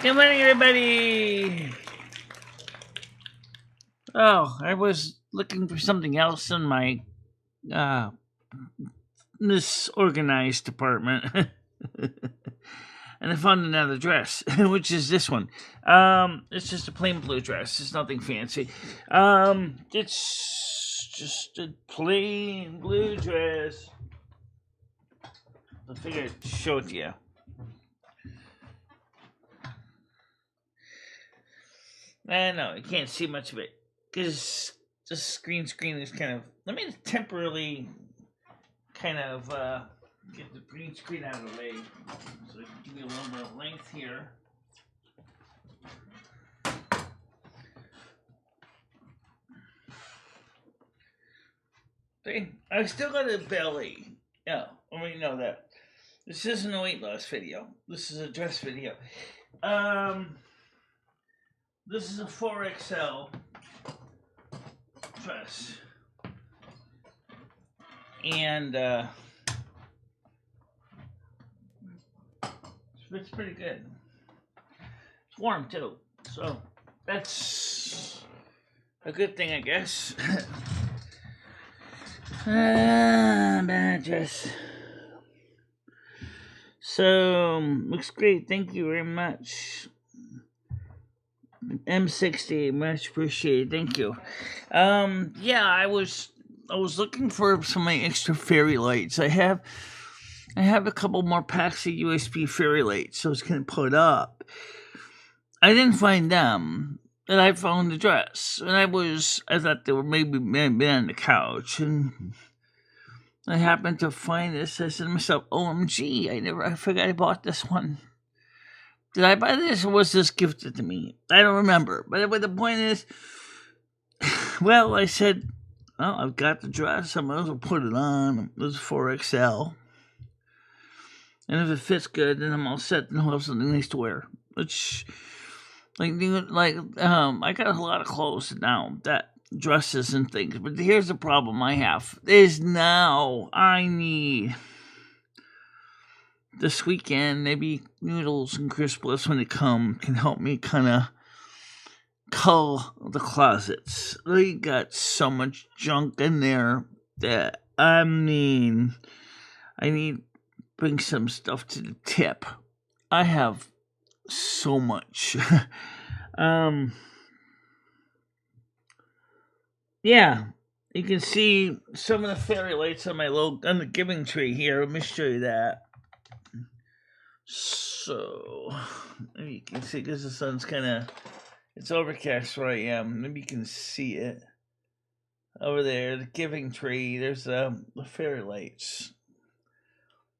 Good morning, everybody. Oh, I was looking for something else in my disorganized department, and I found another dress, which is this one. It's just a plain blue dress. It's nothing fancy. It's just a plain blue dress. I figured I'd show it to you. I know you can't see much of it because the screen is kind of. Let me temporarily kind of get the green screen out of the way so I can give you a little more length here. See, I still got a belly. Yeah, I mean, you know that. This isn't a weight loss video. This is a dress video. This is a 4XL dress. And it's pretty good. It's warm too, so that's a good thing, I guess. Bad dress. So looks great. Thank you very much. M60, much appreciated. Thank you. Yeah, I was looking for some of my extra fairy lights. I have a couple more packs of USB fairy lights, so I was gonna put up. I didn't find them, and I found the dress, and I thought they were maybe on the couch, and I happened to find this. I said to myself, "OMG! I forgot I bought this one. Did I buy this, or was this gifted to me? I don't remember." But the point is, well, I said, "Well, I've got the dress. I might as well put it on. It's 4XL, and if it fits good, then I'm all set and I'll have something nice to wear." Which, I got a lot of clothes now, that dresses and things. But here's the problem I have: is now I need this weekend, maybe Noodles and Crispless, when they come, can help me kind of cull the closets. They got so much junk in there that I need to bring some stuff to the tip. I have so much. Yeah, you can see some of the fairy lights on on the giving tree here. Let me show you that. So, maybe you can see, because the sun's it's overcast where I am. Maybe you can see it over there, the giving tree. There's the fairy lights.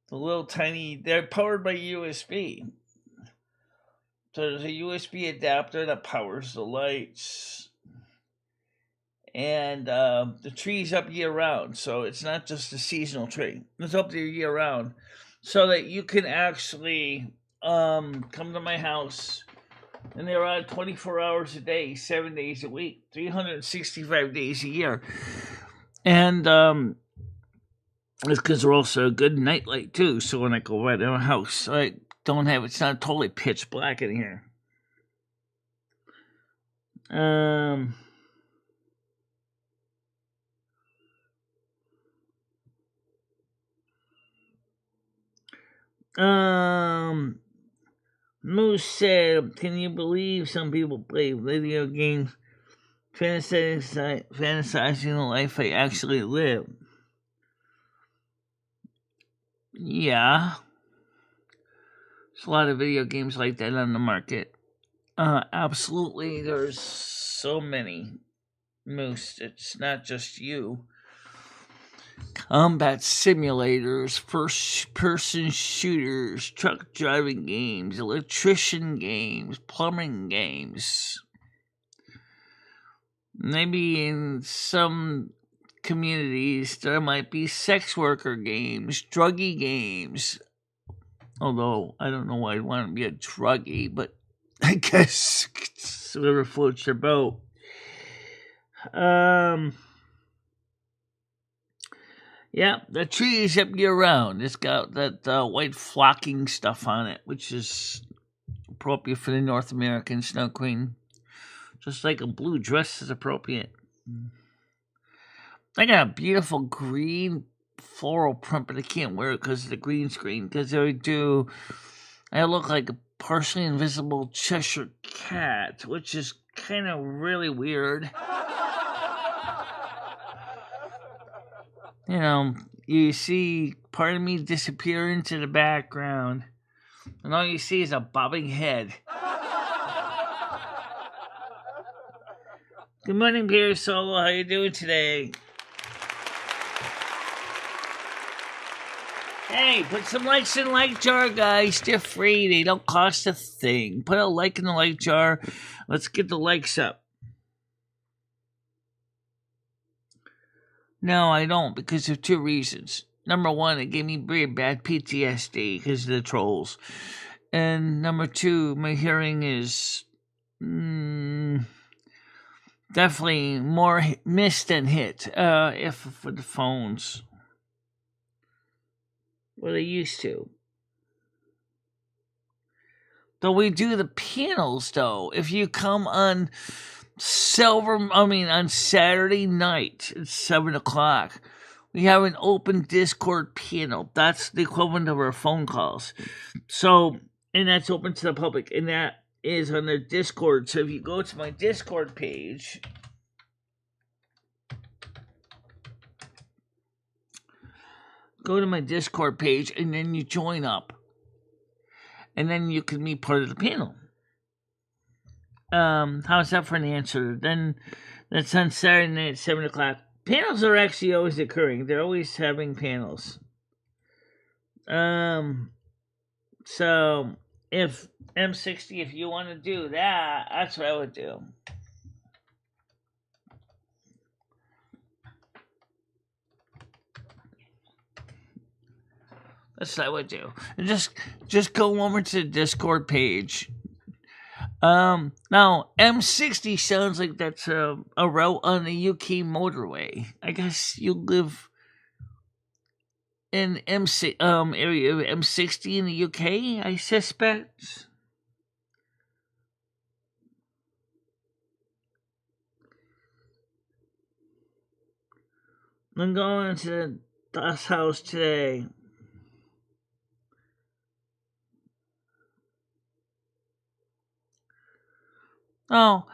The little tiny, they're powered by USB. So there's a USB adapter that powers the lights. And the tree's up year round, so it's not just a seasonal tree. It's up there year round. So that you can actually come to my house, and they're on 24 hours a day, 7 days a week, 365 days a year. And it's because they're also a good nightlight too. So when I go right in my house, I don't have it's not totally pitch black in here. Moose said, "Can you believe some people play video games, fantasizing the life I actually live?" Yeah, there's a lot of video games like that on the market. Absolutely, there's so many. Moose, it's not just you. Combat simulators, first-person shooters, truck driving games, electrician games, plumbing games. Maybe in some communities there might be sex worker games, druggy games. Although I don't know why I'd want to be a druggie, but I guess it's whatever floats your boat. Yeah, the tree is up year round. It's got that white flocking stuff on it, which is appropriate for the North American snow queen. Just like a blue dress is appropriate. I got a beautiful green floral print, but I can't wear it because of the green screen. Because I look like a partially invisible Cheshire cat, which is kind of really weird. You know, you see part of me disappear into the background, and all you see is a bobbing head. Good morning, Peter Solo. How you doing today? Hey, put some likes in the like jar, guys. They're free. They don't cost a thing. Put a like in the like jar. Let's get the likes up. No, I don't, because of two reasons. Number one, it gave me very bad PTSD because of the trolls. And number two, my hearing is definitely more missed than hit if for the phones. What they used to. Though we do the panels, though. If you come on Saturday night at 7 o'clock, we have an open Discord panel. That's the equivalent of our phone calls. So, and that's open to the public, and that is on the Discord. So if you go to my Discord page, and then you join up. And then you can be part of the panel. How's that for an answer? Then that's on Saturday night at 7 o'clock. Panels are actually always occurring. They're always having panels. So if M60, if you want to do that, that's what I would do. That's what I would do. And just go over to the Discord page. Now, M60 sounds like that's a route on the UK motorway. I guess you live in area of M60 in the UK, I suspect. I'm going to Das house today. Oh,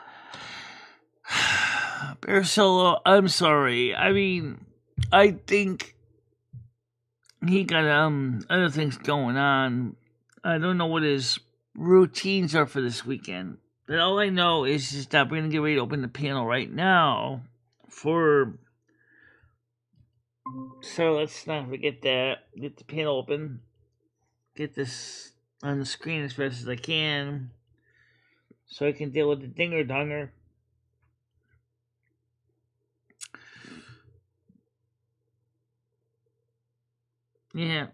Bear Solo, I'm sorry. I mean, I think he got other things going on. I don't know what his routines are for this weekend. But all I know is that we're gonna get ready to open the panel right now so let's not forget that. Get the panel open. Get this on the screen as fast as I can, so I can deal with the dinger-donger. Yeah.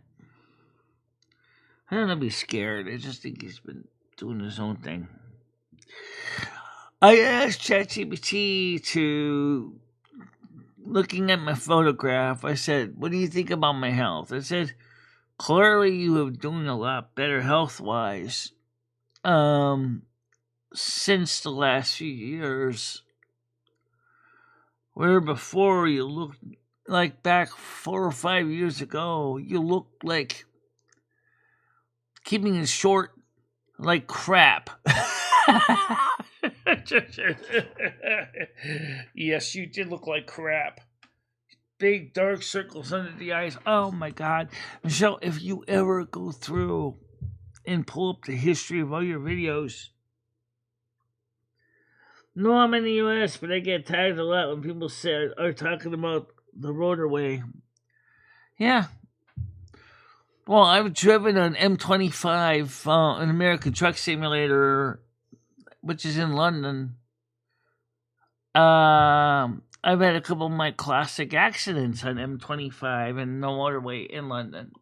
I don't know, be scared. I just think he's been doing his own thing. I asked ChatGPT to, looking at my photograph, I said, what do you think about my health? I said, clearly you have doing a lot better health-wise. Since the last few years, where before you looked like back 4 or 5 years ago, you looked like, keeping it short, like crap. Yes, you did look like crap. Big dark circles under the eyes. Oh my God. Michelle, if you ever go through and pull up the history of all your videos, no, I'm in the US, but I get tagged a lot when people are talking about the roadway. Yeah. Well, I've driven an M25, an American Truck Simulator, which is in London. I've had a couple of my classic accidents on M25 and the motorway in London.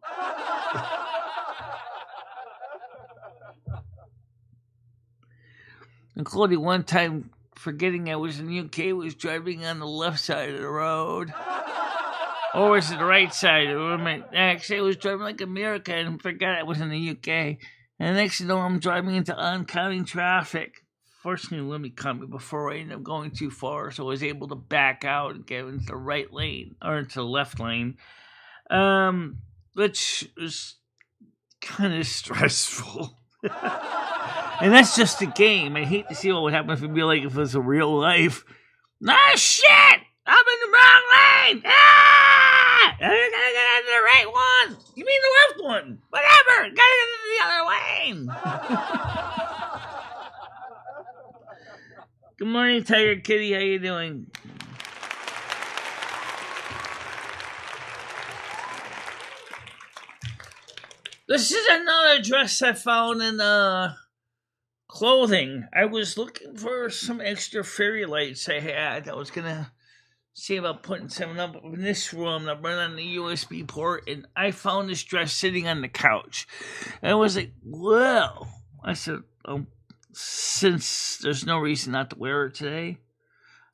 Including one time forgetting I was in the UK, was driving on the left side of the road. Or was it the right side? Actually, I was driving like America and forgot I was in the UK. And the next thing you know, I'm driving into oncoming traffic. Fortunately, let me cut me before I end up going too far, so I was able to back out and get into the right lane, or into the left lane. Which is kind of stressful. And that's just a game. I hate to see what would happen if it'd be like if it was a real life. Ah, shit! I'm in the wrong lane! Ah! I gotta get into the right one! You mean the left one? Whatever! Gotta get into the other lane! Good morning, Tiger Kitty. How you doing? This is another dress I found in clothing. I was looking for some extra fairy lights I had. I was gonna see about putting some up in this room that run on the USB port, and I found this dress sitting on the couch. And I was like, whoa. I said, since there's no reason not to wear it today,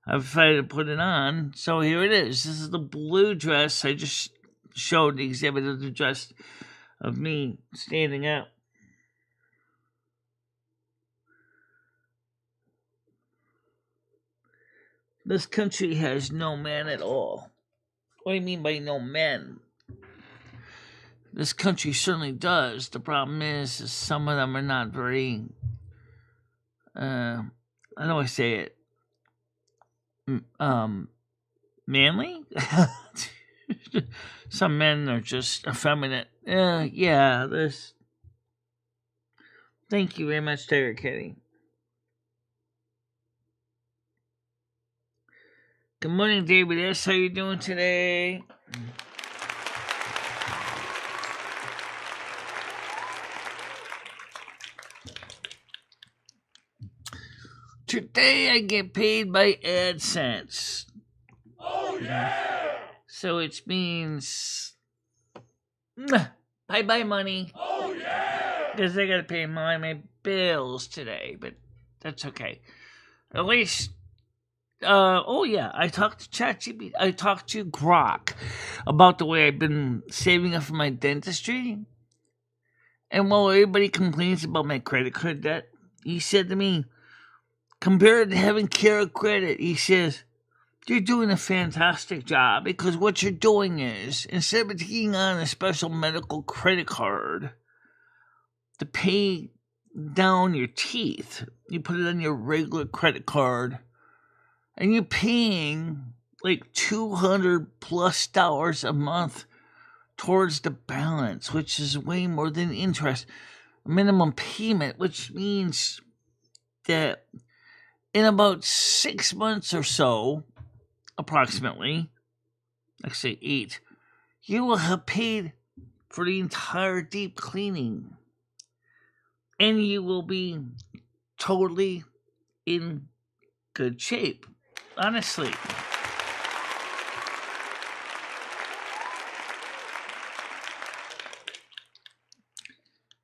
I've decided to put it on. So here it is. This is the blue dress. I just showed the exhibit of the dress of me standing up. This country has no men at all. What do you mean by no men? This country certainly does. The problem is some of them are not very, how do I say it? Manly? Some men are just effeminate. Yeah, this. Thank you very much, Tiger Kitty. Good morning, David S. How you doing today? Today I get paid by AdSense. Oh, yeah! So it means bye-bye money. Oh, yeah! Because I got to pay my bills today, but that's okay. At least, I talked to ChatGPT. I talked to Grok about the way I've been saving up for my dentistry. And while everybody complains about my credit card debt, he said to me, compared to having care credit, he says, you're doing a fantastic job, because what you're doing is, instead of taking on a special medical credit card to pay down your teeth, you put it on your regular credit card, and you're paying like $200+ a month towards the balance, which is way more than interest. Minimum payment, which means that in about 6 months or so, approximately, let's say 8, you will have paid for the entire deep cleaning. And you will be totally in good shape. Honestly.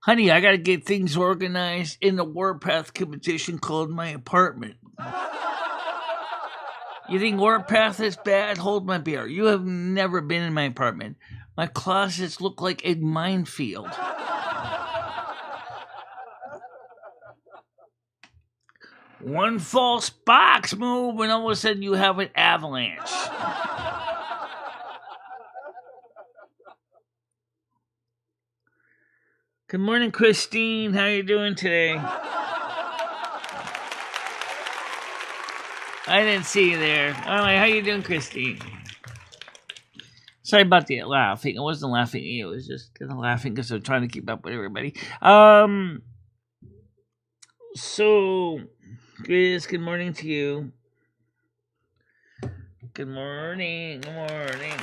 Honey, I gotta get things organized in the Warpath competition called my apartment. You think Warpath is bad? Hold my beer. You have never been in my apartment. My closets look like a minefield. One false box move and all of a sudden you have an avalanche. Good morning, Christine. How you doing today? I didn't see you there. All right, how you doing, Christine? Sorry about the laughing. I wasn't laughing at you. It was just kind of laughing because I'm trying to keep up with everybody. So, Chris, good morning to you. Good morning. Good morning.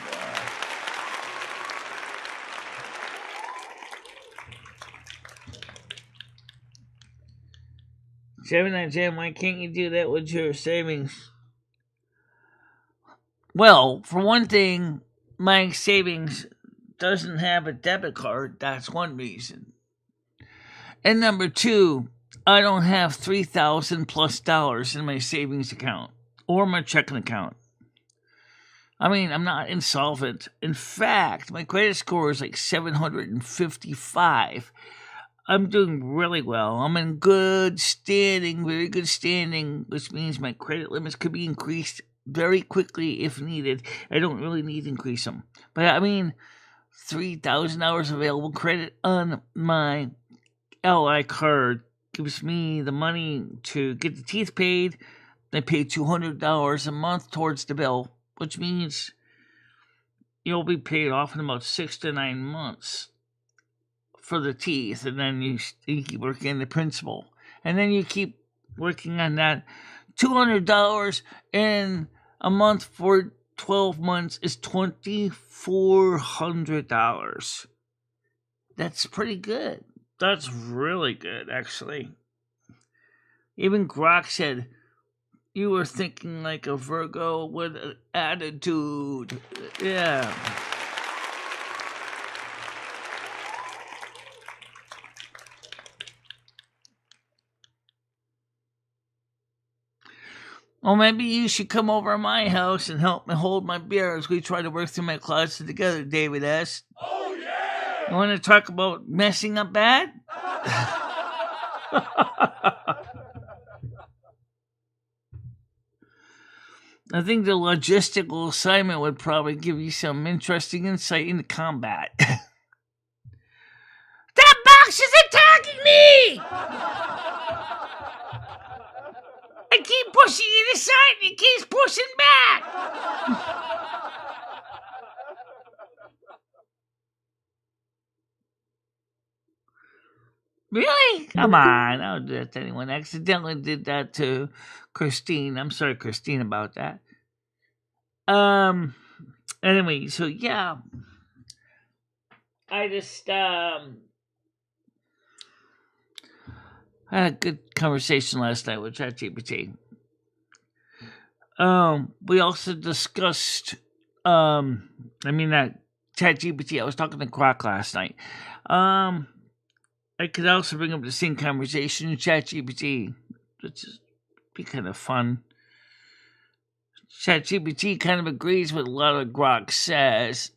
Gemini Jam, why can't you do that with your savings? Well, for one thing, my savings doesn't have a debit card. That's one reason. And number two, I don't have $3,000+ in my savings account or my checking account. I mean, I'm not insolvent. In fact, my credit score is like 755. I'm doing really well. I'm in good standing, very good standing, which means my credit limits could be increased very quickly if needed. I don't really need to increase them. But I mean, $3,000 available credit on my LI card gives me the money to get the teeth paid. I pay $200 a month towards the bill, which means you'll be paid off in about 6 to 9 months for the teeth, and then you keep working the principal, and then you keep working on that. $200 in a month for 12 months is $2,400. That's pretty good. That's really good, actually. Even Grok said, "You were thinking like a Virgo with an attitude." Yeah. Well, maybe you should come over to my house and help me hold my beer as we try to work through my closet together, David S. Oh, yeah! You want to talk about messing up bad? I think the logistical assignment would probably give you some interesting insight into combat. That box is attacking me! I keep pushing it aside and it keeps pushing back! Really? Come on, I don't do that to anyone. I accidentally did that to Christine. I'm sorry, Christine, about that. Anyway, so yeah. I just I had a good conversation last night with ChatGPT. We also discussed that ChatGPT. I was talking to Grok last night. I could also bring up the same conversation in ChatGPT, which is be kind of fun. ChatGPT kind of agrees with a lot of Grok says.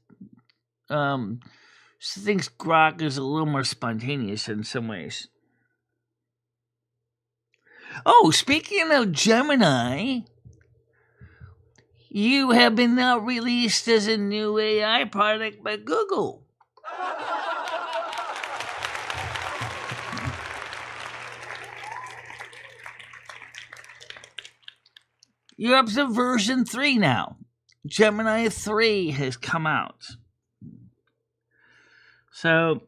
She thinks Grok is a little more spontaneous in some ways. Oh, speaking of Gemini, you have been now released as a new AI product by Google. You're up to version 3 now. Gemini 3 has come out. So,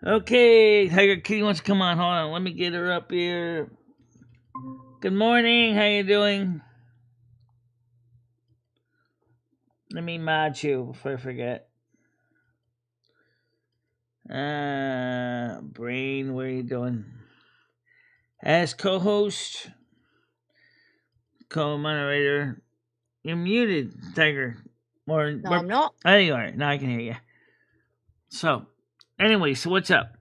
okay, Tiger Kitty wants to come on. Hold on, let me get her up here. Good morning, how you doing? Let me mod you before I forget. Brain, what are you doing? As co-host, co-moderator, you're muted, Tiger. No, I'm not. There you are. Now I can hear you. So, anyway, so what's up?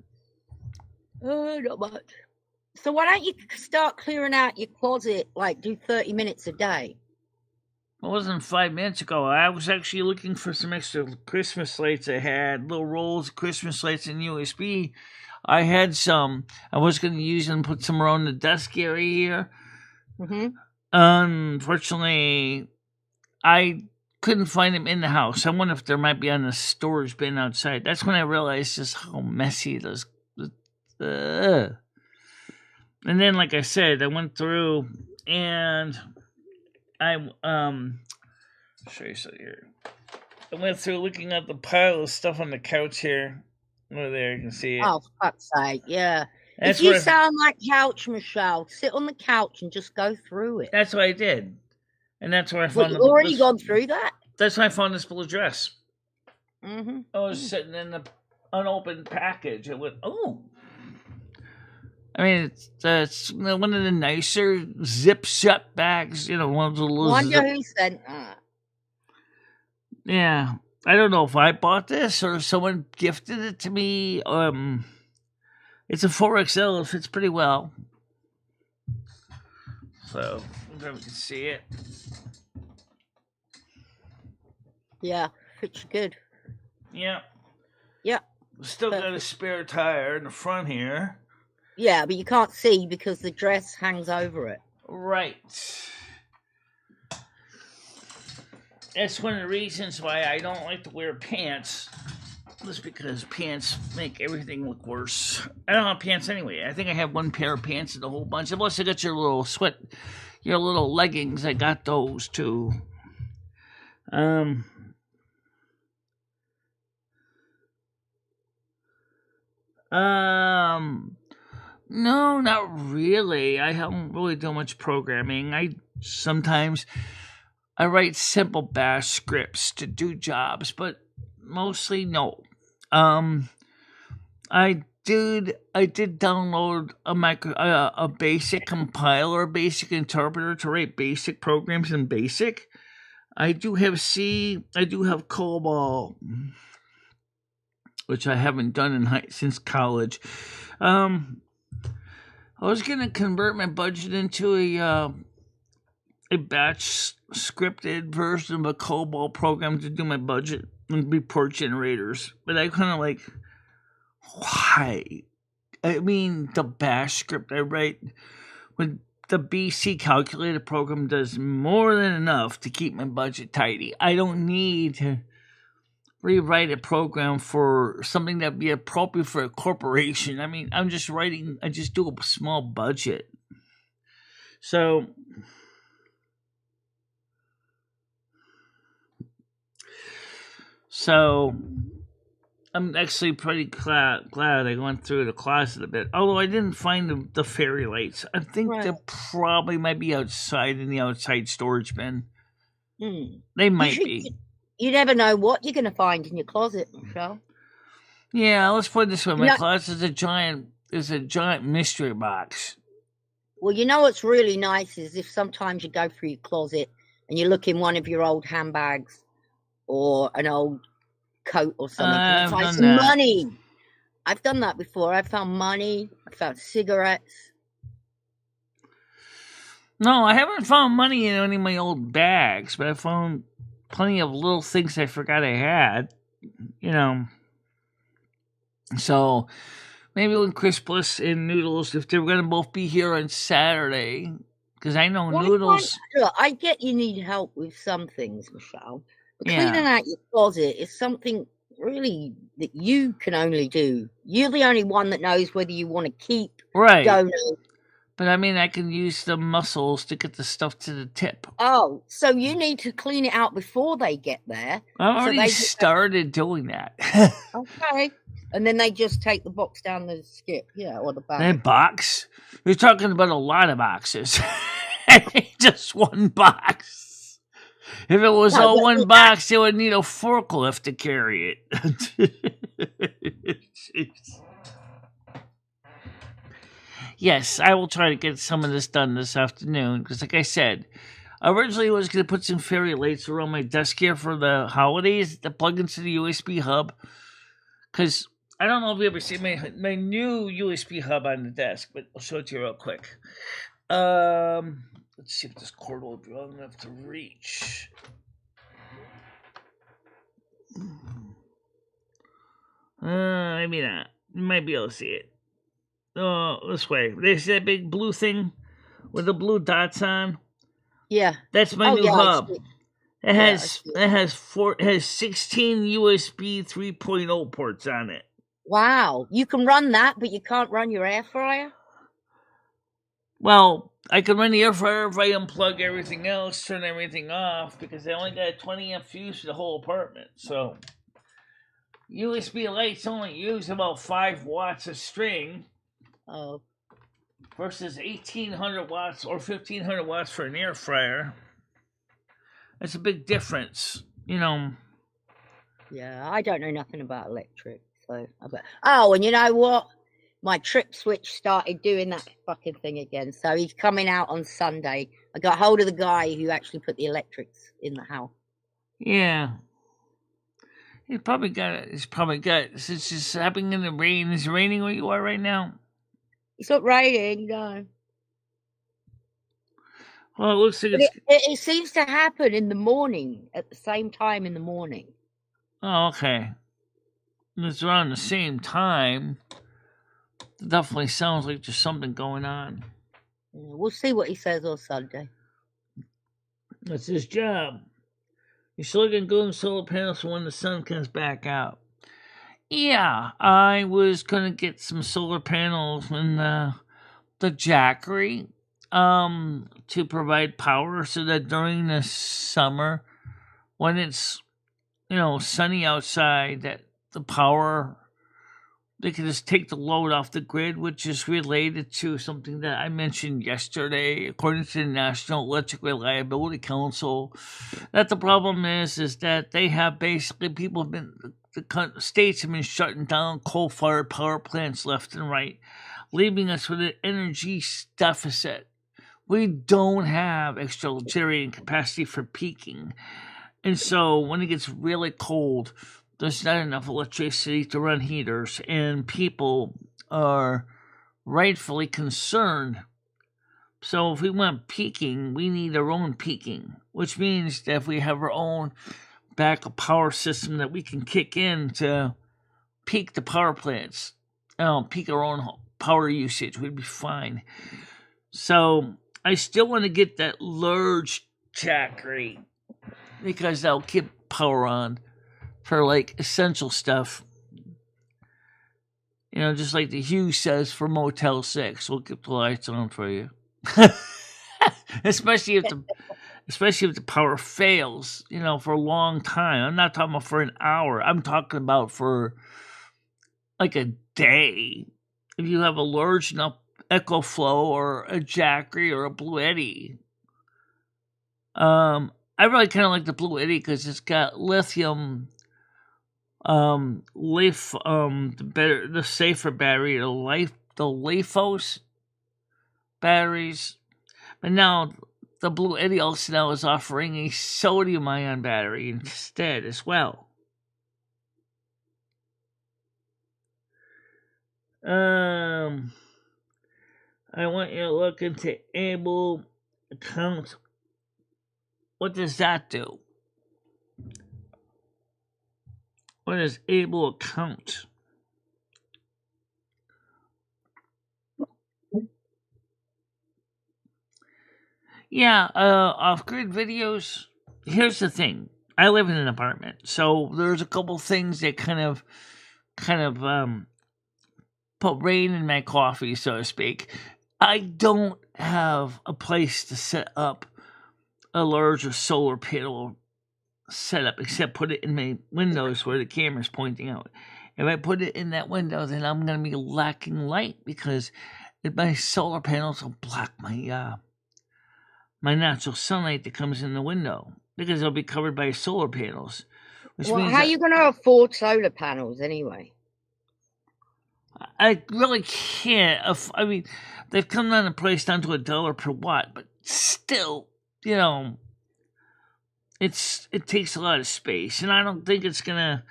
Not much. So why don't you start clearing out your closet, like do 30 minutes a day? It wasn't 5 minutes ago. I was actually looking for some extra Christmas lights. I had little rolls of Christmas lights in USB. I had some. I was going to use them, put some around the desk area here. Mm-hmm. Unfortunately, I couldn't find them in the house. I wonder if there might be on the storage bin outside. That's when I realized just how messy it is. And then, like I said, I went through and I'll show you something here. I went through looking at the pile of stuff on the couch here. Over there, you can see it. Oh, for fuck's sake, yeah. If you sound like Couch Michelle, sit on the couch and just go through it. That's what I did. And that's where I found you've already gone through that? That's when I found this little dress. Mm-hmm. I was sitting in the unopened package. It went, oh. I mean, it's one of the nicer zip shut bags, one of the little wonder who sent that. Yeah. I don't know if I bought this or someone gifted it to me. It's a 4XL. It fits pretty well. So, if you can see it. Yeah, fits good. Yeah. Yeah. Still got a spare tire in the front here. Yeah, but you can't see because the dress hangs over it. Right. That's one of the reasons why I don't like to wear pants. Just because pants make everything look worse. I don't have pants anyway. I think I have one pair of pants in the whole bunch. Unless I got your little your little leggings. I got those too. No, not really. I haven't really done much programming. I write simple bash scripts to do jobs, but mostly no. I did download a basic compiler, basic interpreter to write basic programs in BASIC. I do have C. I do have COBOL, which I haven't done since college. I was gonna convert my budget into a batch scripted version of a COBOL program to do my budget and report generators, but I kind of like, why? I mean, the bash script I write with the BC calculator program does more than enough to keep my budget tidy. I don't need to rewrite a program for something that would be appropriate for a corporation. I mean, I just do a small budget. So I'm actually pretty glad I went through the closet a bit. Although I didn't find the fairy lights. I think they probably might be outside in the outside storage bin. They might be. You never know what you're going to find in your closet, Michelle. Yeah, let's put it this way. My closet is a giant mystery box. Well, you know what's really nice is if sometimes you go through your closet and you look in one of your old handbags or an old coat or something, and you find some money. I've done that before. I found money. I found cigarettes. No, I haven't found money in any of my old bags, but I found plenty of little things I forgot I had. You know. So maybe when Chris Bliss and Noodles, if they're going to both be here on Saturday, because I know Noodles. Look, I get you need help with some things, Michelle. But cleaning out your closet is something really that you can only do. You're the only one that knows whether you want to keep going. But I mean, I can use the muscles to get the stuff to the tip. Oh, so you need to clean it out before they get there. I already started doing that. Okay. And then they just take the box down the skip, or the bag. That box? We're talking about a lot of boxes. Just one box. If it was all one box, they would need a forklift to carry it. Yes, I will try to get some of this done this afternoon, because like I said, originally I was going to put some fairy lights around my desk here for the holidays to plug into the USB hub, because I don't know if you ever see my new USB hub on the desk, but I'll show it to you real quick. Let's see if this cord will be long enough to reach. Maybe not. You might be able to see it. Oh, this way. There's that big blue thing with the blue dots on. Yeah. That's my new hub. It has 16 USB 3.0 ports on it. Wow. You can run that, but you can't run your air fryer? Well, I can run the air fryer if I unplug everything else, turn everything off, because I only got a 20 amp fuse for the whole apartment. So USB lights only use about 5 watts of string. Oh. Versus 1,800 watts or 1,500 watts for an air fryer. That's a big difference, Yeah, I don't know nothing about electric, so I bet. Oh, and you know what? My trip switch started doing that fucking thing again. So he's coming out on Sunday. I got hold of the guy who actually put the electrics in the house. Yeah. He's probably got since it's just happening in the rain. Is it raining where you are right now? It's not raining, no. Well, it looks like it seems to happen in the morning, at the same time in the morning. Oh, okay. it's around the same time. It definitely sounds like there's something going on. We'll see what he says on Sunday. That's his job. He's still looking good in solar panels for when the sun comes back out. Yeah, I was gonna get some solar panels in the Jackery to provide power so that during the summer, when it's sunny outside, that the power, they can just take the load off the grid, which is related to something that I mentioned yesterday, according to the National Electric Reliability Council, that the problem is that they have basically, the states have been shutting down coal-fired power plants left and right, leaving us with an energy deficit. We don't have extra generating capacity for peaking. And so when it gets really cold, there's not enough electricity to run heaters, and people are rightfully concerned. So if we want peaking, we need our own peaking, which means that if we have our own backup power system that we can kick in to peak the power plants, peak our own power usage, we'd be fine. So I still want to get that large Jackery because that'll keep power on for like essential stuff. Just like the Hughes says for Motel 6, we'll keep the lights on for you. especially if the power fails, for a long time. I'm not talking about for an hour. I'm talking about for like a day. If you have a large enough Echo Flow or a Jackery or a Blue Eddy. I really kind of like the Blue Eddy because it's got lithium, the safer battery, the Lithos batteries. But now the Blue Eddy also now is offering a sodium-ion battery instead as well. I want you to look into Able account. What does that do? What is Able account? Yeah, off-grid videos. Here's the thing. I live in an apartment, so there's a couple things that kind of put rain in my coffee, so to speak. I don't have a place to set up a larger solar panel setup except put it in my windows where the camera's pointing out. If I put it in that window, then I'm going to be lacking light because my solar panels will block my my natural sunlight that comes in the window because they'll be covered by solar panels. How are you going to afford solar panels anyway? I really can't. I mean, they've come down the price down to $1 per watt, but still, it takes a lot of space, and I don't think it's gonna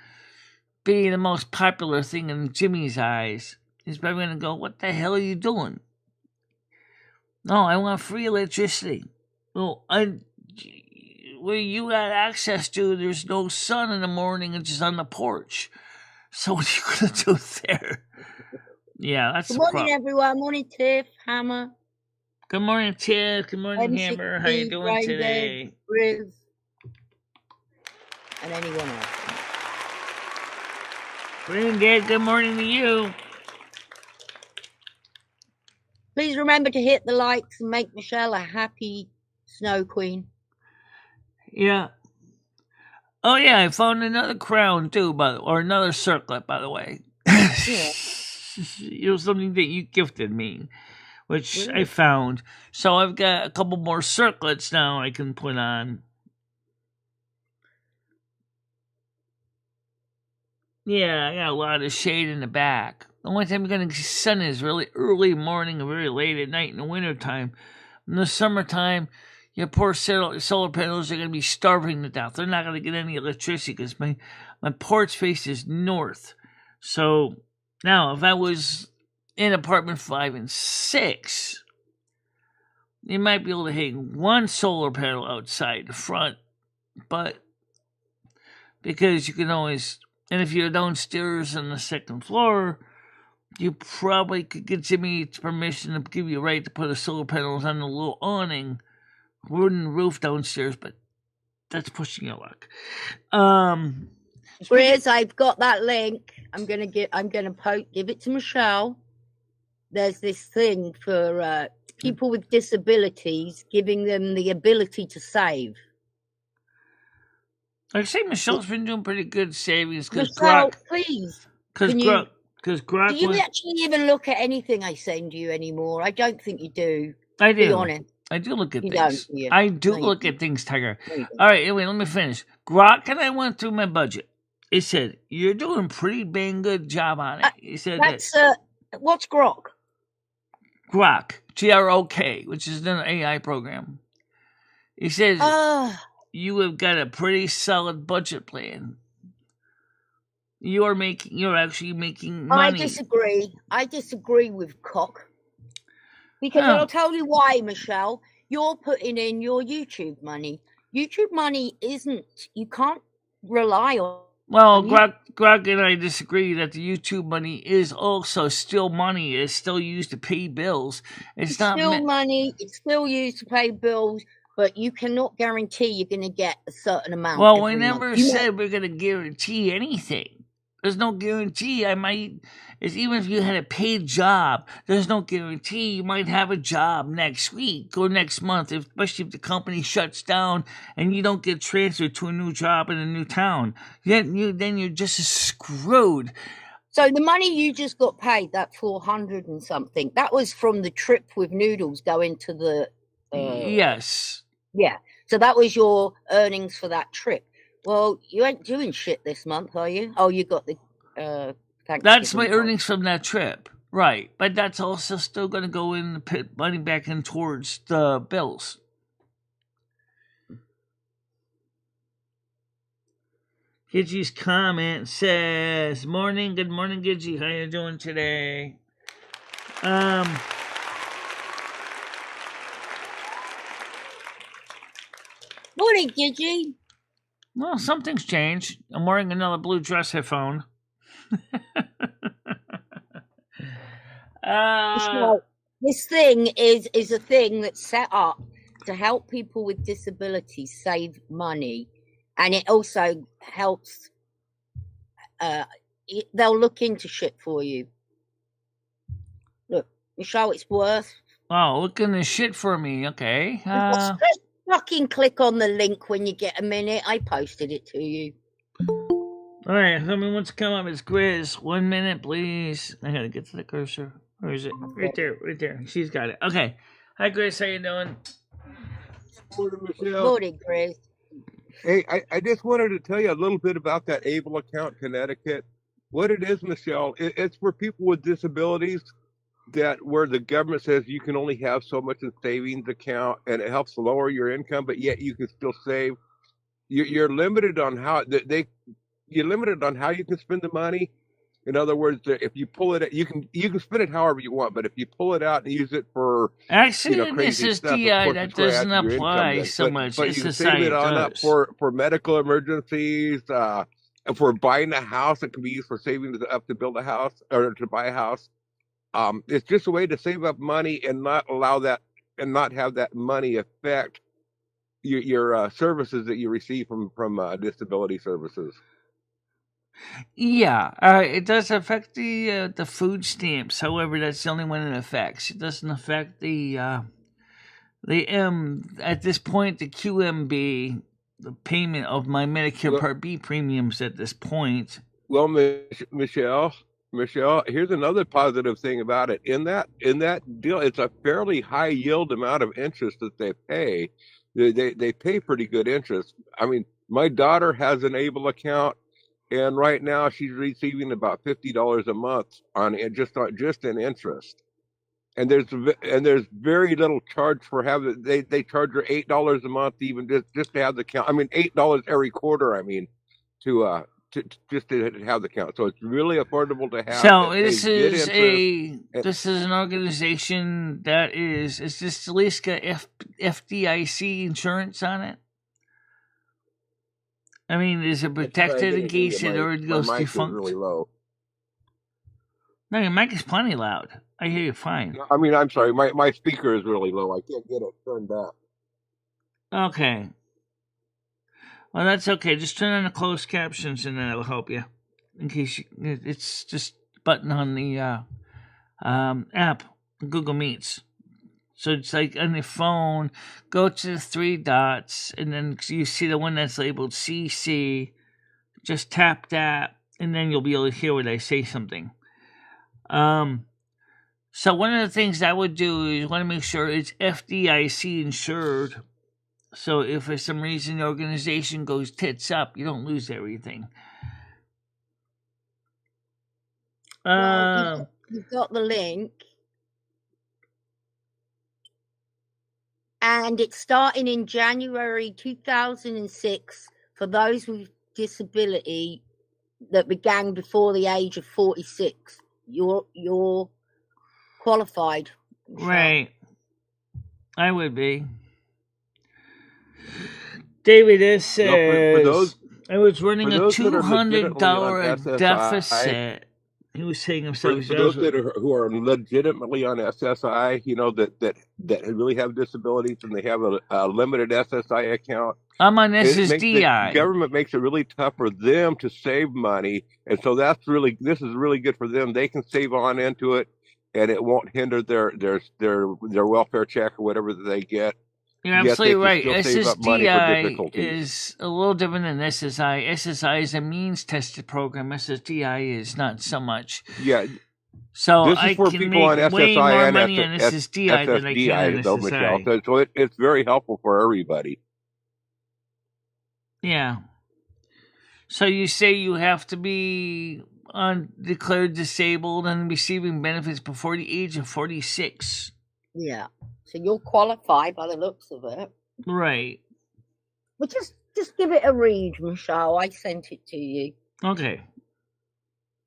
be the most popular thing in Jimmy's eyes. He's probably gonna go, "What the hell are you doing?" No, I want free electricity. Well, where you got access to, there's no sun in the morning, it's just on the porch. So what are you gonna do there? Yeah, that's Good morning, everyone. Morning, Tiff, Hammer. Good morning, Tiff. Good morning, Hammer. How you doing today? Riz, and anyone else. Granddad, good morning to you. Please remember to hit the likes and make Michelle a happy snow queen. Yeah. Oh, yeah, I found another crown, too, or another circlet, by the way. Yeah. It was something that you gifted me, which I found. So I've got a couple more circlets now I can put on. Yeah, I got a lot of shade in the back. The only time you're going to see sun is really early morning or very late at night in the wintertime. In the summertime, your poor solar panels are going to be starving to death. They're not going to get any electricity because my porch faces north. So now, if I was in apartment 5 and 6, you might be able to hang one solar panel outside the front, but because you can always And if you're downstairs on the second floor, you probably could get Jimmy's permission to give you a right to put the solar panels on the little awning, wooden roof downstairs, but that's pushing your luck. Grizz, I've got that link. I'm gonna give it to Michelle. There's this thing for people with disabilities, giving them the ability to save. I say Michelle's been doing pretty good savings because Michelle, please. Because Grok. Do you actually even look at anything I send you anymore? I don't think you do. I do. Be honest. I do look at you things. Don't, yeah. I do look at things, Tiger. All right, anyway, let me finish. Grok and I went through my budget. It said, you're doing a pretty dang good job on it. It said that's what's Grok? Grok, Grok, which is an AI program. It says you have got a pretty solid budget plan. You're actually making money. I disagree with Cock. Because I'll tell you why, Michelle. You're putting in your YouTube money. YouTube money you can't rely on. Well, Grok and I disagree that the YouTube money is also still money. It's still used to pay bills. It's not still money. It's still used to pay bills, but you cannot guarantee you're going to get a certain amount. Well, we never said we're going to guarantee anything. There's no guarantee. Even if you had a paid job, there's no guarantee you might have a job next week or next month, especially if the company shuts down and you don't get transferred to a new job in a new town. Then you're just as screwed. So the money you just got paid, that 400 and something, that was from the trip with Noodles going to the... yes. Yeah. So that was your earnings for that trip. Well, you ain't doing shit this month, are you? Oh, you got the that's my earnings from that trip. Right. But that's also still going to go in the pit money back in towards the bills. Gidgey's comment says, good morning, Gidgey. How you doing today? Morning, Gidgey. Well, something's changed. I'm wearing another blue dress headphone. This thing is a thing that's set up to help people with disabilities save money, and it also helps. They'll look into shit for you. Look, Michelle, it's worth. Oh, look into shit for me. Okay. Just fucking click on the link when you get a minute. I posted it to you. All right, tell me what's come up. It's Grizz. 1 minute, please. I gotta get to the cursor. Where is it? Right there. She's got it. Okay. Hi, Grizz. How you doing? Morning, Michelle. Morning, Grizz. Hey, I just wanted to tell you a little bit about that Able account, Connecticut. What it is, Michelle, it's for people with disabilities where the government says you can only have so much in savings account, and it helps lower your income, but yet you can still save. You're limited on how you're limited on how you can spend the money. In other words, if you pull it, you can spend it however you want. But if you pull it out and use it for actually, crazy this is stuff, DI that doesn't apply so much. But you can save it on up for medical emergencies, for buying a house. It can be used for saving up to build a house or to buy a house. It's just a way to save up money and not allow that and not have that money affect your services that you receive from disability services. Yeah, it does affect the food stamps. However, that's the only one it affects. It doesn't affect the at this point the QMB, the payment of my Medicare Part B premiums at this point. Well, Michelle, here's another positive thing about it. In that deal, it's a fairly high yield amount of interest that they pay. They pay pretty good interest. I mean, my daughter has an Able account. And right now, she's receiving about $50 a month just in interest. And there's very little charge for having. They charge her $8 a month even just to have the account. I mean, $8 every quarter. I mean, to just to have the account. So it's really affordable to have. So this is an organization that is this at least got FDIC insurance on it? I mean, is it protected in case it already goes defunct? My mic is really low. No, your mic is plenty loud. I hear you fine. I mean, I'm sorry. My speaker is really low. I can't get it turned up. Okay. Well, that's okay. Just turn on the closed captions and that'll help you. In case it's just button on the app, Google Meets. So it's like on your phone, go to the three dots, and then you see the one that's labeled CC. Just tap that, and then you'll be able to hear when I say something. So one of the things I would do is want to make sure it's FDIC insured. So if for some reason the organization goes tits up, you don't lose everything. Well, you've got the link. And it's starting in January 2006 for those with disability that began before the age of 46. You're qualified. Right. I would be. David, this says I was running a $200 deficit. He was saying himself. For those who are legitimately on SSI, that really have disabilities and they have a limited SSI account. I'm on SSDI. The government makes it really tough for them to save money, and so this is really good for them. They can save on into it, and it won't hinder their welfare check or whatever that they get. You're absolutely right. SSDI is a little different than SSI. SSI is a means-tested program. SSDI is not so much. Yeah. So I can make way more money on SSDI than I can on SSI. Michelle. So it's very helpful for everybody. Yeah. So you say you have to be declared disabled and receiving benefits before the age of 46. Yeah. So you're qualified by the looks of it. Right. Well, just give it a read, Michelle. I sent it to you. Okay.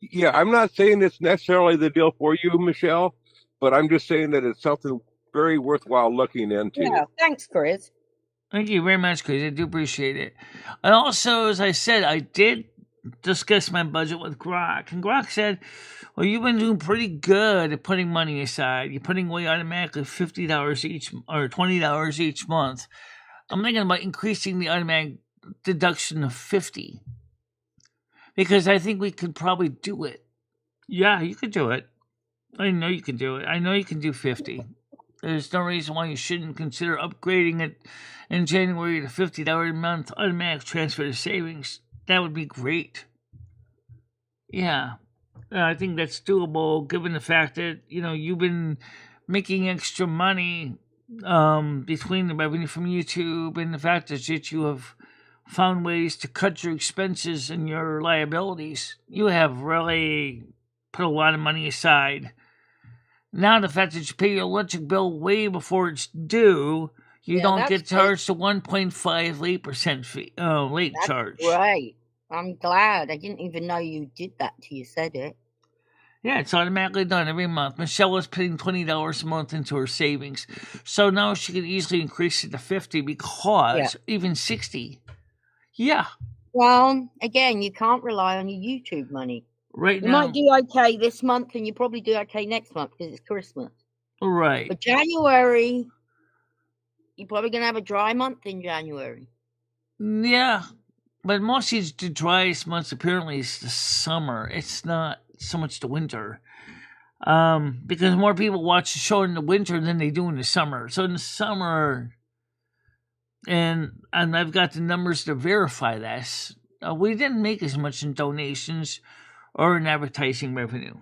Yeah, I'm not saying it's necessarily the deal for you, Michelle, but I'm just saying that it's something very worthwhile looking into. Yeah, thanks, Chris. Thank you very much, Chris. I do appreciate it. And also, as I said, I did discuss my budget with Grok, and Grok said, well, you've been doing pretty good at putting money aside. You're putting away automatically $50 each or $20 each month. I'm thinking about increasing the automatic deduction to $50 because I think we could probably do it. Yeah, you could do it. I know you can do it. I know you can do $50. There's no reason why you shouldn't consider upgrading it in January to $50 a month automatic transfer to savings. That would be great. Yeah. I think that's doable given the fact that, you've been making extra money between the revenue from YouTube and the fact that you have found ways to cut your expenses and your liabilities. You have really put a lot of money aside. Now the fact that you pay your electric bill way before it's due, you don't get charged a 1.5 late% fee, late charge. Right. I'm glad. I didn't even know you did that till you said it. Yeah, it's automatically done every month. Michelle was putting $20 a month into her savings. So now she can easily increase it to $50 because even $60. Yeah. Well, again, you can't rely on your YouTube money. Right now. You might do okay this month and you probably do okay next month because it's Christmas. Right. But January, you're probably going to have a dry month in January. Yeah. But mostly the driest months apparently is the summer. It's not so much the winter. Because more people watch the show in the winter than they do in the summer. So in the summer, and I've got the numbers to verify this, we didn't make as much in donations or in advertising revenue.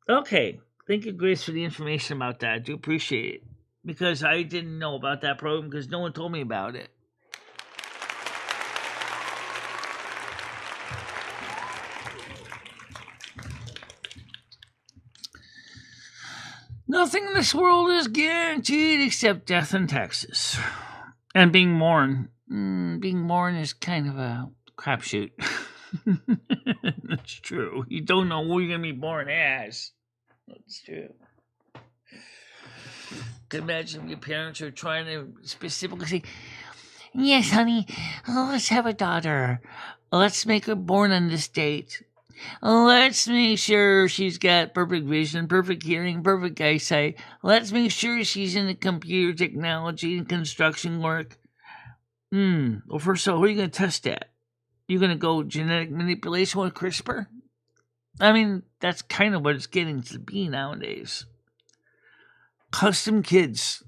Okay. Thank you, Grace, for the information about that. I do appreciate it. Because I didn't know about that program because no one told me about it. Nothing in this world is guaranteed except death and taxes. And being born. Being born is kind of a crapshoot. That's true. You don't know who you're going to be born as. That's true. can imagine if your parents are trying to specifically say, yes, honey, let's have a daughter. Let's make her born on this date. Let's make sure she's got perfect vision, perfect hearing, perfect eyesight. Let's make sure she's into computer technology and construction work. Well, first of all, who are you going to test that? You're going to go genetic manipulation with CRISPR? I mean, that's kind of what it's getting to be nowadays. Custom kids.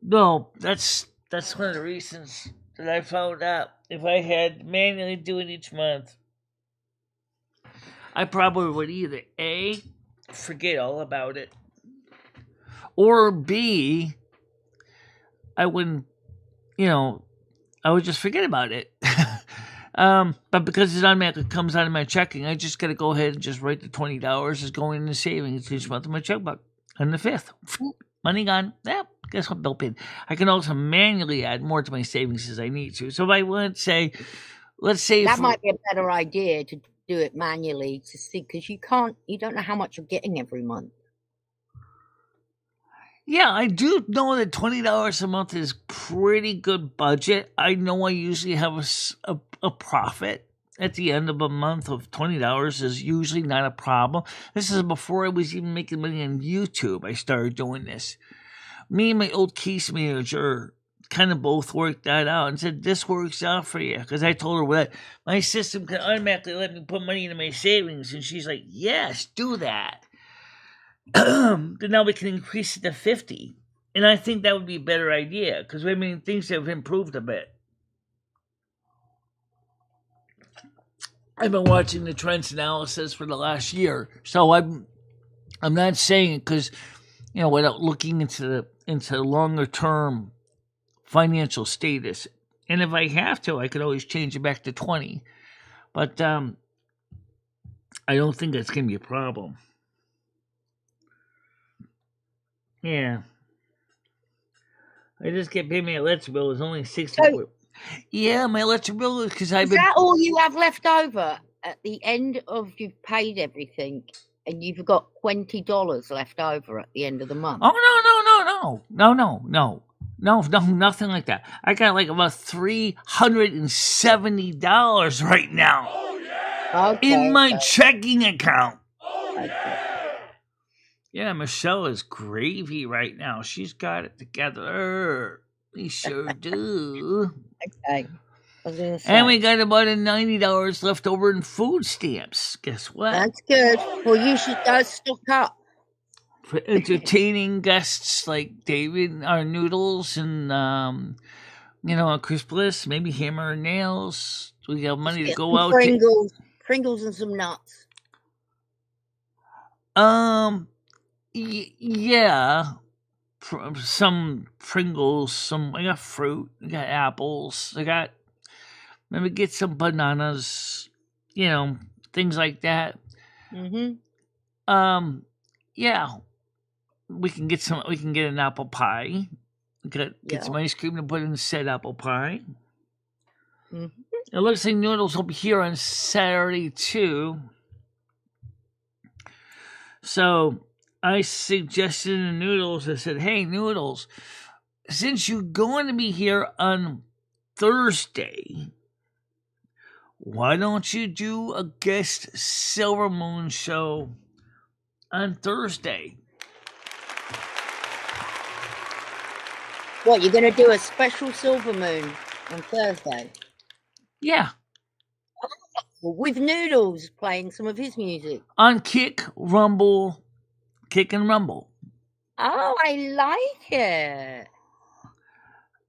No, that's one of the reasons that I found out. If I had to manually do it each month, I probably would either A, forget all about it, or B, I wouldn't, I would just forget about it. But because it automatically comes out of my checking, I just got to go ahead and just write the $20 is going into savings each month of my checkbook. On the 5th, money gone. Yeah, guess what? Bill paid. I can also manually add more to my savings as I need to. So if I want to say, let's say that might be a better idea to do it manually to see, because you don't know how much you're getting every month. Yeah, I do know that $20 a month is pretty good budget. I know I usually have a profit at the end of a month of $20 is usually not a problem. This is before I was even making money on YouTube. I started doing this. Me and my old case manager kind of both worked that out and said, this works out for you. Because I told her that my system can automatically let me put money into my savings. And she's like, yes, do that. Then now we can increase it to 50. And I think that would be a better idea. Because, I mean, things have improved a bit. I've been watching the trends analysis for the last year. So I'm not saying it because, without looking into longer term financial status. And if I have to, I could always change it back to 20. But I don't think that's going to be a problem. Yeah. I just get paid my electric bill. It's only $60. Yeah, my electric bill is because I've been... Is that all you have left over at the end of you've paid everything and you've got $20 left over at the end of the month? Oh, no, nothing like that. I got like about $370 right now in my checking account. Yeah, Michelle is gravy right now. She's got it together. We sure do. Okay. And we got about $90 left over in food stamps. Guess what? That's good. Well, you should go stock up. For entertaining guests like David, our noodles, and a Chris Bliss, maybe Hammer and Nails. We got money to go out. Pringles and some nuts. Yeah. Some Pringles, I got fruit, I got apples, maybe get some bananas, things like that. Mm-hmm. Yeah. We can get an apple pie. Get some ice cream to put in said apple pie. Mm-hmm. It looks like Noodles will be here on Saturday too. So I suggested to Noodles, I said, hey, Noodles, since you're going to be here on Thursday, why don't you do a guest Silver Moon show on Thursday? What, you're going to do a special Silver Moon on Thursday? Yeah. With Noodles playing some of his music. On Kick and Rumble. Oh, I like it.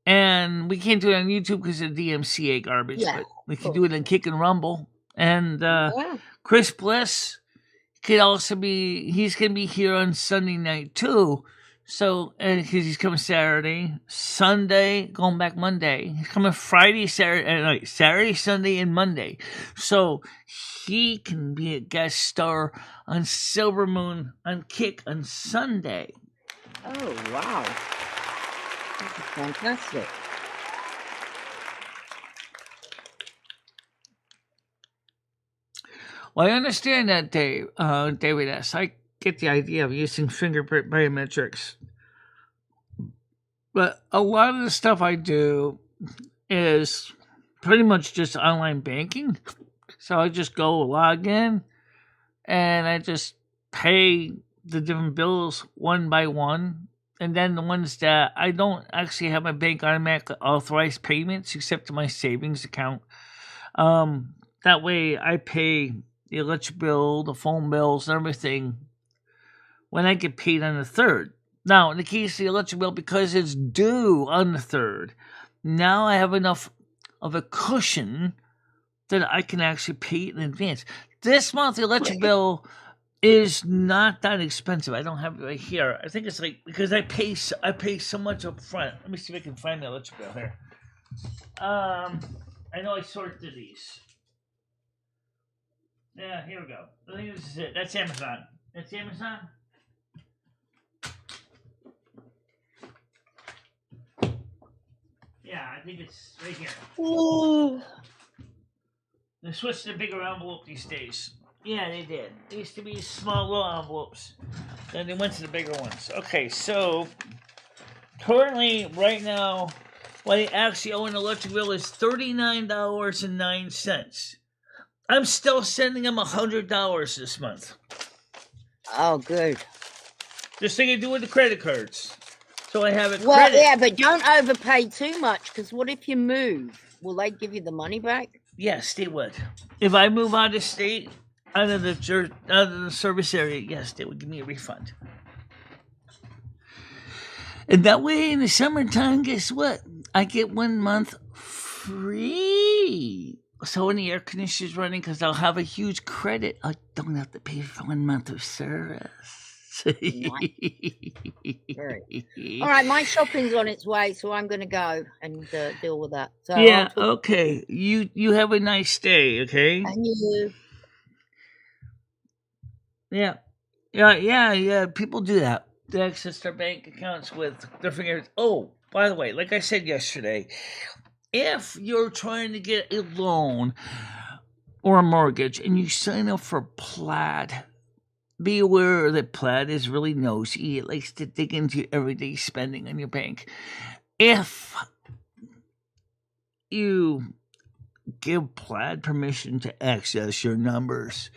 And we can't do it on YouTube because of DMCA garbage, but we can do it on Kick and Rumble. And Chris Bliss could also he's going to be here on Sunday night too. So, because he's coming Saturday, Sunday, going back Monday. He's coming Friday, Saturday, Sunday, and Monday. So, he can be a guest star on Silver Moon on Kick on Sunday. Oh, wow. This is fantastic. Well, I understand that, David S. I get the idea of using fingerprint biometrics. But a lot of the stuff I do is pretty much just online banking. So I just go log in and I just pay the different bills one by one. And then the ones that I don't actually have my bank automatically authorize payments except to my savings account. That way I pay the electric bill, the phone bills, and everything when I get paid on the 3rd. Now, in the case of the electric bill, because it's due on the 3rd, now I have enough of a cushion that I can actually pay it in advance. This month, the electric bill is not that expensive. I don't have it right here. I think it's like, because I pay so much up front. Let me see if I can find the electric bill here. I know I sorted through these. Yeah, here we go. I think this is it. That's Amazon. That's Amazon? Yeah, I think it's right here. Ooh. They switched to a bigger envelope these days. Yeah, they did. They used to be small little envelopes. Then they went to the bigger ones. Okay, so currently, right now, what I actually owe an electric bill is $39.09. I'm still sending them $100 this month. Oh, good. Just thing I do with the credit cards. So I have it. Well, yeah, but don't overpay too much, because what if you move? Will they give you the money back? Yes, they would. If I move out of state, out of the service area, yes, they would give me a refund. And that way, in the summertime, guess what? I get 1 month free. So when the air conditioner's running, because I'll have a huge credit, I don't have to pay for 1 month of service. All right, my shopping's on its way, so I'm going to go and deal with that. So yeah, okay. You have a nice day, okay? And you. Yeah. People do that. They access their bank accounts with their fingers. Oh, by the way, like I said yesterday, if you're trying to get a loan or a mortgage and you sign up for Plaid, be aware that Plaid is really nosy. It likes to dig into your everyday spending on your bank. If you give Plaid permission to access your numbers,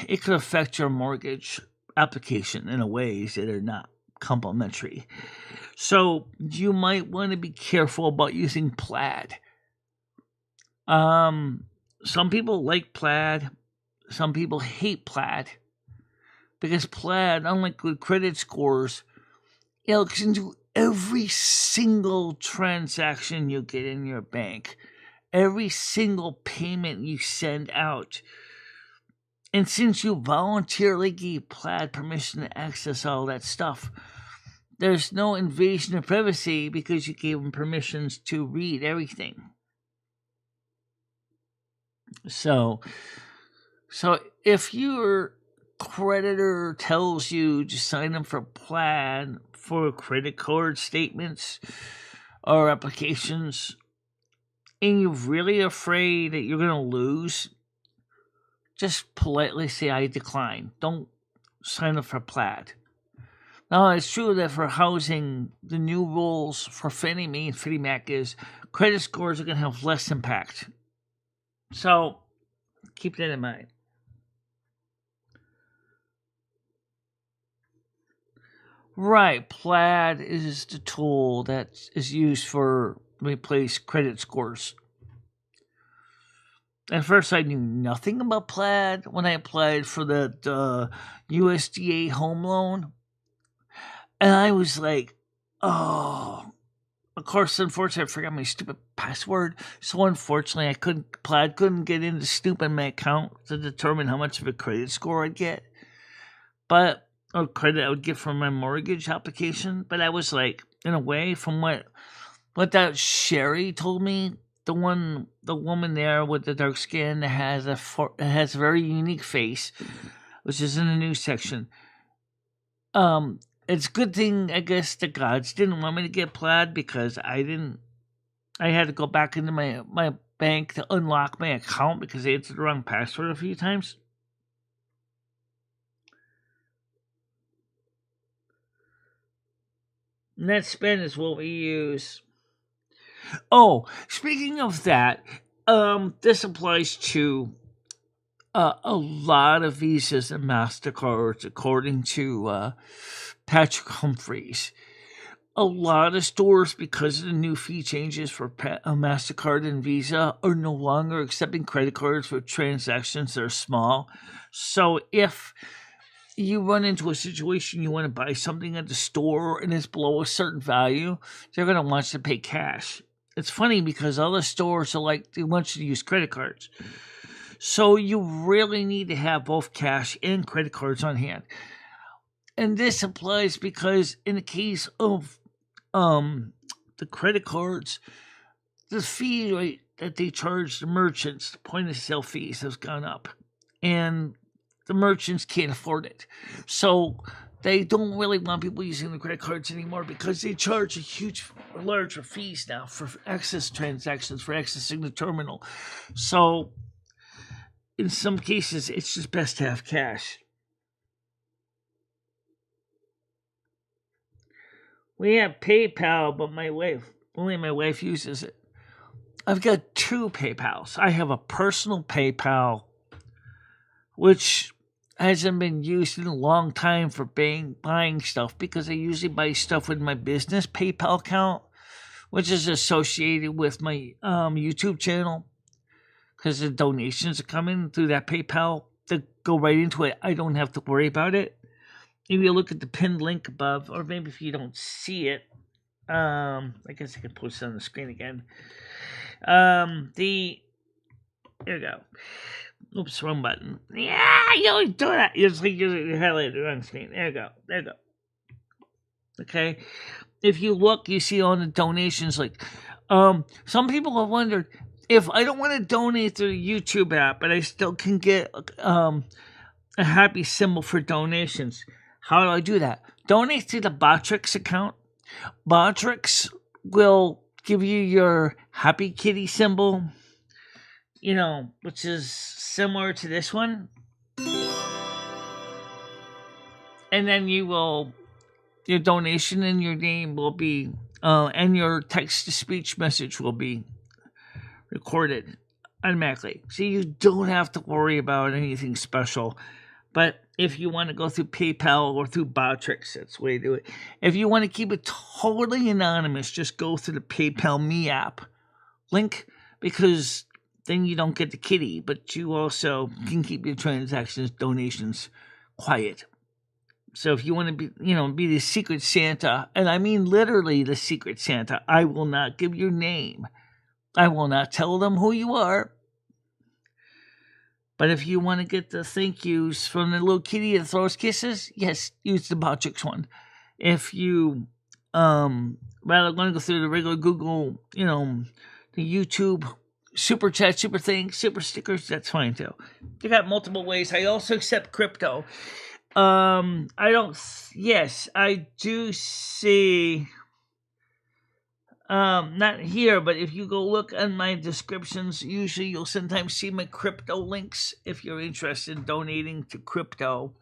it could affect your mortgage application in ways that are not complimentary. So you might want to be careful about using Plaid. Some people like Plaid. Some people hate Plaid because Plaid, unlike good credit scores, it looks into every single transaction you get in your bank, every single payment you send out. And since you voluntarily gave Plaid permission to access all that stuff, there's no invasion of privacy because you gave them permissions to read everything. So if your creditor tells you to sign up for Plaid for credit card statements or applications, and you're really afraid that you're going to lose, just politely say, I decline. Don't sign up for Plaid. Now, it's true that for housing, the new rules for Fannie Mae and Freddie Mac is credit scores are going to have less impact. So, keep that in mind. Right, Plaid is the tool that is used for replace credit scores. At first, I knew nothing about Plaid when I applied for the USDA home loan. And I was like, oh. Of course, unfortunately, I forgot my stupid password. So unfortunately, Plaid couldn't get into Snoop in my account to determine how much of a credit score I'd get. Or credit I would get from my mortgage application. But I was like, in a way, from what that Sherry told me, the woman there with the dark skin that has a very unique face, which is in the news section. It's a good thing, I guess, the gods didn't want me to get Plaid because I had to go back into my bank to unlock my account because they entered the wrong password a few times. Net spend is what we use. Oh, speaking of that, this applies to a lot of Visas and MasterCards, according to Patrick Humphreys. A lot of stores, because of the new fee changes for MasterCard and Visa, are no longer accepting credit cards for transactions that are small. So if you run into a situation you want to buy something at the store and it's below a certain value, they're going to want you to pay cash. It's funny because other stores are like, they want you to use credit cards. So you really need to have both cash and credit cards on hand. And this applies because in the case of the credit cards, the fee rate that they charge the merchants, the point of sale fees, has gone up. And the merchants can't afford it. So they don't really want people using the credit cards anymore because they charge larger fees now for access transactions, for accessing the terminal. So in some cases, it's just best to have cash. We have PayPal, but only my wife uses it. I've got 2 PayPals. I have a personal PayPal, which hasn't been used in a long time for buying stuff because I usually buy stuff with my business PayPal account, which is associated with my YouTube channel, because the donations are coming through that PayPal that go right into it. I don't have to worry about it. If you look at the pinned link above, or maybe if you don't see it, I guess I can post it on the screen again. There you go. Oops, wrong button. Yeah, you always do that. You just like you highlight the wrong screen. There you go. There you go. Okay. If you look, you see on the donations, like, some people have wondered if I don't want to donate through the YouTube app, but I still can get a happy symbol for donations. How do I do that? Donate through the Botrix account. Botrix will give you your happy kitty symbol, which is similar to this one. And then your donation and your name will be, and your text-to-speech message will be recorded automatically. So you don't have to worry about anything special. But if you want to go through PayPal or through Botrix, that's the way to do it. If you want to keep it totally anonymous, just go through the PayPal Me app link, because then you don't get the kitty, but you also can keep your transactions, donations quiet. So if you want to be the secret Santa, and I mean literally the secret Santa, I will not give your name. I will not tell them who you are. But if you want to get the thank yous from the little kitty that throws kisses, yes, use the Botrix one. If you rather want to go through the regular Google, the YouTube super chat, super thanks, super stickers, that's fine too. They got multiple ways. I also accept crypto. I do see. Not here, but if you go look on my descriptions, usually you'll sometimes see my crypto links if you're interested in donating to crypto,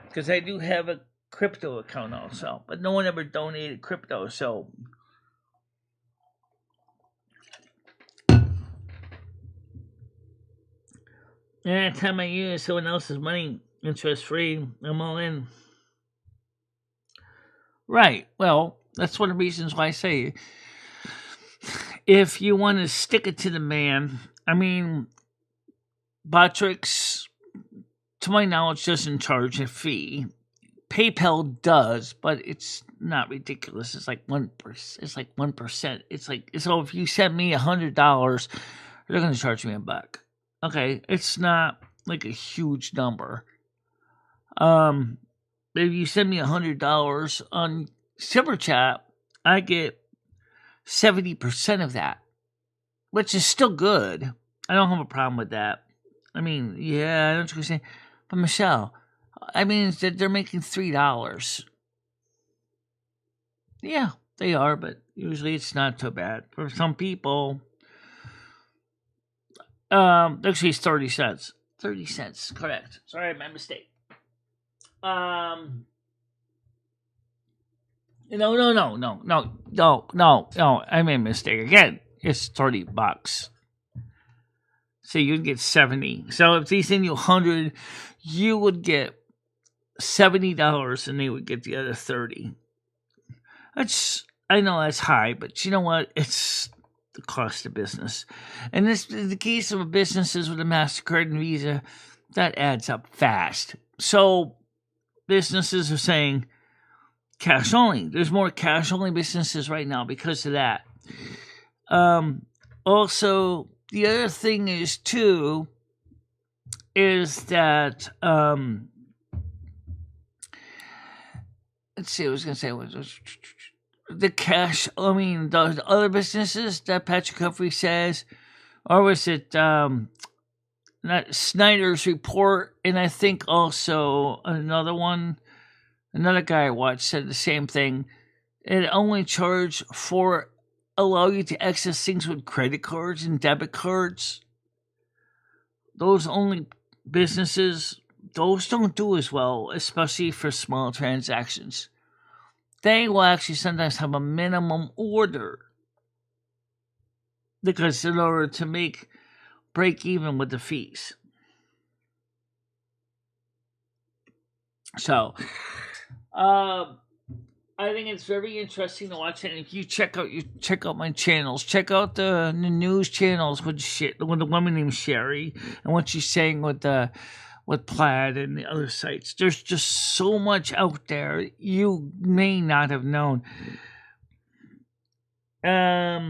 because I do have a crypto account also, but no one ever donated crypto, so anytime I use someone else's money interest free, I'm all in. Right, well, that's one of the reasons why I say, if you want to stick it to the man, I mean, Botrix, to my knowledge, doesn't charge a fee. PayPal does, but it's not ridiculous. It's like 1%. It's like 1%. It's like, so if you send me $100, they're going to charge me $1. Okay, it's not like a huge number. If you send me $100 on Super Chat, I get 70% of that, which is still good. I don't have a problem with that. I mean, yeah, I know what you're saying. But Michelle, I mean, they're making $3. Yeah, they are, but usually it's not so bad. For some people, Actually, it's 30 cents. 30 cents, correct. Sorry, my mistake. No. I made a mistake again. It's $30. So you'd get 70. So if they send you 100, you would get $70, and they would get the other 30. I know that's high, but you know what? It's the cost of business. And this, in the case of businesses with a MasterCard and Visa, that adds up fast. So businesses are saying cash only. There's more cash only businesses right now because of that. Also, the other thing is too, is that let's see, I was going to say was the cash. I mean, the other businesses that Patrick Humphrey says, or was it not Snyder's report? And I think also another guy I watched said the same thing. It only charge for allow you to access things with credit cards and debit cards. Those only businesses, those don't do as well, especially for small transactions. They will actually sometimes have a minimum order because in order to break even with the fees. So, I think it's very interesting to watch it. And if you check out my channels, check out the news channels with the woman named Sherry and what she's saying with Plaid and the other sites. There's just so much out there you may not have known. I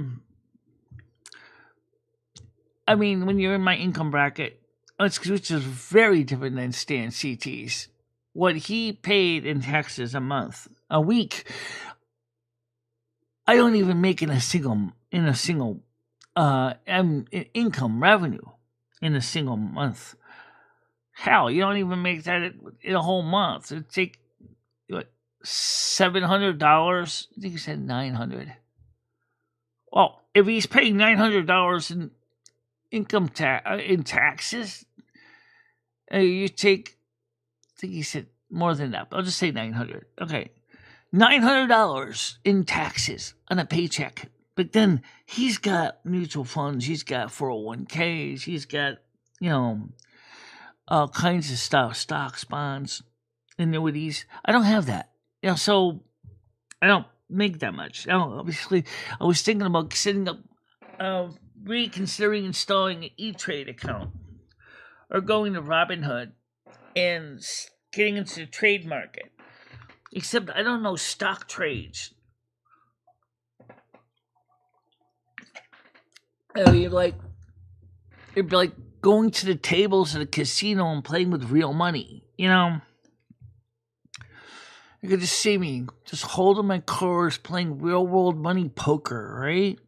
mean, when you're in my income bracket, which is very different than Stan CT's. What he paid in taxes a week, I don't even make in a single income revenue in a single month. Hell, you don't even make that in a whole month. It'd take what, $700? I think he said $900. Well, if he's paying $900 in income in taxes, you take. I think he said more than that, but I'll just say $900. Okay. $900 in taxes on a paycheck. But then he's got mutual funds, he's got 401ks, he's got, all kinds of stuff, stocks, bonds, annuities. I don't have that. So I don't make that much. Now, obviously, I was thinking about setting up, reconsidering installing an E-Trade account or going to Robinhood and getting into the trade market. Except I don't know stock trades. It'd be like going to the tables at a casino and playing with real money. You could just see me just holding my cards, playing real world money poker, right?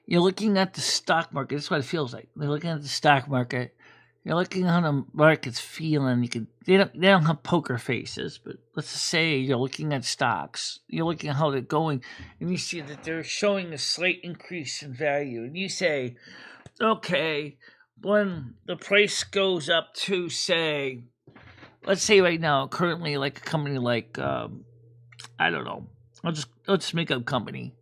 You're looking at the stock market. That's what it feels like. You're looking at the stock market. You're looking at how the market's feeling. They don't have poker faces, but let's just say you're looking at stocks. You're looking at how they're going, and you see that they're showing a slight increase in value. And you say, okay, when the price goes up to, say, let's say right now, currently, like a company like, I don't know, I'll just make up a company,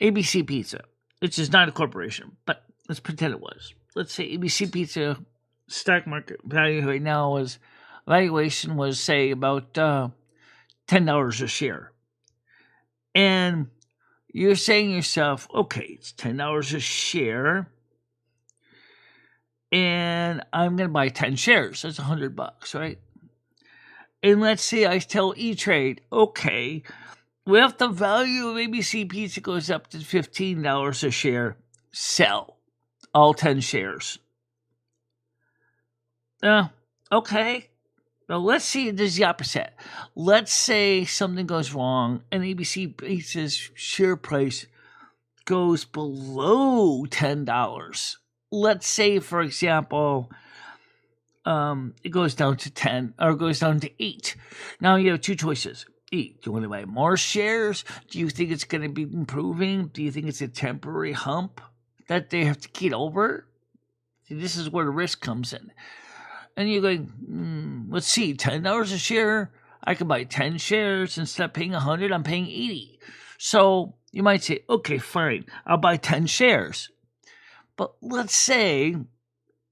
ABC Pizza, which is not a corporation, but let's pretend it was. Let's say ABC Pizza stock market value right now valuation was say about $10 a share. And you're saying to yourself, okay, it's $10 a share, and I'm going to buy 10 shares. That's $100, right? And let's say I tell E-Trade, okay, well, if the value of ABC Pizza goes up to $15 a share, sell all 10 shares. Okay. Well, let's see, there's the opposite. Let's say something goes wrong and ABC Pizza's share price goes below $10. Let's say, for example, it goes down to 10 or goes down to 8. Now you have two choices. Do you want to buy more shares? Do you think it's going to be improving? Do you think it's a temporary hump? that they have to get over. See, this is where the risk comes in. And you're going, let's see, $10 a share. I can buy 10 shares. Instead of paying 100, I'm paying 80. So you might say, okay, fine, I'll buy 10 shares. But let's say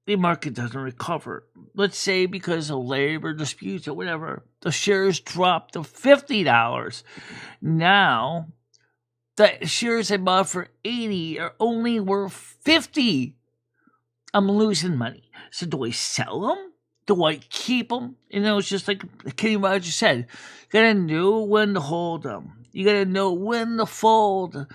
the market doesn't recover. Let's say because of labor disputes or whatever, the shares drop to $50. Now, the shares I bought for 80 are only worth 50. I'm losing money. So do I sell them? Do I keep them? It's just like Kenny Rogers said, you gotta know when to hold them. You gotta know when to fold.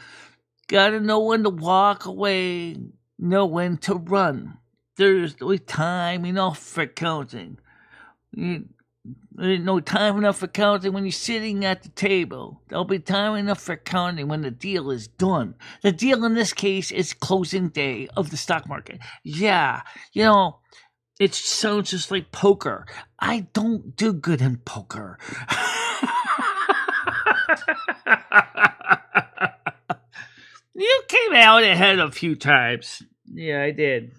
Gotta know when to walk away. Know when to run. There's no time enough for counting. There's no time enough for counting when you're sitting at the table. There'll be time enough for counting when the deal is done. The deal in this case is closing day of the stock market. Yeah, it sounds just like poker. I don't do good in poker. You came out ahead a few times. Yeah, I did.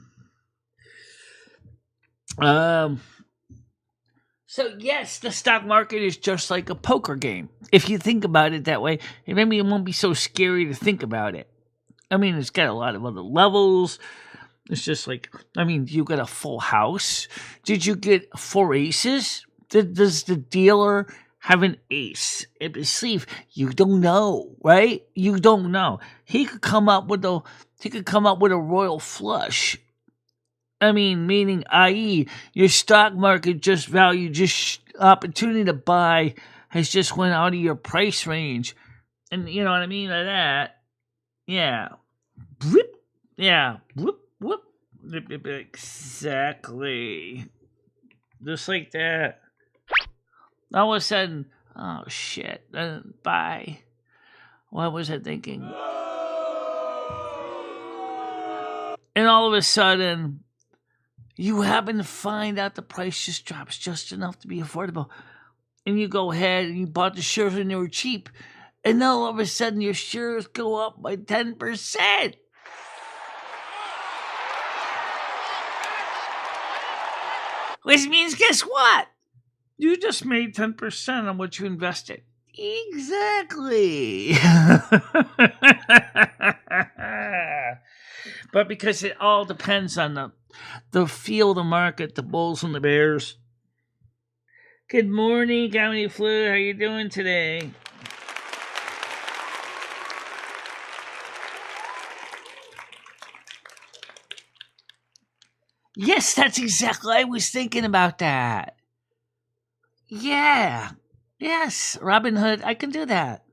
So yes, the stock market is just like a poker game. If you think about it that way, maybe it won't be so scary to think about it. It's got a lot of other levels. It's just like, you got a full house. Did you get 4 aces? Does the dealer have an ace in his sleeve? You don't know, right? You don't know. He could come up with a royal flush. Meaning, i.e., your stock market opportunity to buy has just went out of your price range. And you know what I mean by that? Yeah. Whoop. Yeah. Whoop, whoop. Exactly. Just like that. All of a sudden, oh shit. Bye. What was I thinking? And all of a sudden, you happen to find out the price just drops just enough to be affordable. And you go ahead and you bought the shares and they were cheap. And then all of a sudden your shares go up by 10%. Which means, guess what? You just made 10% on what you invested. Exactly. But because it all depends on the feel of the market, the bulls and the bears. Good morning, Comedy Flu. How you doing today? Yes, that's exactly. I was thinking about that. Yeah. Yes, Robin Hood. I can do that.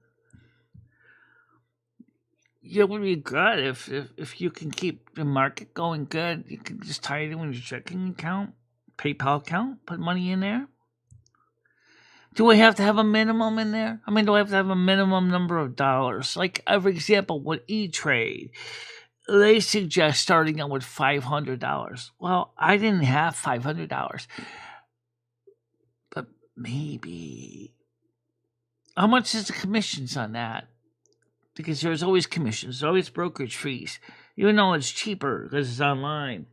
It would be good if you can keep the market going good. You can just tie it in with your checking account, PayPal account, put money in there. Do I have to have a minimum in there? Do I have to have a minimum number of dollars? Like, for example, with E-Trade, they suggest starting out with $500. Well, I didn't have $500. But maybe. How much is the commissions on that? Because there's always commissions. There's always brokerage fees. Even though it's cheaper because it's online.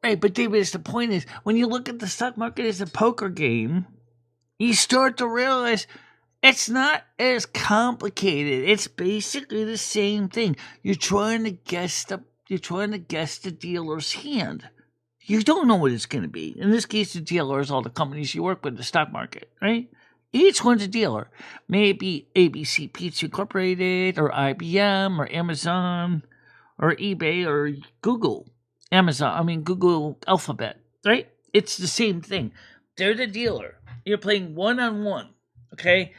Right, but David, the point is, when you look at the stock market as a poker game, you start to realize it's not as complicated. It's basically the same thing. You're trying to guess the dealer's hand. You don't know what it's going to be. In this case, the dealer is all the companies you work with in the stock market, right? Each one's a dealer. Maybe ABC Pizza Incorporated, or IBM, or Amazon, or eBay, or Google. Google Alphabet, right? It's the same thing. They're the dealer. You're playing one-on-one, okay?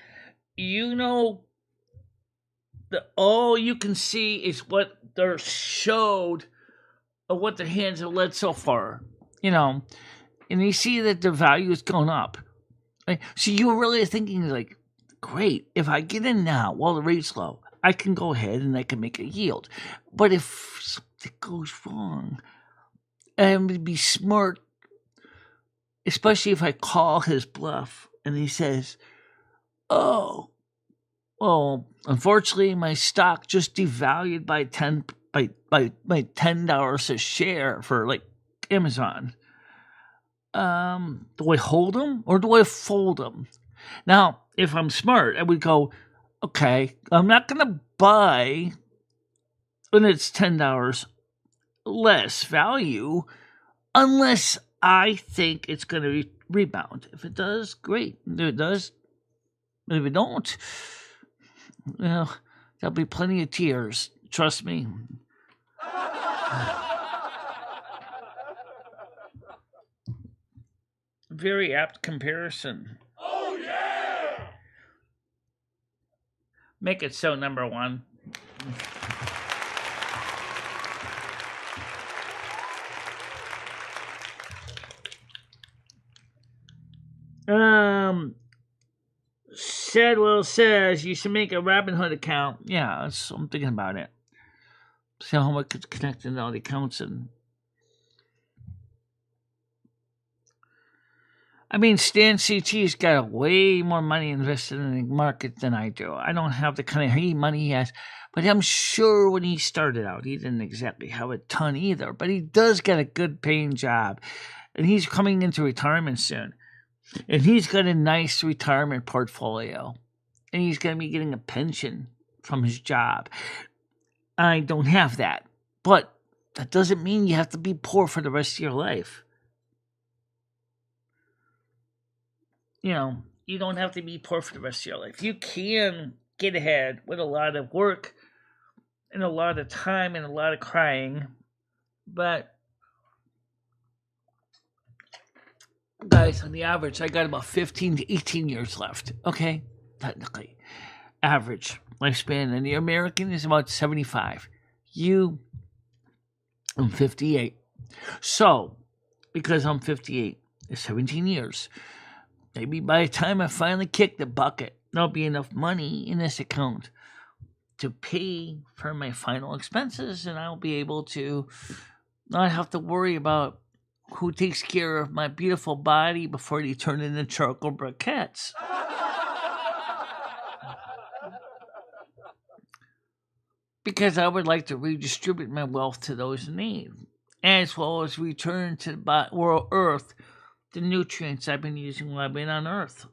All you can see is what they're showed of what their hands have led so far, and you see that their value is going up. Right? So you're really thinking like, great, if I get in now while the rate's low, I can go ahead and I can make a yield. But if something goes wrong, I'm going to be smart, especially if I call his bluff and he says, oh, Well, unfortunately, my stock just devalued by $10 a share for like Amazon. Do I hold them or do I fold them? Now, if I'm smart, I would go, okay, I'm not gonna buy when it's $10 less value unless I think it's gonna rebound. If it does, great. If it does, if it don't, well, there'll be plenty of tears. Trust me. Very apt comparison. Oh, yeah! Make it so, number one. Shadwell says you should make a Robinhood account. Yeah, I'm thinking about it. See how much it's connected to all the accounts. And I mean, Stan CT's got way more money invested in the market than I do. I don't have the kind of money he has, but I'm sure when he started out, he didn't exactly have a ton either. But he does get a good paying job, and he's coming into retirement soon. And he's got a nice retirement portfolio. And he's going to be getting a pension from his job. I don't have that. But that doesn't mean you have to be poor for the rest of your life. You know, you don't have to be poor for the rest of your life. You can get ahead with a lot of work and a lot of time and a lot of crying. But guys, on the average, I got about 15 to 18 years left. Okay? Technically. Average lifespan in the American is about 75. I'm 58. So, because I'm 58, it's 17 years. Maybe by the time I finally kick the bucket, there'll be enough money in this account to pay for my final expenses, and I'll be able to not have to worry about who takes care of my beautiful body before they turn into charcoal briquettes. Because I would like to redistribute my wealth to those in need, as well as return to the world Earth the nutrients I've been using while I've been on Earth.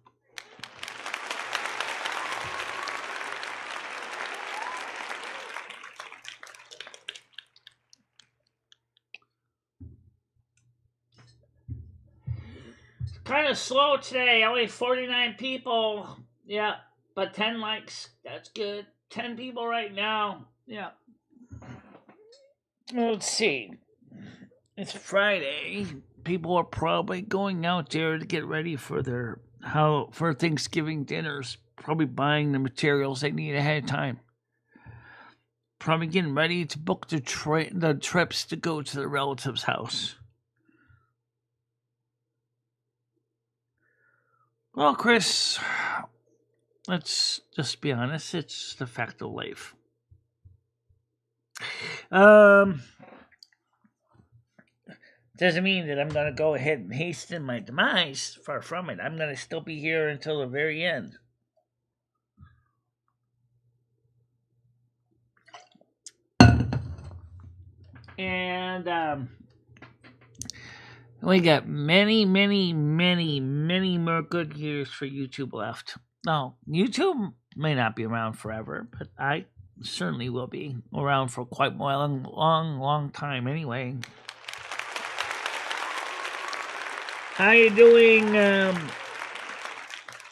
Kind of slow today. Only 49 people. Yeah, but 10 likes. That's good. 10 people right now. Yeah. Let's see. It's Friday. People are probably going out there to get ready for for Thanksgiving dinners. Probably buying the materials they need ahead of time. Probably getting ready to book the trips to go to the relative's house. Well, Chris, let's just be honest. It's the fact of life. Doesn't mean that I'm going to go ahead and hasten my demise. Far from it. I'm going to still be here until the very end. And we got many, many, many, many more good years for YouTube left. Now, YouTube may not be around forever, but I certainly will be around for quite a long time anyway. How you doing,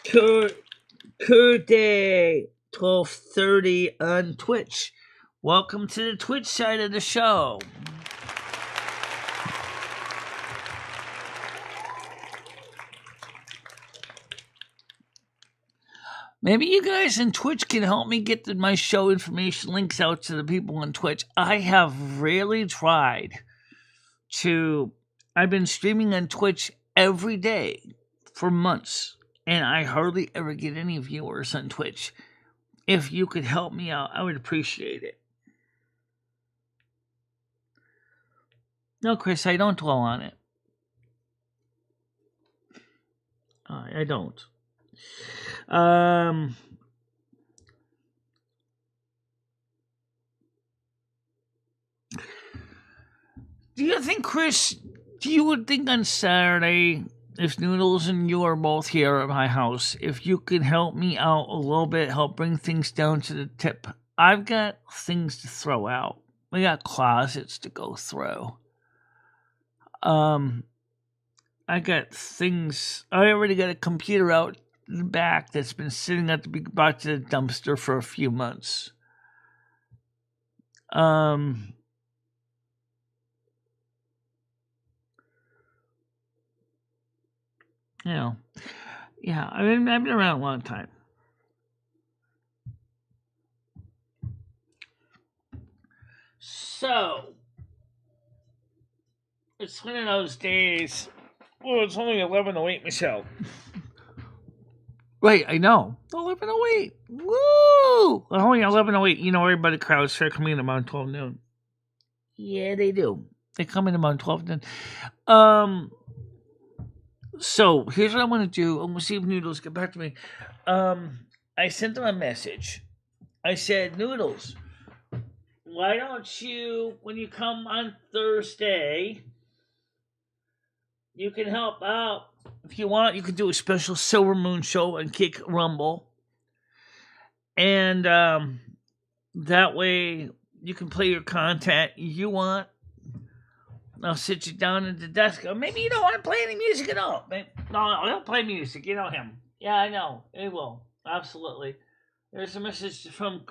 Kurde 1230 on Twitch? Welcome to the Twitch side of the show. Maybe you guys in Twitch can help me get my show information links out to the people on Twitch. I have really tried to... I've been streaming on Twitch every day for months, and I hardly ever get any viewers on Twitch. If you could help me out, I would appreciate it. No, Chris, I don't dwell on it. I don't. Do you think, Chris, you would think on Saturday, if Noodles and you are both here at my house, if you could help me out a little bit, help bring things down to the tip? I've got things to throw out. We got closets to go through. I got things. I already got a computer out in the back that's been sitting at to be brought to the dumpster for a few months. You know, yeah, I've been around a long time. So, it's one of those days. Well, it's only 11:08, Michelle. Right, I know. 11:08. Woo! Only 11:08. You know, everybody crowds start coming in around 12 noon. Yeah, they do. They come in around 12 noon. So, here's what I want to do. I'm going to see if Noodles get back to me. I sent them a message. I said, Noodles, why don't you, when you come on Thursday, you can help out. If you want, you could do a special Silver Moon show and Kick Rumble. And that way you can play your content you want. I'll sit you down at the desk. Or maybe you don't want to play any music at all. No, I don't play music. You know him. Yeah, I know. He will. Absolutely. There's a message from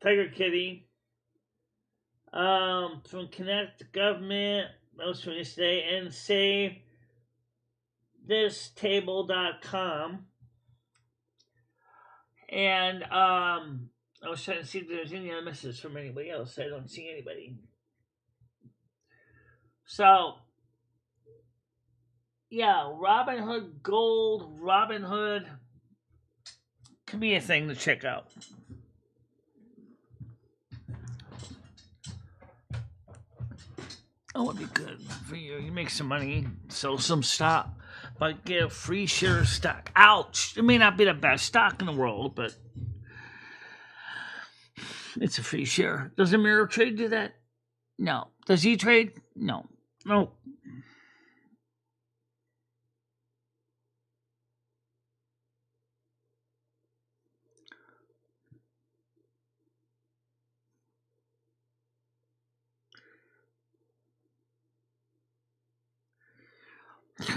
Tiger Kitty. From Connect Government. That was from yesterday. And SaveThisTable.com. And I was trying to see if there's any other messages from anybody else. I don't see anybody. So, yeah, Robinhood Gold, Robinhood could be a thing to check out. That would be good for you. You make some money, sell some stock, but get a free share of stock. Ouch! It may not be the best stock in the world, but it's a free share. Does Ameritrade do that? No. Does E-Trade? No. No.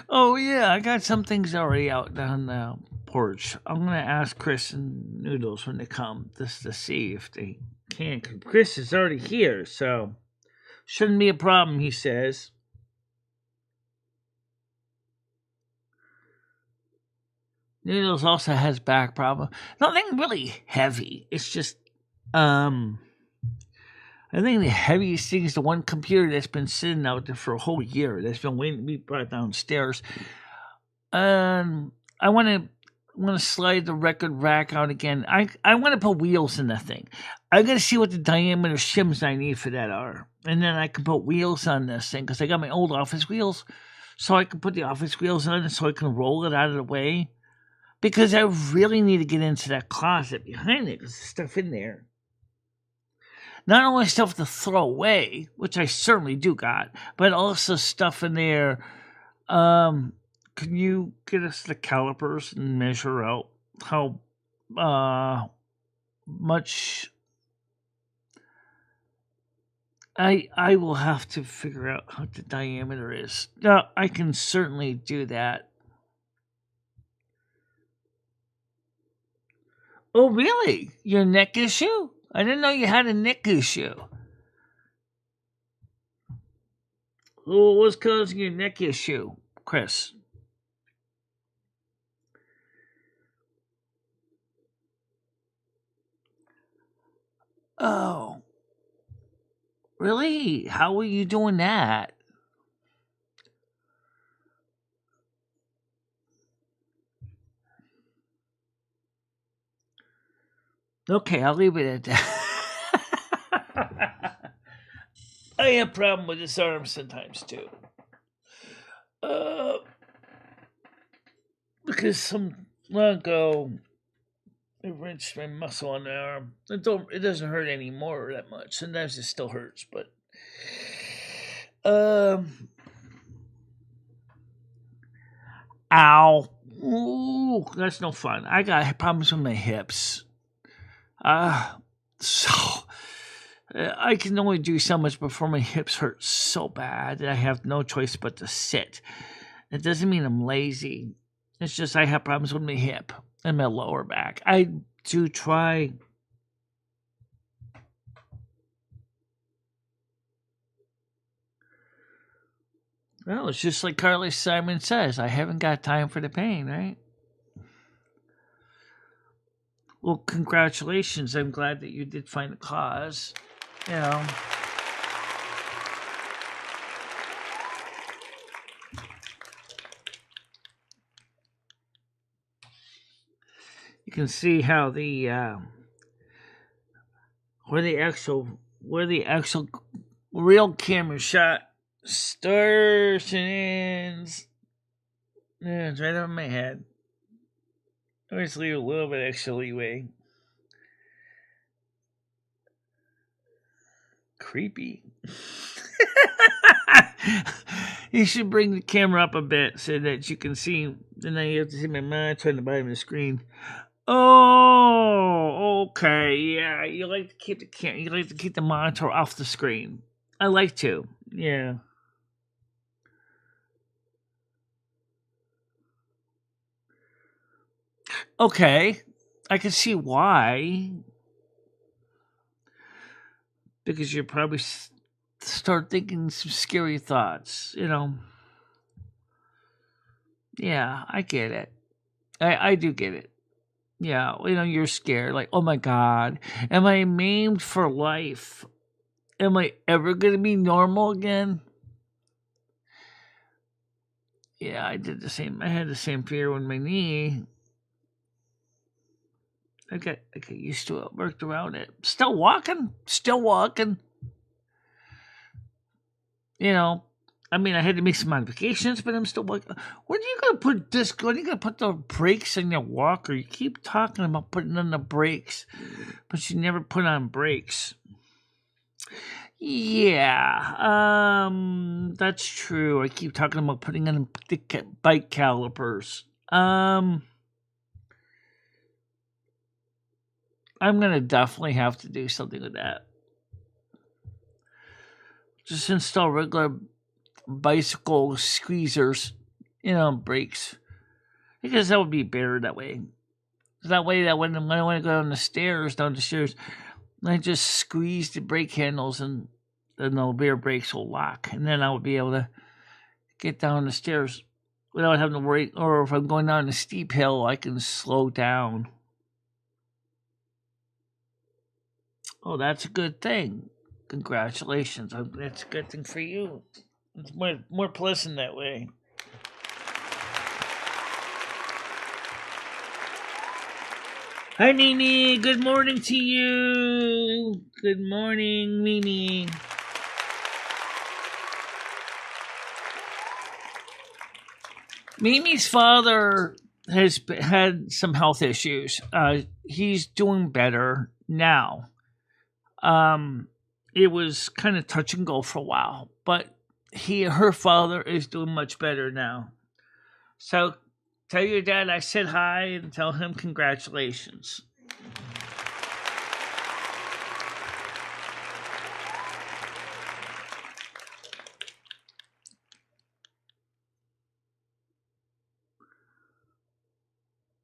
Oh, yeah, I got some things already out down the porch. I'm going to ask Chris and Noodles when they come just to see if they can. Chris is already here, so shouldn't be a problem, he says. Noodles also has back problem. Nothing really heavy. It's just, I think the heaviest thing is the one computer that's been sitting out there for a whole year. That's been waiting to be brought downstairs. I want to slide the record rack out again. I want to put wheels in that thing. I got to see what the diameter shims I need for that are, and then I can put wheels on this thing because I got my old office wheels, so I can put the office wheels on it so I can roll it out of the way. Because I really need to get into that closet behind it because there's stuff in there. Not only stuff to throw away, which I certainly do got, but also stuff in there. Can you get us the calipers and measure out how much? I will have to figure out what the diameter is. Now, I can certainly do that. Oh, really? Your neck issue? I didn't know you had a neck issue. What was causing your neck issue, Chris? Oh. Really? How were you doing that? Okay, I'll leave it at that. I have a problem with this arm sometimes too. Because some long ago, it wrenched my muscle on the arm. It doesn't hurt anymore that much. Sometimes it still hurts, but Ow. Ooh, that's no fun. I got problems with my hips. So I can only do so much before my hips hurt so bad that I have no choice but to sit. It doesn't mean I'm lazy. It's just I have problems with my hip and my lower back. I do try. Well, it's just like Carly Simon says, I haven't got time for the pain, right? Well, congratulations. I'm glad that you did find the cause. You know. You can see how the where the actual real camera shot starts and ends. Yeah, it's right over my head. I always leave a little bit extra leeway. Creepy. You should bring the camera up a bit so that you can see, and then you have to see my monitor on the bottom of the screen. Oh, okay, yeah. You like to keep the monitor off the screen. I like to, yeah. Okay, I can see why. Because you probably start thinking some scary thoughts, you know. Yeah, I get it. I do get it. Yeah, you know, you're scared. Like, oh my God, am I maimed for life? Am I ever going to be normal again? Yeah, I did the same. I had the same fear with my knee. I got used to it, worked around it. Still walking. You know, I mean, I had to make some modifications, but I'm still walking. When are you going to put this? When are you going to put the brakes on your walker? You keep talking about putting on the brakes, but you never put on brakes. Yeah, that's true. I keep talking about putting on the bike calipers. I'm gonna definitely have to do something with that. Just install regular bicycle squeezers, you know, brakes, because that would be better that way. That way, when I want to go down the stairs, I just squeeze the brake handles and the rear brakes will lock, and then I would be able to get down the stairs without having to worry. Or if I'm going down a steep hill, I can slow down. Oh, that's a good thing. Congratulations. That's a good thing for you. It's more pleasant that way. Hi, Mimi. Good morning to you. Good morning, Mimi. Mimi's father has had some health issues. He's doing better now. It was kind of touch and go for a while, but her father is doing much better now. So tell your dad I said hi and tell him congratulations.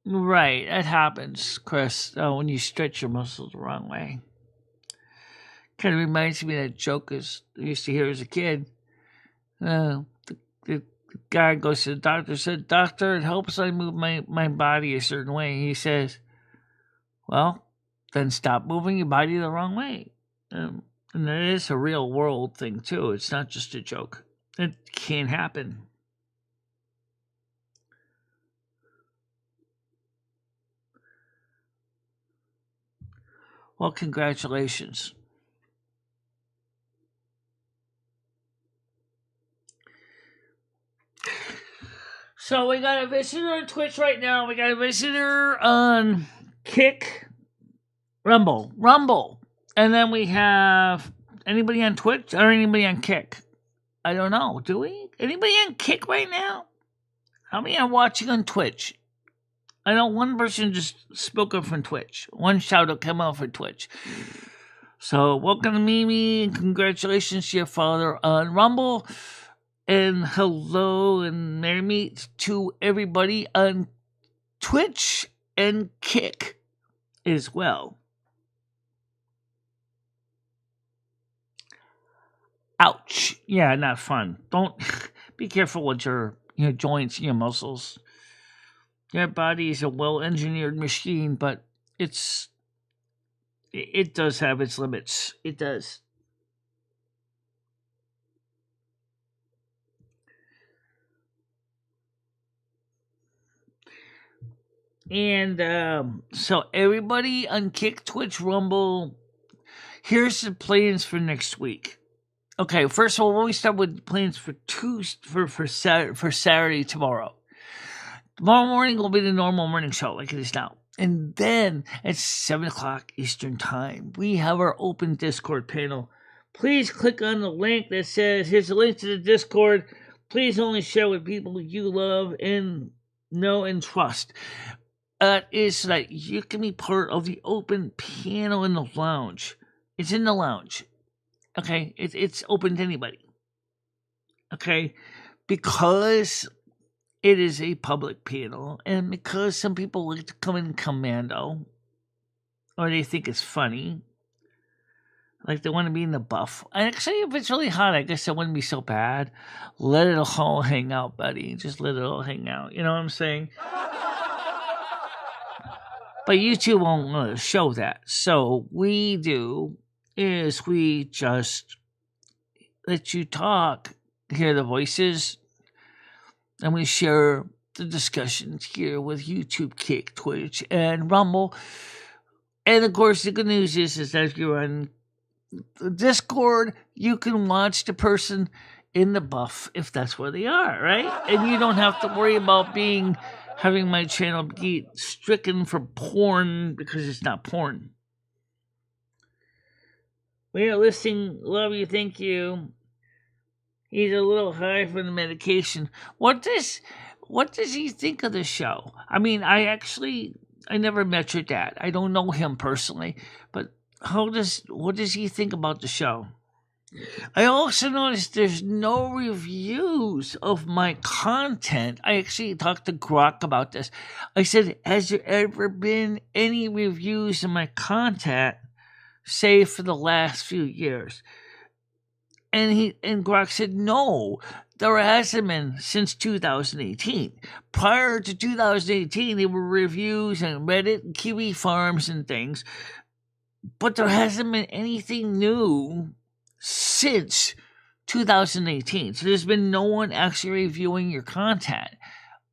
Right, that happens, Chris, when you stretch your muscles the wrong way. Kind of reminds me of that joke I used to hear as a kid. The guy goes to the doctor, said, "Doctor, it helps I move my body a certain way." He says, "Well, then stop moving your body the wrong way." And that is a real world thing, too. It's not just a joke. It can happen. Well, congratulations. So we got a visitor on Twitch right now. We got a visitor on Kick, Rumble. And then we have anybody on Twitch or anybody on Kick? I don't know. Do we? Anybody on Kick right now? How many are watching on Twitch? I know one person just spoke up from Twitch. One shout out came out for Twitch. So welcome to Mimi and congratulations to your father on Rumble. And hello and merry meet to everybody on Twitch and Kick as well. Ouch. Yeah, not fun. Don't be careful with your joints and your muscles. Your body is a well-engineered machine, but it does have its limits. It does. And so everybody on Kick, Twitch, Rumble, here's the plans for next week. Okay, first of all, when we start with plans for Saturday tomorrow. Tomorrow morning will be the normal morning show like it is now. And then at 7 o'clock Eastern Time, we have our open Discord panel. Please click on the link that says, here's a link to the Discord. Please only share with people you love and know and trust. Is so that you can be part of the open panel in the lounge. It's in the lounge. Okay? It's open to anybody. Okay? Because it is a public panel, and because some people like to come in commando, or they think it's funny, like they want to be in the buff. And actually, if it's really hot, I guess it wouldn't be so bad. Let it all hang out, buddy. Just let it all hang out. You know what I'm saying? But YouTube won't show that. So we do is we just let you talk, hear the voices, and we share the discussions here with YouTube, Kick, Twitch, and Rumble. And of course, the good news is that if you're on the Discord, you can watch the person in the buff if that's where they are, right? And you don't have to worry about having my channel be stricken for porn because it's not porn. We are listening. Love you. Thank you. He's a little high for the medication. What does he think of the show? I mean, I never met your dad. I don't know him personally, but what does he think about the show? I also noticed there's no reviews of my content. I actually talked to Grok about this. I said, has there ever been any reviews of my content, say for the last few years? And Grok said, no, there hasn't been since 2018. Prior to 2018, there were reviews on Reddit and Kiwi Farms and things, but there hasn't been anything new since 2018. So there's been no one actually reviewing your content,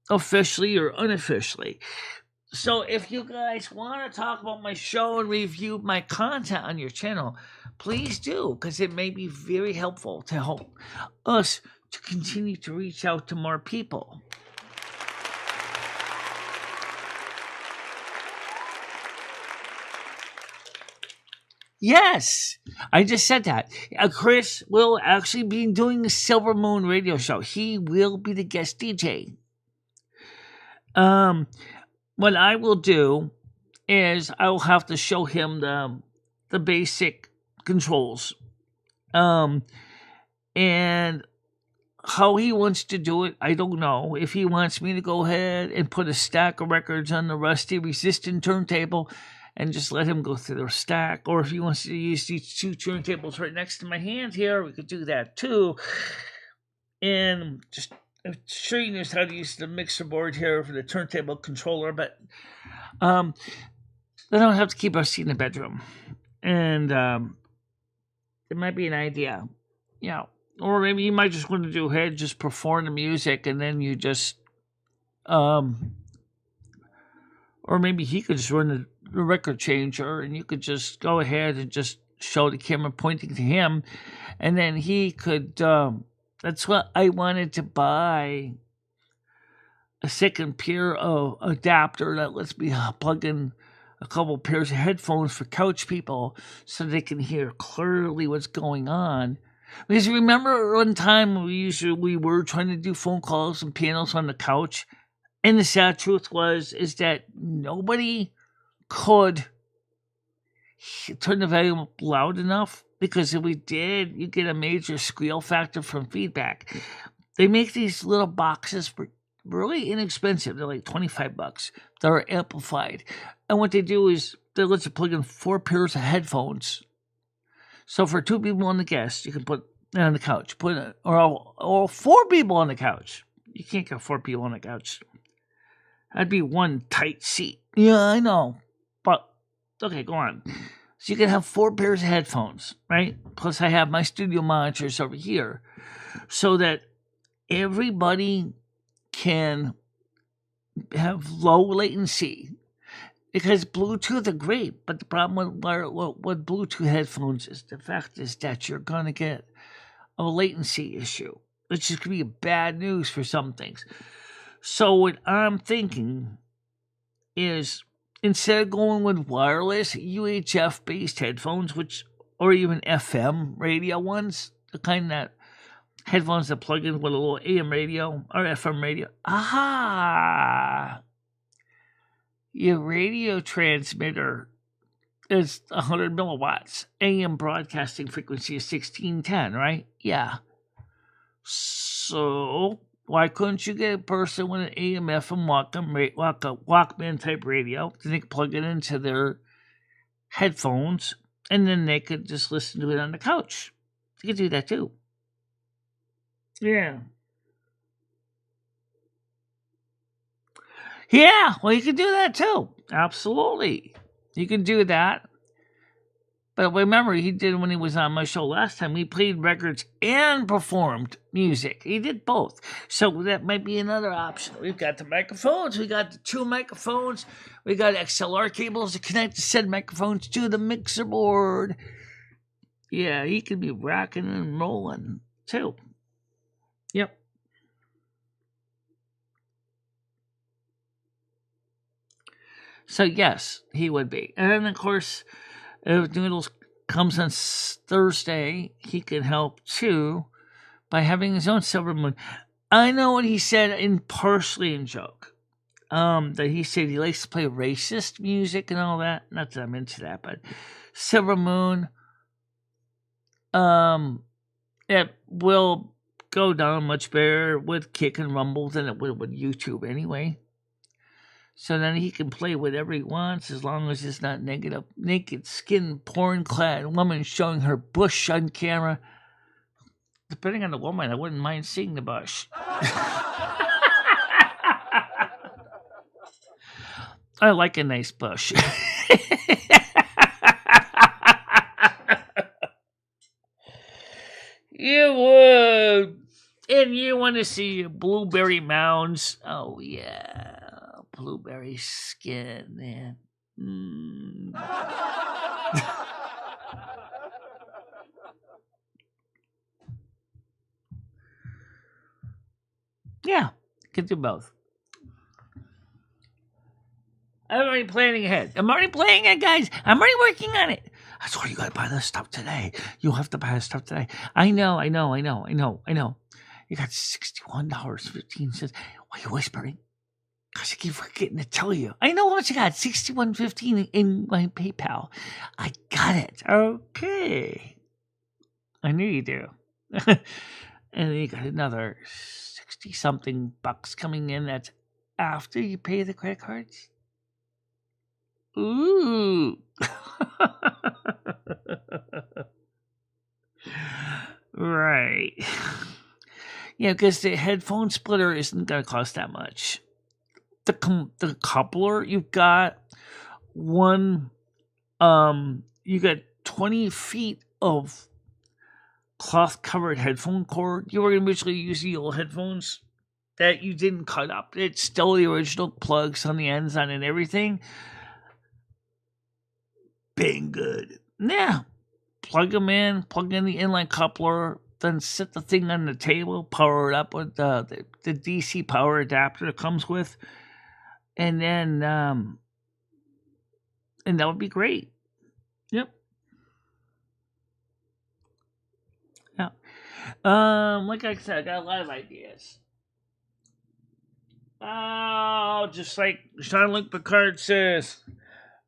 officially or unofficially. So if you guys want to talk about my show and review my content on your channel, please do, because it may be very helpful to help us to continue to reach out to more people. Yes, I just said that. Chris will actually be doing the Silver Moon radio show. He will be the guest DJ. What I will do is I will have to show him the basic controls. And how he wants to do it, I don't know. If he wants me to go ahead and put a stack of records on the rusty resistant turntable and just let him go through the stack, or if he wants to use these two turntables right next to my hand here, we could do that too. And just I'm sure he knows how to use the mixer board here for the turntable controller, but they don't have to keep our seat in the bedroom. And it might be an idea. Yeah. Or maybe you might just want to do ahead, just perform the music, and then you just or maybe he could just run the record changer, and you could just go ahead and just show the camera pointing to him, and then he could that's what I wanted to buy, a second pair of adapter that lets me plug in a couple pairs of headphones for couch people so they can hear clearly what's going on. Because remember one time we were trying to do phone calls and pianos on the couch, and the sad truth is that nobody could turn the volume up loud enough, because if we did, you get a major squeal factor from feedback. They make these little boxes for really inexpensive. They're like $25. They're amplified. And what they do is they let you plug in 4 pairs of headphones. So for 2 people on the guest, you can put it on the couch. Or 4 people on the couch. You can't get 4 people on the couch. That'd be one tight seat. Yeah, I know. But, okay, go on. So you can have 4 pairs of headphones, right? Plus I have my studio monitors over here. So that everybody can have low latency. Because Bluetooth are great, but the problem with Bluetooth headphones is the fact is that you're going to get a latency issue, which is going to be bad news for some things. So what I'm thinking is, instead of going with wireless UHF-based headphones, or even FM radio ones, the kind that headphones that plug in with a little AM radio or FM radio. Aha! Your radio transmitter is 100 milliwatts. AM broadcasting frequency is 1610, right? Yeah. So why couldn't you get a person with an AM FM Walkman type radio? Then they could plug it into their headphones, and then they could just listen to it on the couch. You could do that too. Yeah. Yeah, well, you can do that too. Absolutely. You can do that. But remember, he did when he was on my show last time. He played records and performed music. He did both. So that might be another option. We've got the microphones. We got the 2 microphones. We got XLR cables to connect the said microphones to the mixer board. Yeah, he could be rocking and rolling too. Yep. So yes, he would be. And then of course, if Noodles comes on Thursday, he can help too by having his own silver moon. I know what he said partially in joke. That he said he likes to play racist music and all that. Not that I'm into that, but silver moon. It will go down much better with Kick and Rumble than it would with YouTube anyway. So then he can play whatever he wants as long as it's not naked skin, porn-clad woman showing her bush on camera. Depending on the woman, I wouldn't mind seeing the bush. I like a nice bush. You would. And you want to see blueberry mounds. Oh, yeah. Blueberry skin, man. Yeah, can do both. I'm already planning ahead. I'm already playing it, guys. I'm already working on it. That's why you gotta buy this stuff today. You have to buy this stuff today. I know. You got $61.15. Why are you whispering? Because I keep forgetting to tell you. I know what you got. $61.15 in my PayPal. I got it. Okay. I knew you do. And then you got another 60-something bucks coming in. That's after you pay the credit cards. Ooh. Right. Yeah, because the headphone splitter isn't going to cost that much. The coupler, you've got one, you got 20 feet of cloth covered headphone cord. You were originally using the old headphones that you didn't cut up. It's still the original plugs on the ends on and everything. Bang good. Yeah. Plug them in, plug in the inline coupler, then set the thing on the table, power it up with the DC power adapter it comes with. And then, and that would be great. Yep. Yeah. Like I said, I got a lot of ideas. Oh, just like Jean-Luc Picard says,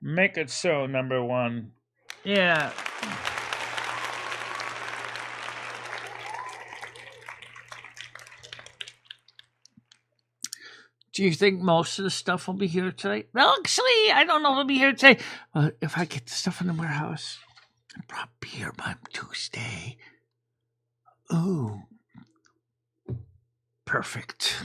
make it so, number one. Yeah. Do you think most of the stuff will be here today? Well, actually, I don't know if it'll be here today. But if I get the stuff in the warehouse, it'll probably be here by Tuesday. Ooh. Perfect.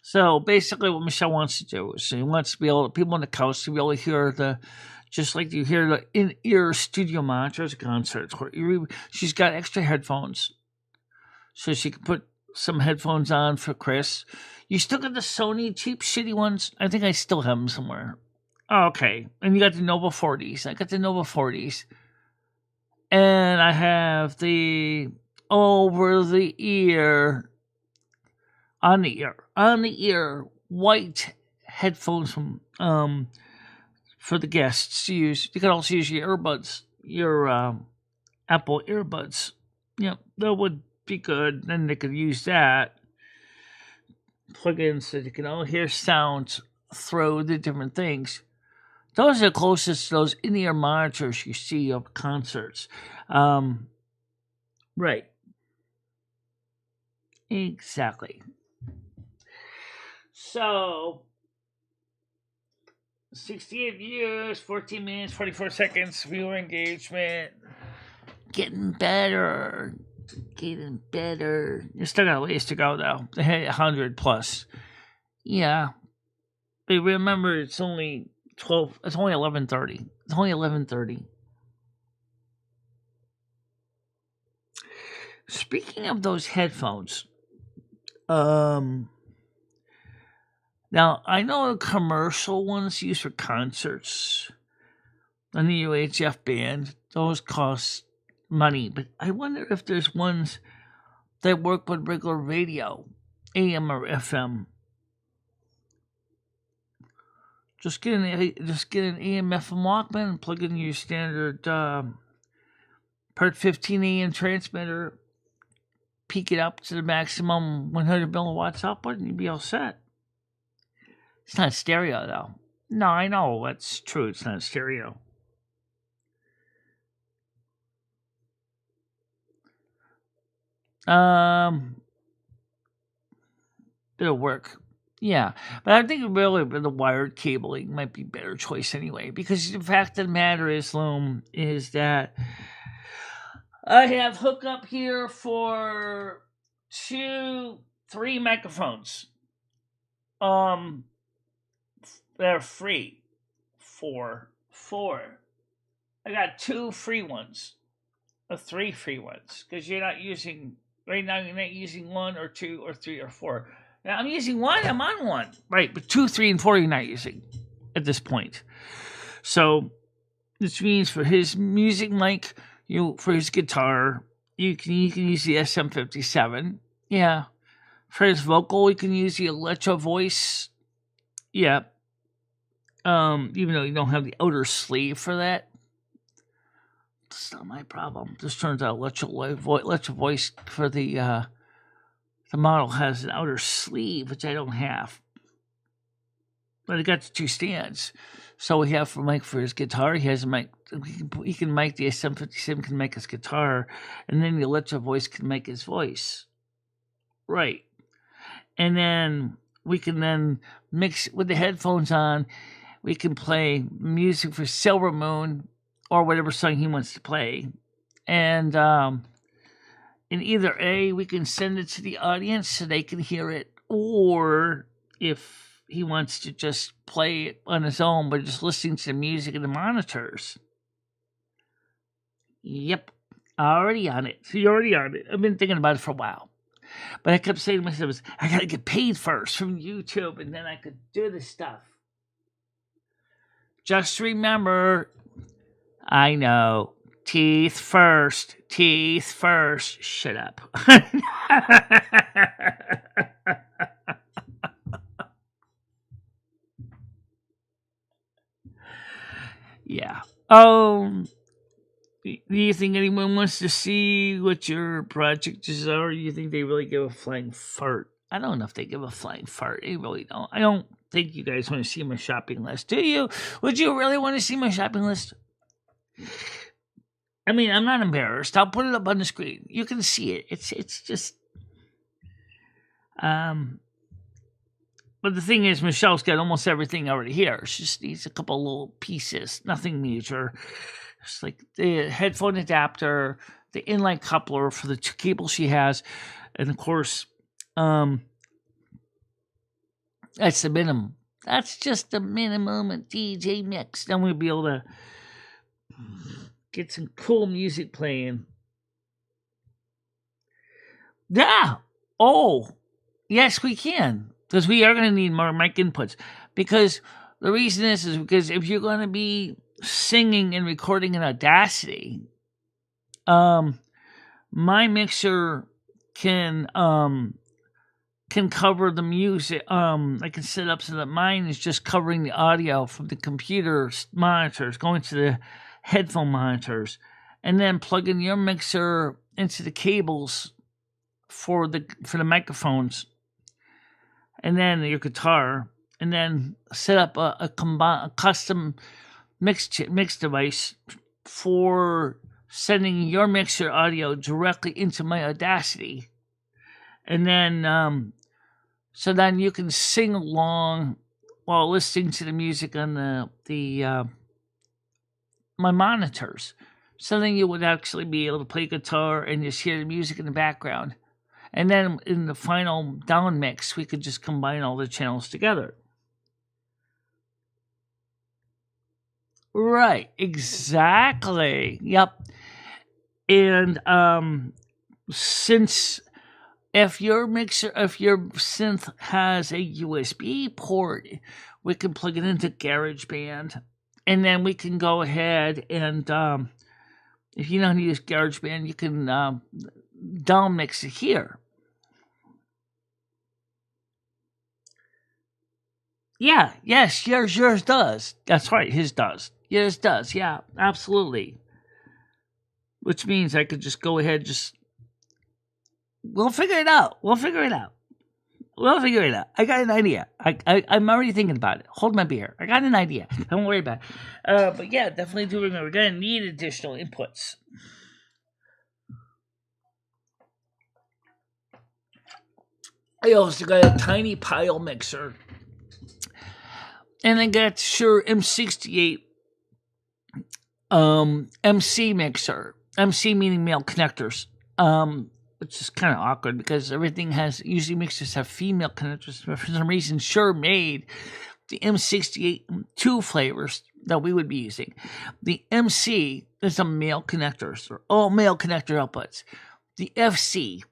So basically, what Michelle wants to do is she wants to be able, people on the couch to be able to hear just like you hear the in-ear studio monitors at concerts. She's got extra headphones, so she can put some headphones on for Chris. You still got the Sony cheap, shitty ones? I think I still have them somewhere. Oh, okay, and you got the Nova 40s. I got the Nova 40s, and I have the over-the-ear. On the ear, white headphones from for the guests to use. You can also use your earbuds, your Apple earbuds. Yeah, that would be good. Then they could use that. Plug in so they can all hear sounds through the different things. Those are the closest to those in-ear monitors you see of concerts. Right. Exactly. So, 68 views, 14 minutes, 44 seconds, viewer engagement. Getting better. You still got a ways to go, though. 100 plus. Yeah. But remember, it's only 11:30. It's only 11:30. Speaking of those headphones, now, I know the commercial ones used for concerts on the UHF band, those cost money, but I wonder if there's ones that work with regular radio, AM or FM. Just get an AM FM Walkman and plug in your standard Part 15 AM transmitter, peak it up to the maximum 100 milliwatts output, and you'd be all set. It's not stereo, though. No, I know. That's true. It's not stereo. It'll work. Yeah. But I think really the wired cabling might be a better choice anyway. Because the fact of the matter is, Loom, is that I have hookup here for 3 microphones. They're free. Four. I got 2 free ones. 3 free ones. Because you're not using, right now you're not using 1 or 2 or 3 or 4. Now I'm using 1, I'm on 1. Right, but 2, 3, and 4 you're not using at this point. So, this means for his music mic, for his guitar, you can use the SM57. Yeah. For his vocal, you can use the Electro Voice. Yeah. Even though you don't have the outer sleeve for that. It's not my problem. This turns out Electro Voice for the model has an outer sleeve, which I don't have. But it got the 2 stands. So we have for Mike for his guitar. He has a mic. He can mic the SM57 can make his guitar, and then the Electro Voice can make his voice. Right. And then we can then mix with the headphones on. We can play music for Silver Moon or whatever song he wants to play. And in either A, we can send it to the audience so they can hear it, or if he wants to just play it on his own by just listening to the music in the monitors. Yep, already on it. So you're already on it. I've been thinking about it for a while. But I kept saying to myself, I got to get paid first from YouTube, and then I could do this stuff. Just remember, I know, teeth first. Shut up. Yeah. Do you think anyone wants to see what your projects are? Or do you think they really give a flying fart? I don't know if they give a flying fart. They really don't. I don't think you guys want to see my shopping list. Do you? Would you really want to see my shopping list? I mean, I'm not embarrassed. I'll put it up on the screen. You can see it. It's just but the thing is, Michelle's got almost everything already here. She just needs a couple little pieces, nothing major. Just like the headphone adapter, the inline coupler for the two cables she has, and of course, that's the minimum. That's just the minimum of DJ mix. Then we'll be able to get some cool music playing. Yeah. Oh, yes, we can. Because we are going to need more mic inputs. Because the reason is because if you're going to be singing and recording in Audacity, my mixer can cover the music. I can set up so that mine is just covering the audio from the computer monitors, going to the headphone monitors, and then plugging your mixer into the cables for the microphones, and then your guitar, and then set up a custom mix device for sending your mixer audio directly into my Audacity, and then so then you can sing along while listening to the music on the my monitors. So then you would actually be able to play guitar and just hear the music in the background. And then in the final down mix, we could just combine all the channels together. Right, exactly. Yep. And since if your synth has a USB port, we can plug it into GarageBand, and then we can go ahead and if you know how to use GarageBand, you can down mix it here. Yeah, yes, yours does. That's right, his does. Yours does, yeah, absolutely. Which means I could just go ahead, we'll figure it out. I got an idea. I'm already thinking about it. Hold my beer. I got an idea. Don't worry about it. But yeah, definitely do remember, we're going to need additional inputs. I also got a tiny pile mixer. And I got Shure M68 MC mixer. MC meaning male connectors. Which is kind of awkward because everything usually mixers have female connectors, but for some reason Shure made the M68 two flavors that we would be using. The MC is a male connectors, or all male connector outputs. The FC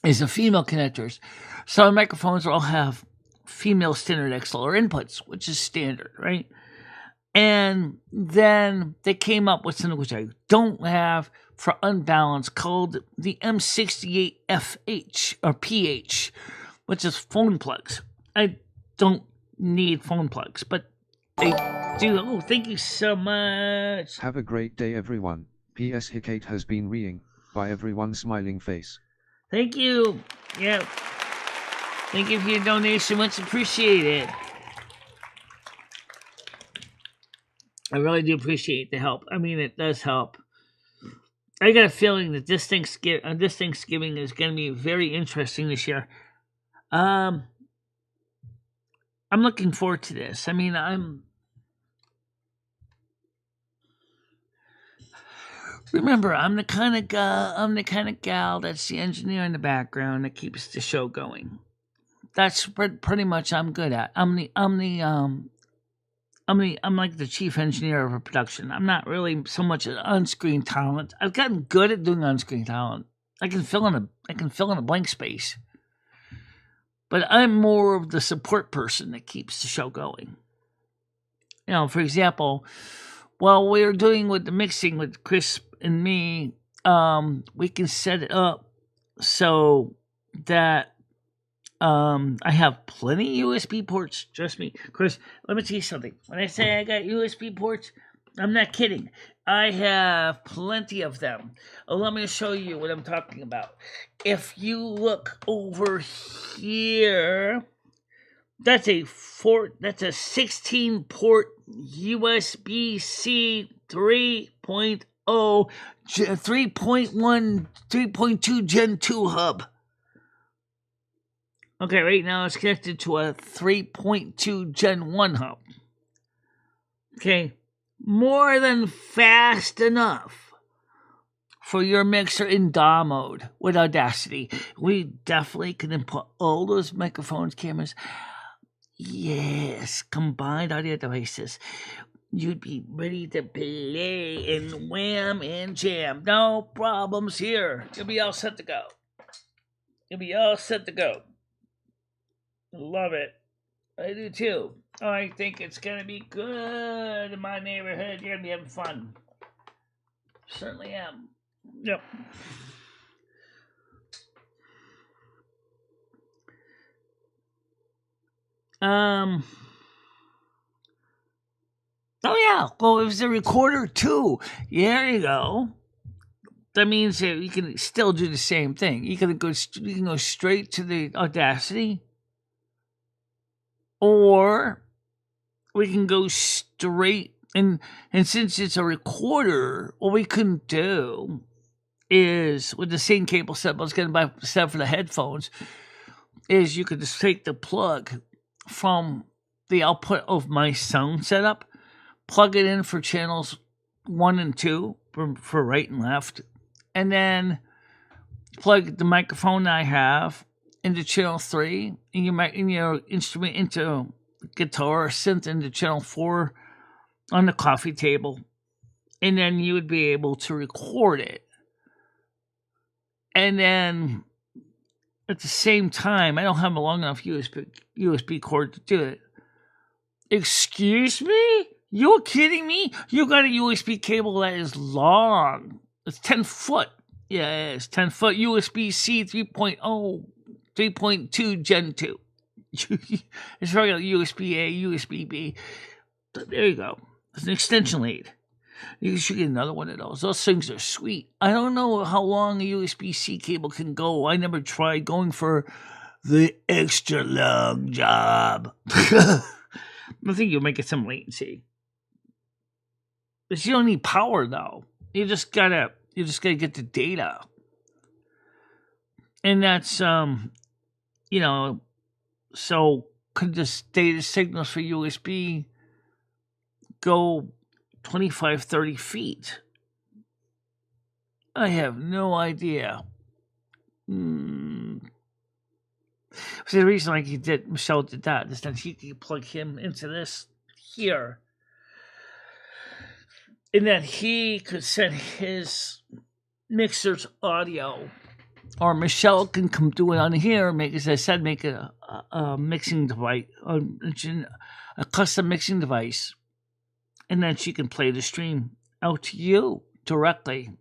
is a female connectors. So our microphones all have female standard XLR inputs, which is standard, right? And then they came up with something which I don't have for unbalanced called the M68FH or PH, which is phone plugs. I don't need phone plugs, but they do. Oh, thank you so much. Have a great day, everyone. P.S. Hicate has been reading by everyone's smiling face. Thank you. Yeah. Thank you for your donation. Much appreciated. I really do appreciate the help. I mean, it does help. I got a feeling that this Thanksgiving is going to be very interesting this year. I'm looking forward to this. I mean, remember, I'm the kind of gal that's the engineer in the background that keeps the show going. That's pretty much I'm good at. I'm like the chief engineer of a production. I'm not really so much an on-screen talent. I've gotten good at doing on-screen talent. I can fill in a blank space. But I'm more of the support person that keeps the show going. You know, for example, while we're doing with the mixing with Chris and me, we can set it up so that I have plenty of USB ports. Trust me. Chris, let me tell you something. When I say I got USB ports, I'm not kidding. I have plenty of them. Let me show you what I'm talking about. If you look over here, that's a 16 port USB-C 3.0 3.1 3.2 Gen 2 hub. Okay, right now it's connected to a 3.2 Gen 1 hub. Okay, more than fast enough for your mixer in DAW mode with Audacity. We definitely can input all those microphones, cameras. Yes, combined audio devices. You'd be ready to play and wham and jam. No problems here. You'll be all set to go. Love it. I do too. I think it's going to be good in my neighborhood. You're going to be having fun. Certainly am. Yep. Oh yeah. Well, it was a recorder too. Yeah, there you go. That means that you can still do the same thing. You can go straight to the Audacity, or we can go straight and since it's a recorder, what we can do is with the same cable set I was going to buy set for the headphones, is you could just take the plug from the output of my sound setup, plug it in for channels 1 and 2 for right and left, and then plug the microphone I have into channel 3, and your instrument into guitar or synth into channel 4 on the coffee table, and then you would be able to record it. And then at the same time, I don't have a long enough USB cord to do it. Excuse me? You're kidding me? You got a USB cable that is long. It's 10 foot. Yeah, it's 10 foot USB-C 3.0, 3.2 Gen 2. It's regular USB-A, USB-B. There you go. It's an extension lead. You should get another one of those. Those things are sweet. I don't know how long a USB-C cable can go. I never tried going for the extra long job. I think you'll make it some latency. But you don't need power though. You just gotta get the data. And that's so could the data signals for USB go 25, 30 feet? I have no idea. See, the reason Michelle did that is that she could plug him into this here, and that he could send his mixer's audio, or Michelle can come do it on here. Make a mixing device, a custom mixing device, and then she can play the stream out to you directly.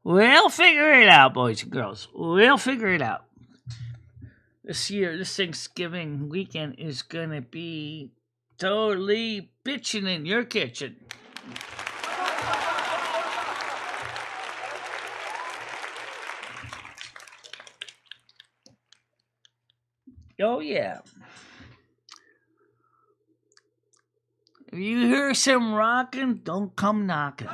We'll figure it out, boys and girls. We'll figure it out. This Thanksgiving weekend is gonna be totally bitching in your kitchen. Oh yeah. If you hear some rocking, don't come knocking.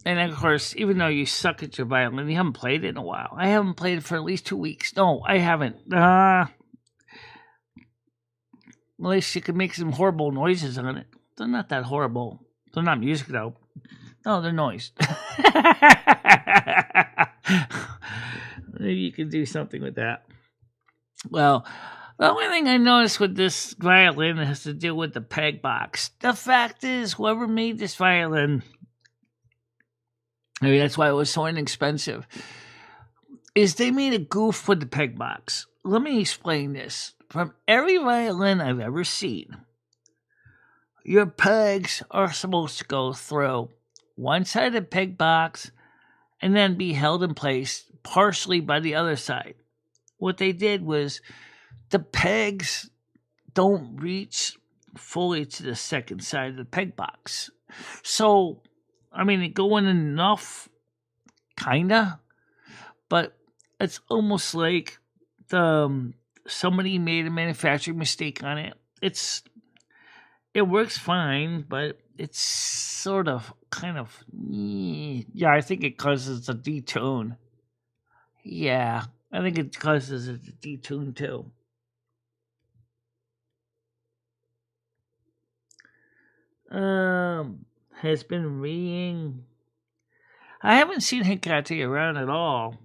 And of course, even though you suck at your violin, you haven't played it in a while. I haven't played it for at least 2 weeks. No, I haven't. At least you can make some horrible noises on it. They're not that horrible. They're not music, though. No, they're noise. Maybe you can do something with that. Well, the only thing I noticed with this violin has to do with the peg box. The fact is, whoever made this violin, maybe that's why it was so inexpensive, is they made a goof with the peg box. Let me explain this. From every violin I've ever seen, your pegs are supposed to go through one side of the peg box and then be held in place partially by the other side. What they did was the pegs don't reach fully to the second side of the peg box. So, I mean, they go in enough, kinda, but it's almost like somebody made a manufacturing mistake on it. It works fine, but it's sort of I think it causes a detune. Yeah, I think it causes a detune too. Has been reading. I haven't seen Hecate around at all.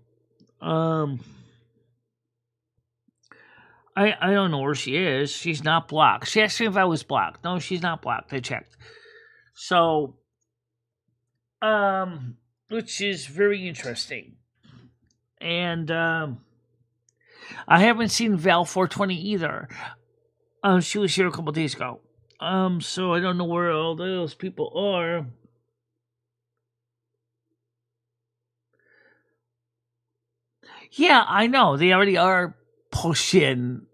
I don't know where she is. She's not blocked. She asked me if I was blocked. No, she's not blocked. I checked. So, which is very interesting. And I haven't seen Val 420 either. She was here a couple days ago. So I don't know where all those people are. Yeah, I know. They already are pushing.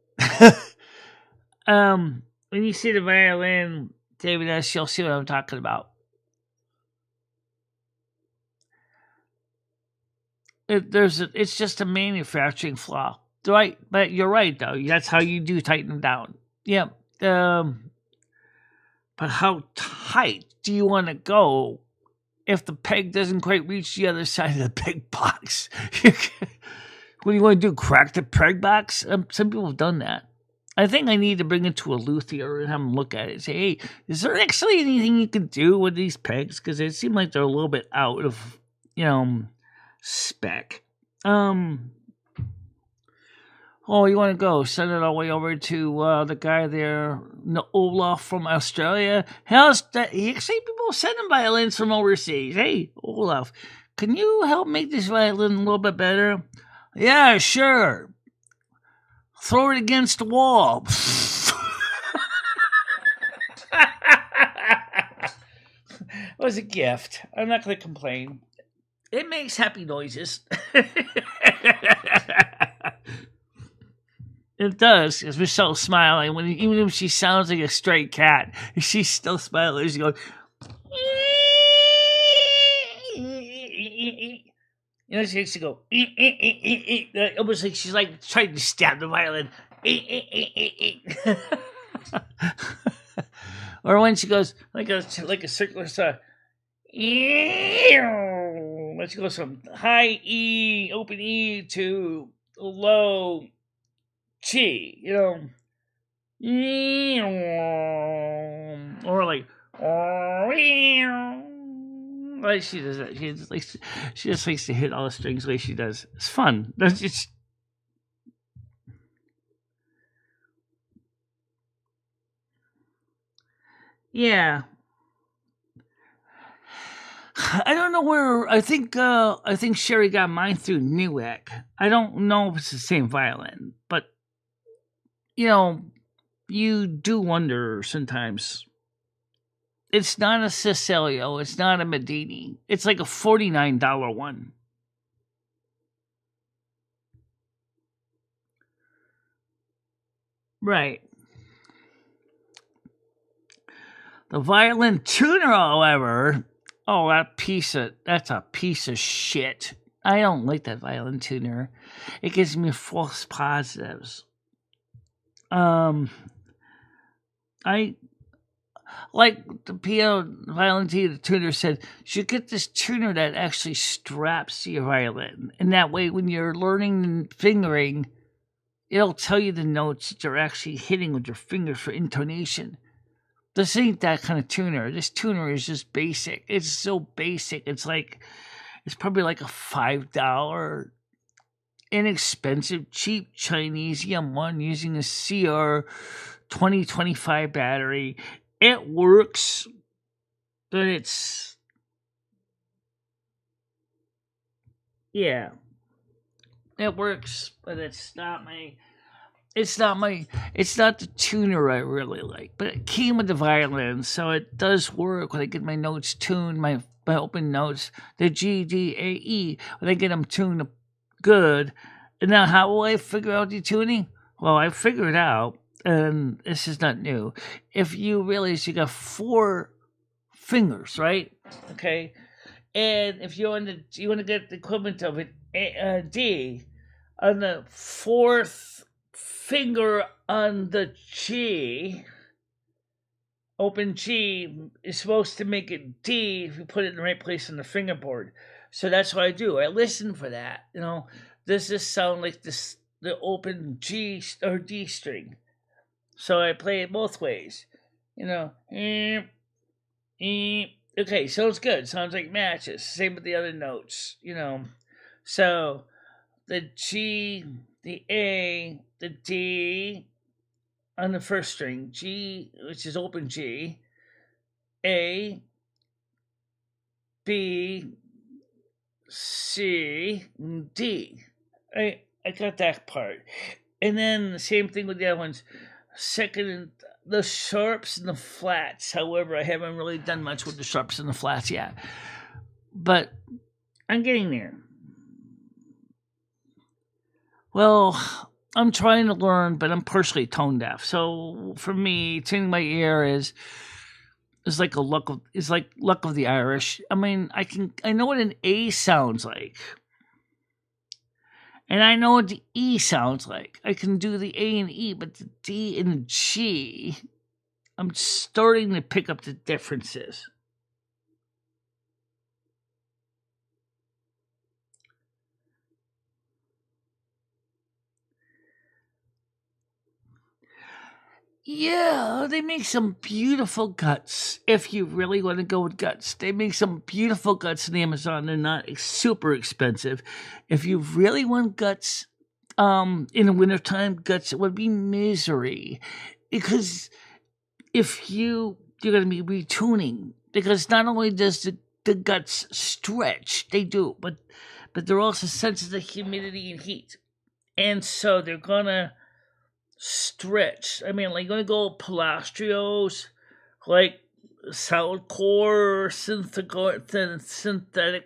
When you see the violin, David S., you'll see what I'm talking about. It's just a manufacturing flaw. Right, but you're right, though. That's how you do tighten them down. Yeah. But how tight do you want to go if the peg doesn't quite reach the other side of the peg box? What do you want to do? Crack the peg box? Some people have done that. I think I need to bring it to a luthier and have him look at it and say, hey, is there actually anything you can do with these pegs? Because they seem like they're a little bit out of, spec. Oh, you want to go? Send it all the way over to the guy there, Olaf from Australia. Hell, actually, people send him violins from overseas. Hey, Olaf, can you help make this violin a little bit better? Yeah, sure. Throw it against the wall. It was a gift. I'm not going to complain. It makes happy noises. It does. Because Michelle's smiling. Even if she sounds like a stray cat, she's still smiling. She's going... she used to go, almost like she's like trying to stab the violin. Or when she goes like a circular saw. When she goes from high E, open E to low G, or like she does that. She just likes to hit all the strings the way she does. It's fun. That's just yeah. I don't know where. I think Sherry got mine through Newegg. I don't know if it's the same violin, but you do wonder sometimes. It's not a Cecilio. It's not a Medini. It's like a $49 one. Right. The violin tuner, however, that's a piece of shit. I don't like that violin tuner. It gives me false positives. I like the piano violin tuner said, you should get this tuner that actually straps to your violin. And that way, when you're learning and fingering, it'll tell you the notes that you're actually hitting with your fingers for intonation. This ain't that kind of tuner. This tuner is just basic. It's so basic. It's probably like a $5 inexpensive, cheap Chinese EM1 using a CR 2025 battery. It works, but it's it works, but it's not my it's not the tuner I really like, but it came with the violin, so it does work when I get my notes tuned, my open notes, the G, D, A, E, when I get them tuned good. And now how will I figure out the tuning? Well, I figured out, and this is not new. If you realize you got 4 fingers, right? Okay. And if you want to get the equivalent of it, D, on the 4th finger on the G, open G is supposed to make it D if you put it in the right place on the fingerboard. So that's what I do. I listen for that. Does this sound like the open G or D string? So I play it both ways. Okay, sounds good. Sounds like matches. Same with the other notes. So the G, the A, the D on the first string, G, which is open G, A, B, C, D. I got that part. And then the same thing with the other ones. Second, the sharps and the flats. However, I haven't really done much with the sharps and the flats yet. But I'm getting there. Well, I'm trying to learn, but I'm partially tone deaf. So for me, tuning my ear is like luck of the Irish. I mean, I know what an A sounds like. And I know what the E sounds like. I can do the A and E, but the D and the G, I'm starting to pick up the differences. Yeah, they make some beautiful guts. If you really want to go with guts, they make some beautiful guts on Amazon. They're not super expensive. If you really want guts, in the wintertime, guts, it would be misery. Because if you're going to be retuning, because not only does the guts stretch, they do, but they're also sensitive to humidity and heat. And so they're going to stretch. I mean, like, you're going to go palastrios, like solid core or synthetic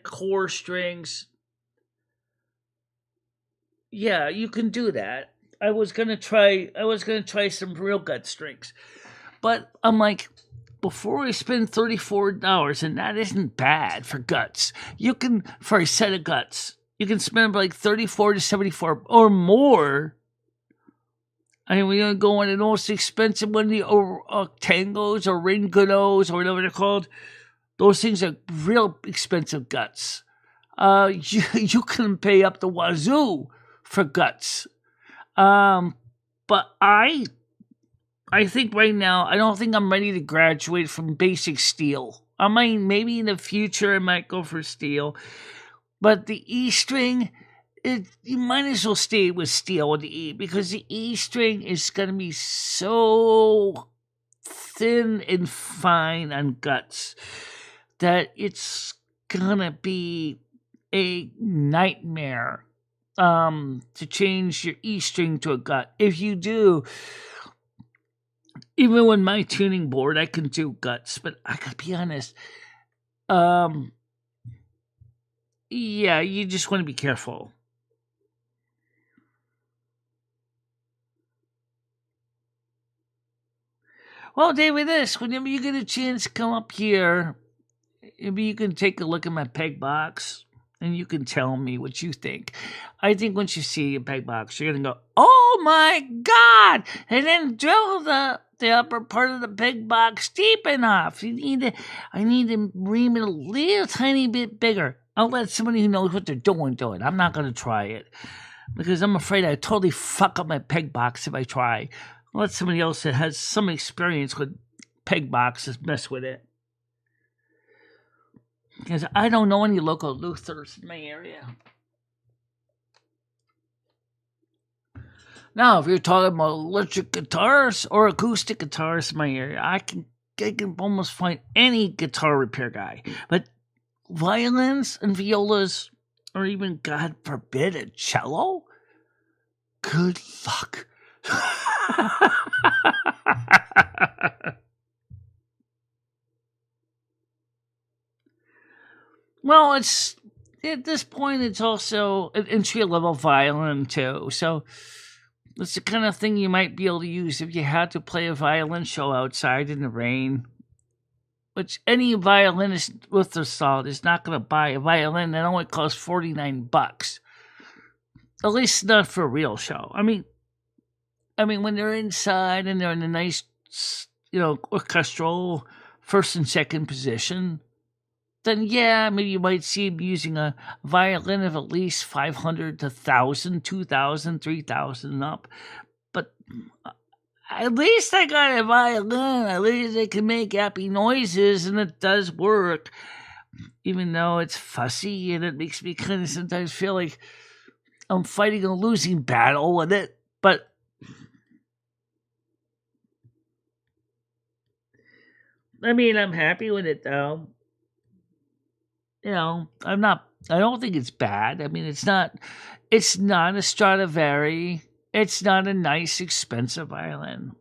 core strings. Yeah, you can do that. I was gonna try some real gut strings, but I'm like, before I spend $34, and that isn't bad for guts. You can, for a set of guts, you can spend like $34 to $74 or more. I mean, we're going to go on the most expensive one, the Tangos or Ringonos or whatever they're called. Those things are real expensive guts. You can pay up the wazoo for guts. But I think right now, I don't think I'm ready to graduate from basic steel. I mean, maybe in the future I might go for steel. But the E string, you might as well stay with steel with the E, because the E string is going to be so thin and fine on guts that it's going to be a nightmare to change your E string to a gut. If you do, even with my tuning board, I can do guts, but I gotta be honest, yeah, you just want to be careful. Well, David, whenever you get a chance to come up here, maybe you can take a look at my peg box and you can tell me what you think. I think once you see a peg box, you're going to go, oh my God! And then drill the upper part of the peg box deep enough. I need to ream it a little tiny bit bigger. I'll let somebody who knows what they're doing do it. I'm not going to try it, because I'm afraid I totally fuck up my peg box if I try. I'll let somebody else that has some experience with peg boxes mess with it. Because I don't know any local Luthers in my area. Now, if you're talking about electric guitars or acoustic guitars in my area, I can almost find any guitar repair guy. But violins and violas, or even, God forbid, a cello? Good luck. Well, it's at this point it's also an entry level violin too. So it's the kind of thing you might be able to use if you had to play a violin show outside in the rain. Which any violinist with a salt is not going to buy a violin that only costs $49. At least not for a real show. I mean, when they're inside and they're in a nice, orchestral first and second position, then yeah, maybe you might see him using a violin of at least 500 to 1,000, 2,000, 3,000 up. But at least I got a violin. At least it can make happy noises, and it does work. Even though it's fussy, and it makes me kind of sometimes feel like I'm fighting a losing battle with it. But I mean, I'm happy with it, though. I don't think it's bad. I mean, it's not a Stradivari. It's not a nice, expensive violin.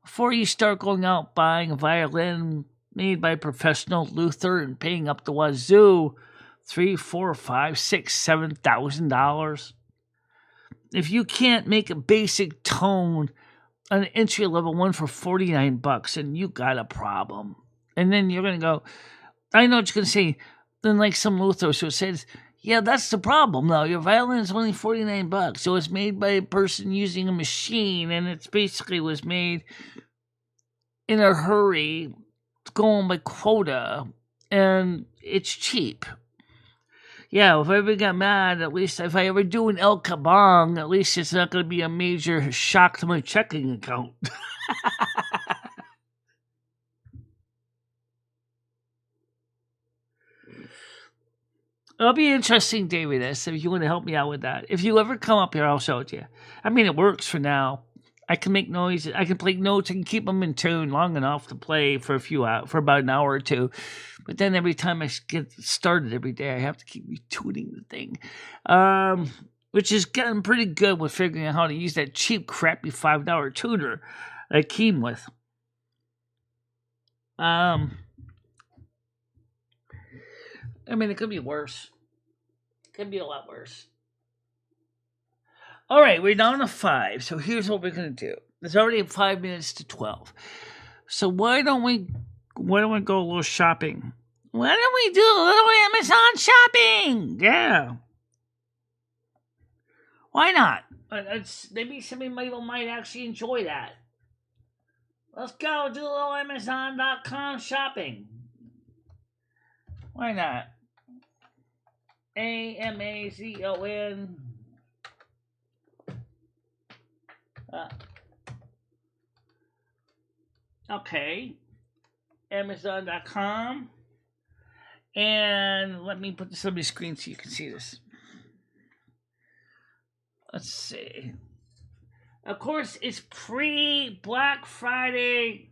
Before you start going out buying a violin made by professional Luther and paying up the wazoo, $3,000, $4,000, $5,000, $6,000, $7,000. If you can't make a basic tone on an entry level one for $49, and you got a problem. And then you're gonna go, I know what you're gonna say. Then like some Luther who says, yeah, that's the problem though. Your violin is only $49. So it's made by a person using a machine, and it basically was made in a hurry, going by quota, and it's cheap. Yeah, if I ever got mad, at least if I ever do an El Kabong, at least it's not going to be a major shock to my checking account. It'll be interesting, David, if you want to help me out with that. If you ever come up here, I'll show it to you. I mean, it works for now. I can make noise. I can play notes. I can keep them in tune long enough to play for about an hour or two. But then every time I get started every day, I have to keep retuning the thing, which has gotten pretty good with figuring out how to use that cheap, crappy $5 tuner I came with. I mean, it could be worse. It could be a lot worse. All right, we're down to 5. So here's what we're going to do. It's already 5 minutes to 12. So why don't we go a little shopping? Why don't we do a little Amazon shopping? Yeah. Why not? Maybe some people might actually enjoy that. Let's go do a little Amazon.com shopping. Why not? Amazon. Okay. Amazon.com. And let me put this on my screen so you can see this. Let's see. Of course, it's pre-Black Friday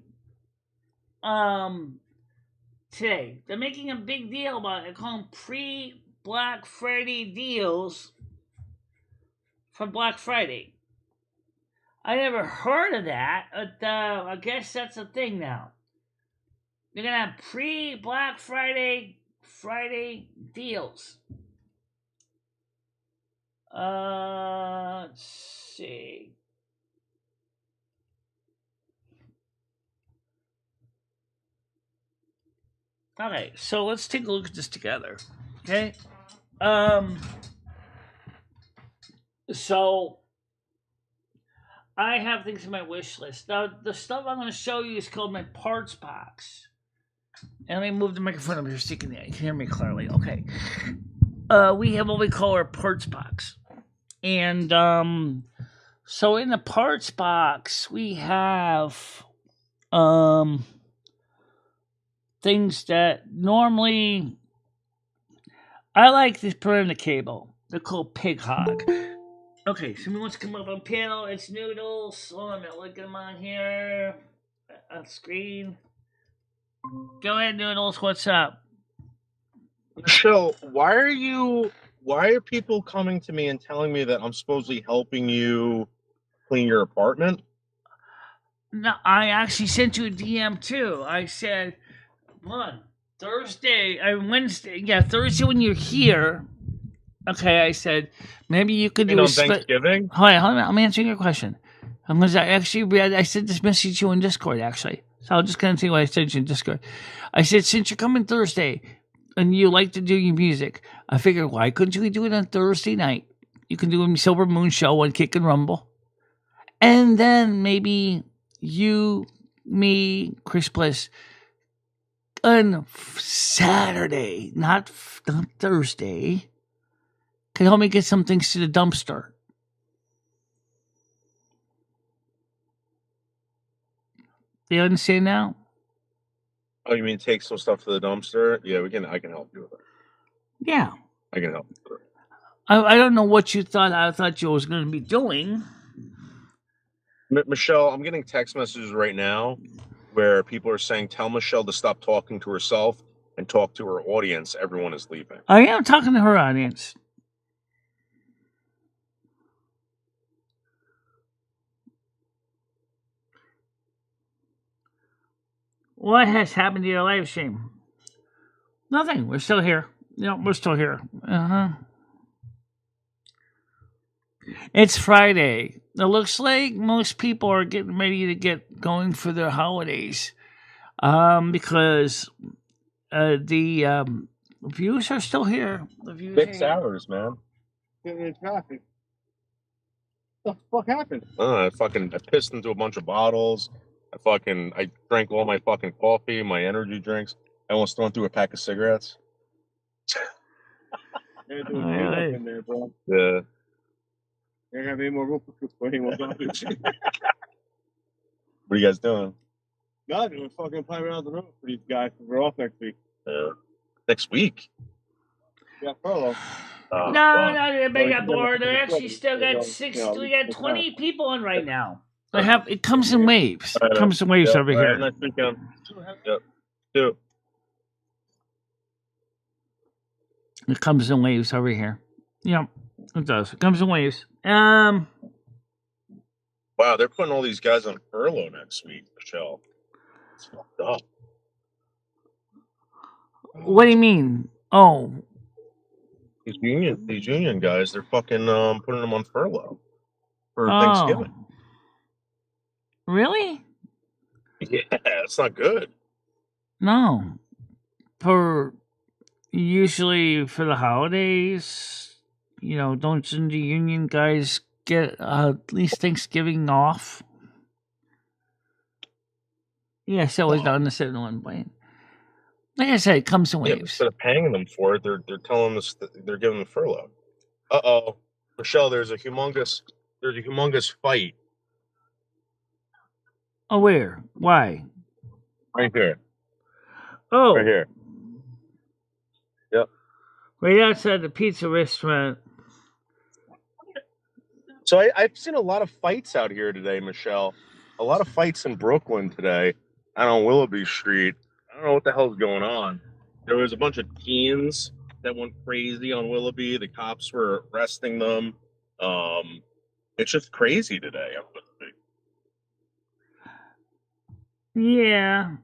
today. They're making a big deal about it. They call them pre-Black Friday deals for Black Friday. I never heard of that, but I guess that's a thing now. They're going to have pre-Black Friday deals. Let's see. Okay, so let's take a look at this together. Okay? So I have things in my wish list. Now, the stuff I'm going to show you is called my parts box. And let me move the microphone over here so you can hear me clearly. Okay. We have what we call our parts box. And so in the parts box, we have things that normally I like to put in the cable. They're called Pig Hog. Okay, somebody wants to come up on panel. It's Noodles. Hold on a minute. Look at them on here. On screen. Go ahead, Noodles. What's up? Michelle, why are people coming to me and telling me that I'm supposedly helping you clean your apartment? No, I actually sent you a DM too. I said, look, Thursday, Wednesday, Thursday when you're here. Okay, I said maybe you could do on Thanksgiving. Hold on, I'm answering your question. I sent this message to you in Discord actually, so I'll just continue what I sent you in Discord. I said since you're coming Thursday and you like to do your music, I figured why couldn't you do it on Thursday night? You can do a Silver Moon show on Kick and Rumble, and then maybe you, me, Chris Bliss on Saturday, not Thursday, can help me get some things to the dumpster. Do you understand now? Oh, you mean take some stuff to the dumpster? Yeah, I can help you with it. Yeah. I can help you with it. I don't know what you thought I thought you was going to be doing. Michelle, I'm getting text messages right now where people are saying, tell Michelle to stop talking to herself and talk to her audience. Everyone is leaving. I am talking to her audience. What has happened to your live stream? Nothing. We're still here. We're still here. It's Friday. It looks like most people are getting ready to get going for their holidays. Because the views are still here. The views 6 hours, man. It's traffic. What the fuck happened? I pissed into a bunch of bottles. I drank all my fucking coffee, my energy drinks. I almost thrown through a pack of cigarettes. They're doing cleanup in there, bro. Yeah. They don't have any more room for any more garbage. What are you guys doing? Nothing. We're fucking playing around the road for these guys. We're off next week. Next week? Yeah, furlough. No, they got bored. They actually still got we got 20 people on right now. It comes in waves. It comes in waves over here. Next weekend. Yep. Do. It comes in waves over here. Yep, it does. It comes in waves. Wow, they're putting all these guys on furlough next week, Michelle. It's fucked up. What do you mean? Oh. These union guys, they're fucking putting them on furlough for Thanksgiving. Really? Yeah, it's not good. No. Usually for the holidays, don't the union guys get at least Thanksgiving off? Yes, I was done the 7-1 point. Like I said, it comes in waves. Instead of paying them for it, they're telling us that they're giving them furlough. Michelle, there's a humongous fight. Oh, where? Why? Right here. Oh, right here. Yep. Right outside the pizza restaurant. So I've seen a lot of fights out here today, Michelle. A lot of fights in Brooklyn today, out on Willoughby Street. I don't know what the hell's going on. There was a bunch of teens that went crazy on Willoughby. The cops were arresting them. It's just crazy today. Yeah.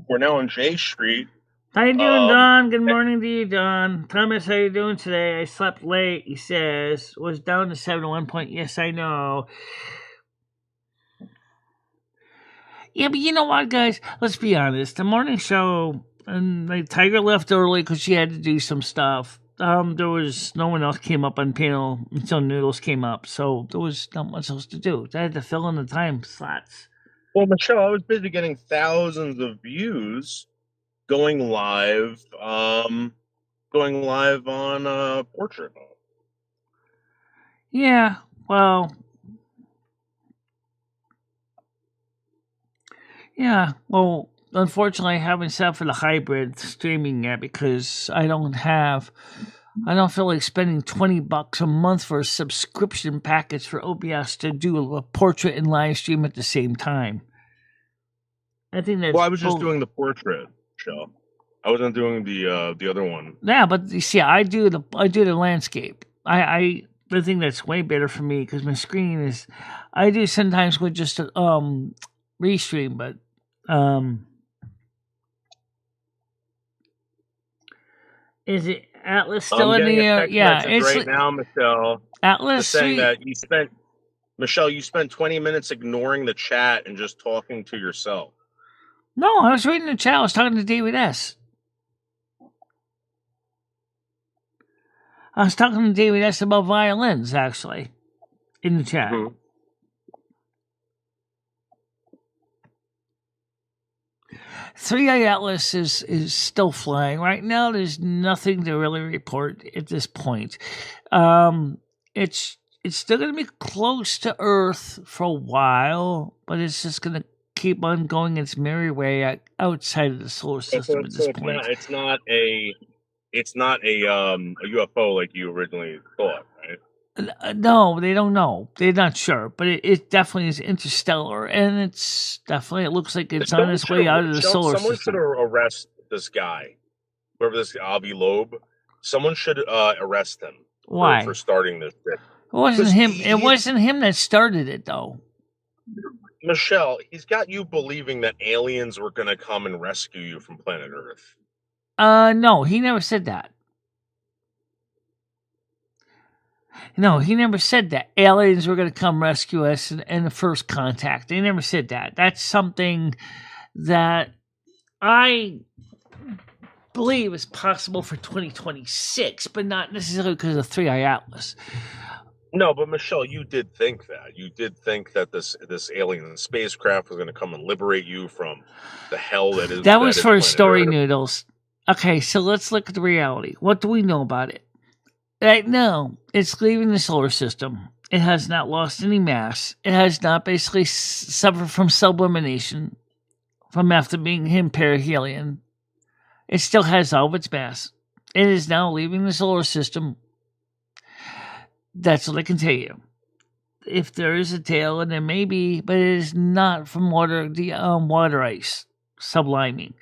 We're now on J Street. How you doing, Don? Good morning to you, Don. Thomas, how you doing today? I slept late, he says. Was down to 7-1 point. Yes, I know. Yeah, but you know what, guys? Let's be honest. The morning show, and Tiger left early because she had to do some stuff. There was no one else came up on panel until Noodles came up, so there was not much else to do. I had to fill in the time slots. Well, Michelle, I was busy getting thousands of views going live on Portrait. Yeah, well, unfortunately, I haven't set up for the hybrid streaming yet because I don't feel like spending $20 a month for a subscription package for OBS to do a portrait and live stream at the same time. I think that's. Well, I was just doing the portrait show. I wasn't doing the other one. Yeah, but you see, I do the landscape. I the thing that's way better for me because my screen is. I do sometimes with just restream, but is it Atlas still in the air? Yeah, it's right now, Michelle. Atlas saying that you spent 20 minutes ignoring the chat and just talking to yourself. No, I was reading the chat. I was talking to David S. I was talking to David S. about violins, actually, in the chat. Mm-hmm. 3i Atlas is still flying. Right now, there's nothing to really report at this point. It's still going to be close to Earth for a while, but it's just going to keep on going its merry way outside of the solar system at this point. It's not a UFO like you originally thought, right? No, they don't know. They're not sure, but it definitely is interstellar, and it looks like it's on its way out of the solar system. Someone should arrest this guy, whoever this Avi Loeb. Someone should arrest him. Why? For starting this shit. It wasn't him. It wasn't him that started it, though. Michelle, he's got you believing that aliens were going to come and rescue you from planet Earth. No, he never said that. No, he never said that aliens were going to come rescue us in the first contact. They never said that. That's something that I believe is possible for 2026, but not necessarily because of 3i Atlas. No, but Michelle, you did think that. You did think that this alien spacecraft was going to come and liberate you from the hell that is. That was for story noodles. Okay, so let's look at the reality. What do we know about it? Right now, it's leaving the solar system. It has not lost any mass. It has not basically suffered from sublimation from after being him perihelion. It still has all of its mass. It is now leaving the solar system. That's what I can tell you. If there is a tail, and there may be, but it is not from water ice subliming.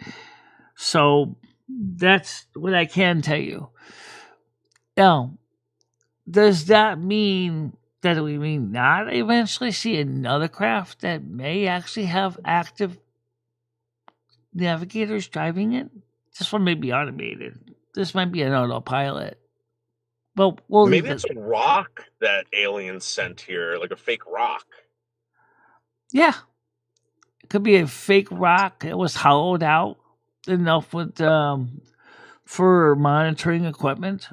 So that's what I can tell you. Now, does that mean that we may not eventually see another craft that may actually have active navigators driving it? This one may be automated. This might be an autopilot. Well, maybe it's a rock that aliens sent here, like a fake rock. Yeah. It could be a fake rock. It was hollowed out enough with for monitoring equipment.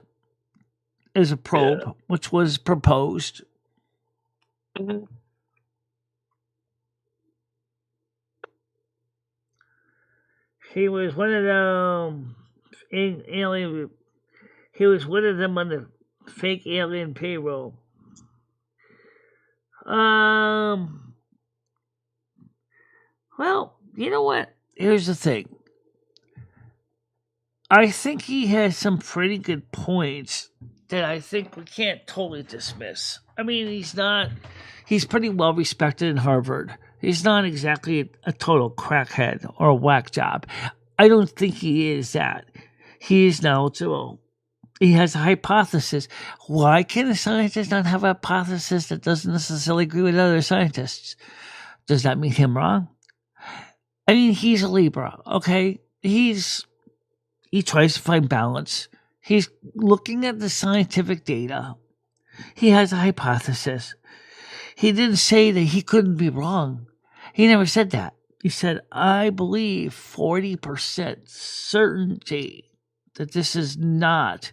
As a probe, which was proposed. Mm-hmm. He was one of them alien. He was one of them on the fake alien payroll. Well, you know what? Here's the thing. I think he has some pretty good points that I think we can't totally dismiss. I mean, he's pretty well respected in Harvard. He's not exactly a total crackhead or a whack job. I don't think he is that. He is knowledgeable. He has a hypothesis. Why can a scientist not have a hypothesis that doesn't necessarily agree with other scientists? Does that make him wrong? I mean, he's a Libra, okay? He tries to find balance. He's looking at the scientific data. He has a hypothesis. He didn't say that he couldn't be wrong. He never said that. He said, I believe 40% certainty that this is not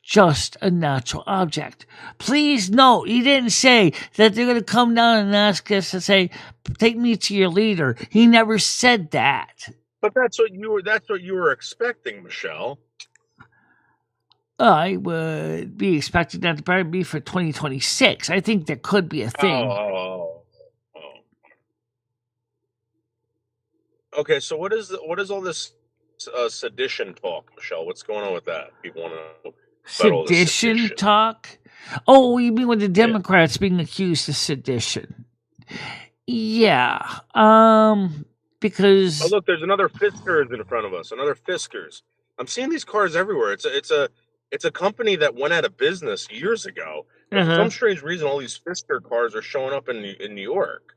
just a natural object. Please note, he didn't say that they're going to come down and ask us to say, take me to your leader. He never said that. But that's what you were expecting, Michelle. I would be expecting that to probably be for 2026. I think there could be a thing. Oh. Okay, so what is all this sedition talk, Michelle? What's going on with that? People want to know. Sedition talk? Oh, you mean with the Democrats being accused of sedition? Yeah. Because look, there's another Fiskars in front of us. Another Fiskars. I'm seeing these cars everywhere. It's a company that went out of business years ago, For some strange reason, all these Fisker cars are showing up in New York.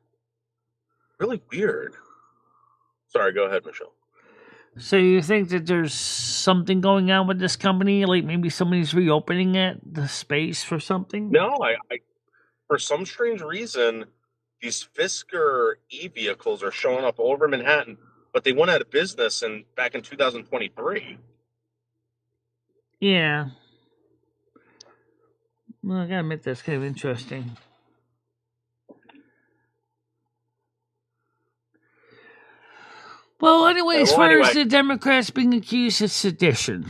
Really weird. Sorry, go ahead, Michelle. So you think that there's something going on with this company? Like maybe somebody's reopening the space for something? No, I for some strange reason, these Fisker e-vehicles are showing up all over Manhattan, but they went out of business back in 2023. Yeah. Well, I gotta admit that's kind of interesting. Well, anyway, as far as the Democrats being accused of sedition,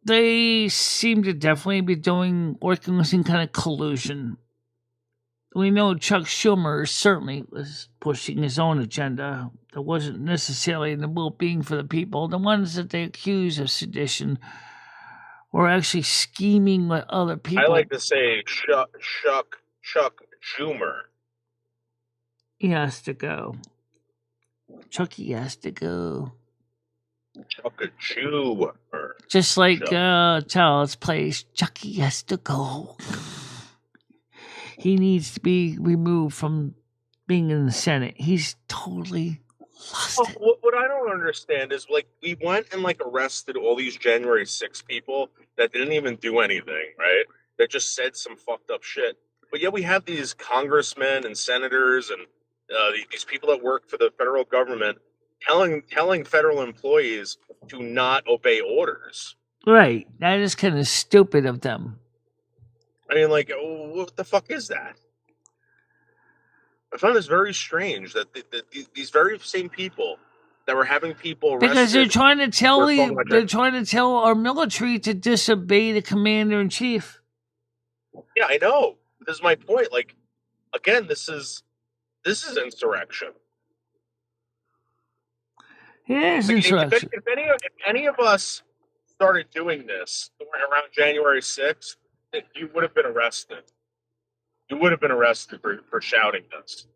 they seem to definitely be working with some kind of collusion. We know Chuck Schumer certainly was pushing his own agenda that wasn't necessarily in the well-being for the people. The ones that they accuse of sedition were actually scheming with other people. I like to say Chuck Schumer. He has to go. Chucky has to go. Chuck Schumer. Just like Child's Place, Chucky has to go. He needs to be removed from being in the Senate. He's totally lost it. What I don't understand is, like, we went and, like, arrested all these January 6 people that didn't even do anything, right? That just said some fucked up shit. But yet we have these congressmen and senators and these people that work for the federal government telling federal employees to not obey orders. Right. That is kind of stupid of them. I mean, like, what the fuck is that? I find this very strange that these very same people that were having people arrested because they're trying to tell our military to disobey the commander in chief. Yeah, I know. This is my point. Like, again, this is insurrection. It is insurrection. If any of us started doing this around January 6th, you would have been arrested. You would have been arrested for shouting this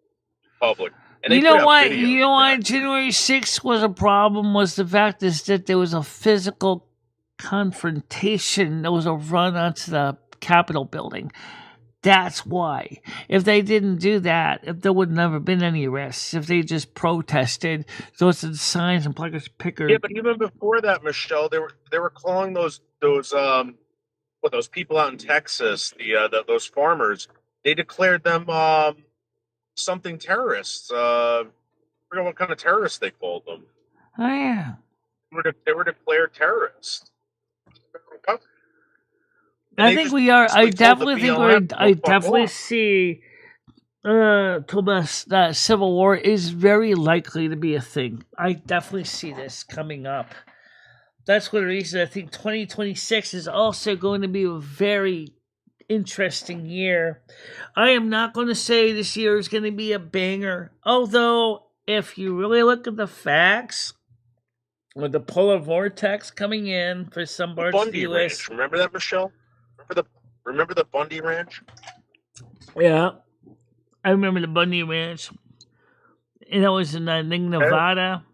in public. And you know what? You know why January 6th was a problem was the fact is that there was a physical confrontation. There was a run onto the Capitol building. That's why. If they didn't do that, if there would never been any arrests, if they just protested, those are the signs and placards picker. Yeah, but even before that, Michelle, they were calling those people out in Texas, those farmers, they declared them something terrorists. I forget what kind of terrorists they called them. Oh yeah, they were declared terrorists. I think we are. I definitely think we're. I definitely see, Thomas, that civil war is very likely to be a thing. I definitely see this coming up. That's one reason I think 2026 is also going to be a very interesting year. I am not going to say this year is going to be a banger, although if you really look at the facts, with the polar vortex coming in for some parts of the U.S. Ranch. Remember that, Michelle? Remember the Bundy Ranch? Yeah, I remember the Bundy Ranch, and that was in Nevada.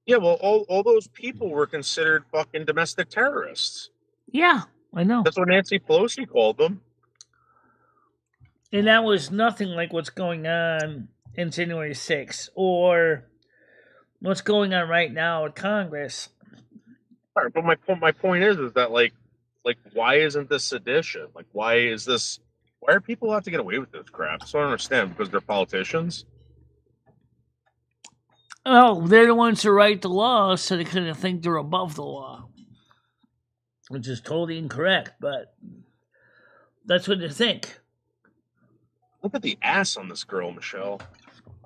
Yeah, well, all those people were considered fucking domestic terrorists. Yeah, I know. That's what Nancy Pelosi called them. And that was nothing like what's going on in January 6th or what's going on right now at Congress. All right, but my point is that like why isn't this sedition? Like why are people allowed to get away with this crap? So I don't understand, because they're politicians. Oh, they're the ones who write the law, so they kind of think they're above the law, which is totally incorrect, but that's what they think. Look at the ass on this girl, Michelle.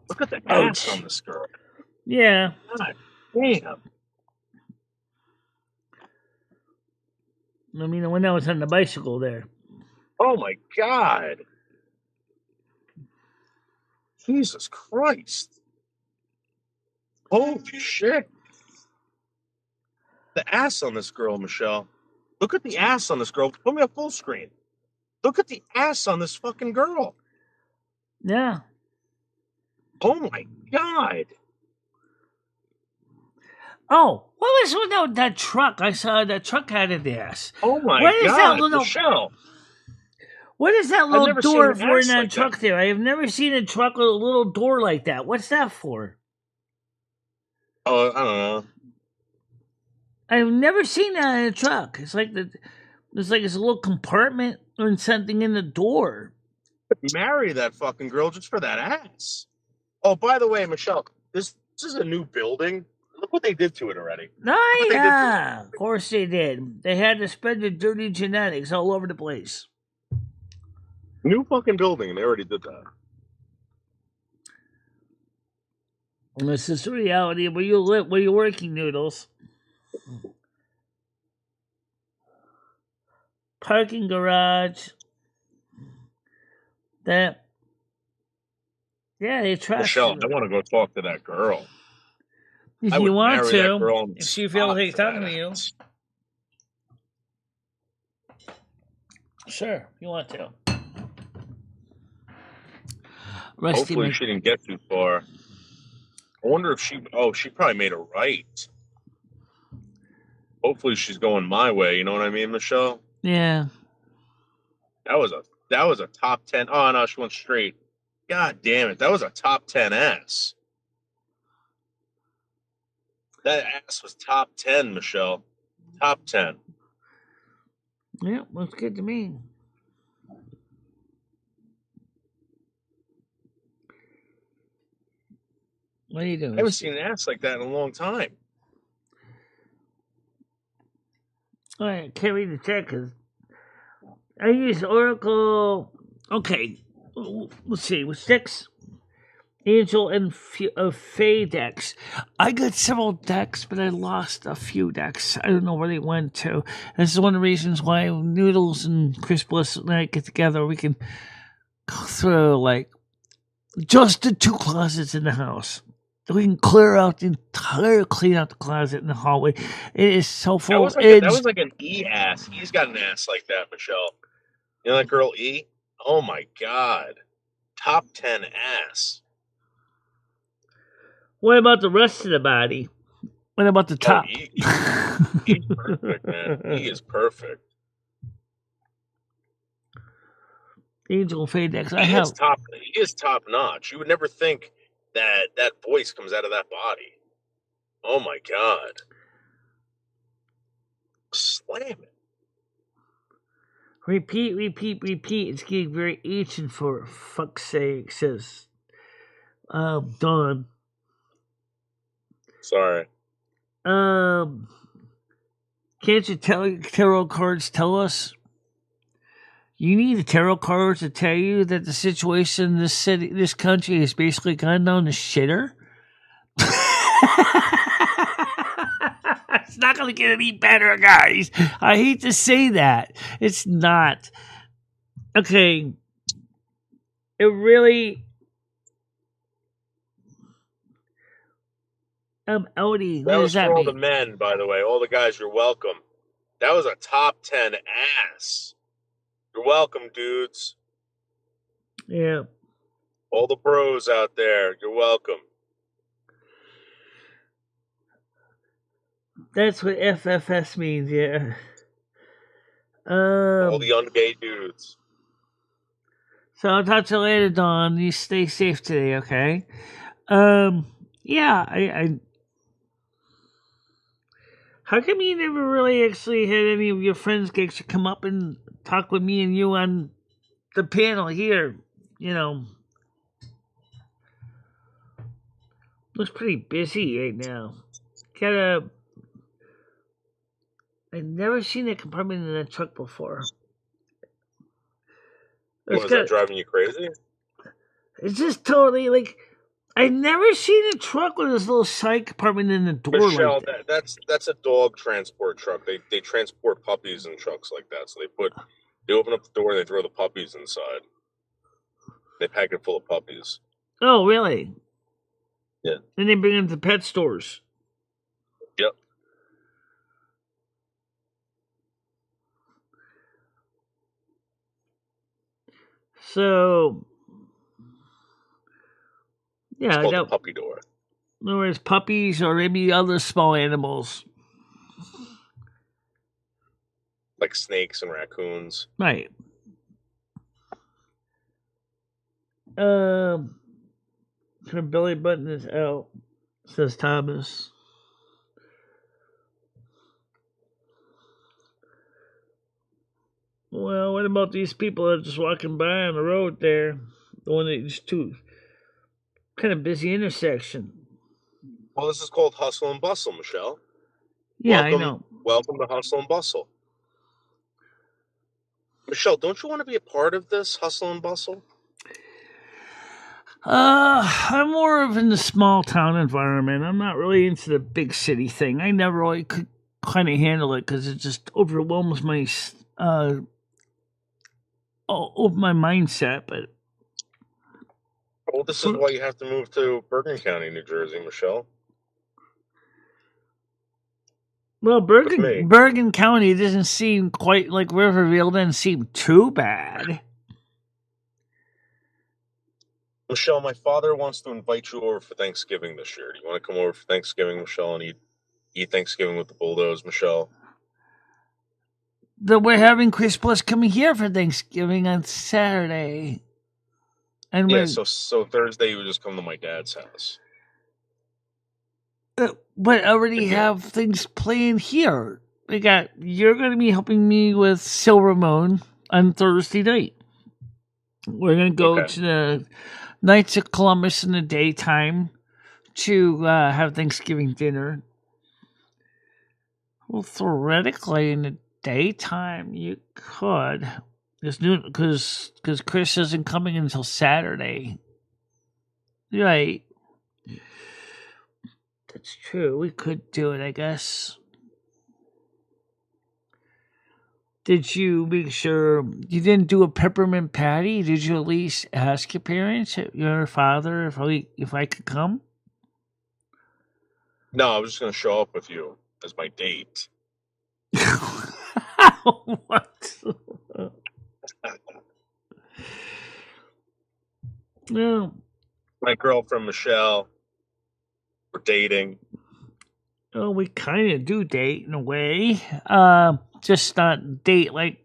Look at the ass on this girl. Yeah. God damn. I mean, the one that was on the bicycle there. Oh my God. Jesus Christ. Holy shit. The ass on this girl, Michelle. Look at the ass on this girl. Put me on full screen. Look at the ass on this fucking girl. Yeah. Oh my God. Oh, what was with that truck? I saw that truck had an ass. Oh my What is that God, little? Michelle! What is that I've little never seen door an for in ass that like truck that. there? I have never seen a truck with a little door like that. What's that for? Oh, I don't know. I've never seen that in a truck. It's like it's a little compartment or something in the door. Marry that fucking girl just for that ass. Oh, by the way, Michelle, this is a new building. Look what they did to it already. Oh yeah, of course they did. They had to spread the dirty genetics all over the place. New fucking building, and they already did that. And this is the reality where you live, where you're working, Noodles. Parking garage. That. Yeah, they trashed Michelle, it. I want to go talk to that girl. If I you would want marry to, that girl on the if she feels spot like for talking that to you, ass. sure, you want to. Hopefully she didn't get too far. I wonder if she probably made a right. Hopefully she's going my way, you know what I mean, Michelle? Yeah. That was a top 10. Oh no, she went straight. God damn it. That was a top 10 ass. That ass was top 10, Michelle. Top 10. Yeah, looks good to me. What are you doing? I haven't seen an ass like that in a long time. I can't read the check because I use Oracle. Okay, let's see. With 6 Angel and Fae decks. I got several decks, but I lost a few decks. I don't know where they went to. This is one of the reasons why Noodles and Chris Bliss and I get together. We can go through like just the 2 closets in the house. We can clean out the closet in the hallway. It is so full of that was like an E ass. E's got an ass like that, Michelle. You know that girl E? Oh my God. Top 10 ass. What about the rest of the body? What about the top? He's perfect, man. He is perfect. Angel and Fae decks. He is top notch. You would never think that voice comes out of that body. Oh my God. Slam it. Repeat. It's getting very ancient for fuck's sake, says Dawn. Sorry. Can't you tell tarot cards tell us? You need the tarot cards to tell you that the situation in this country has basically gone down the shitter? It's not going to get any better, guys. I hate to say that. It's not. Okay. It really... Odie, what does that mean? All mean? the men, by the way. All the guys, you're welcome. That was a top 10 ass. You're welcome, dudes. Yeah. All the bros out there, you're welcome. That's what FFS means, yeah. All the ungay dudes. So I'll talk to you later, Dawn. You stay safe today, okay? Yeah, I how come you never really actually had any of your friends get to come up and talk with me and you on the panel here? You know, looks pretty busy right now. I've never seen a compartment in a truck before. Was that driving you crazy? It's just totally like I've never seen a truck with this little side compartment in the door. Michelle, like that. That's a dog transport truck. They transport puppies in trucks like that. So they open up the door, they throw the puppies inside. They pack it full of puppies. Oh, really? Yeah. And they bring them to pet stores. Yep. So, yeah, it's called the puppy door. In other words, puppies or maybe other small animals. Like snakes and raccoons. Right. Her belly button is out, says Thomas. Well, what about these people that are just walking by on the road there? The one that just too kind of busy intersection. Well, this is called hustle and bustle, Michelle. Yeah, welcome, I know. Welcome to hustle and bustle. Michelle, don't you want to be a part of this hustle and bustle? I'm more of in the small town environment. I'm not really into the big city thing. I never really could kind of handle it because it just overwhelms my mindset. But well, this is why you have to move to Bergen County, New Jersey, Michelle. Well, Bergen County doesn't seem quite like Riverville. Doesn't seem too bad. Michelle, my father wants to invite you over for Thanksgiving this year. Do you want to come over for Thanksgiving, Michelle, and eat Thanksgiving with the Bulldogs, Michelle? We're having Chris Plus coming here for Thanksgiving on Saturday. And yeah, so Thursday you would just come to my dad's house. But I already have things playing here. You're going to be helping me with Silver Moon on Thursday night. We're going to go to the Knights of Columbus in the daytime to have Thanksgiving dinner. Well, theoretically, in the daytime, you could. Because Chris isn't coming until Saturday. Right. That's true. We could do it, I guess. Did you make sure you didn't do a peppermint patty? Did you at least ask your parents, your father, if I could come? No, I was just going to show up with you as my date. What? No. My girlfriend, Michelle. We're dating. Oh, we kind of do date in a way. Just not date like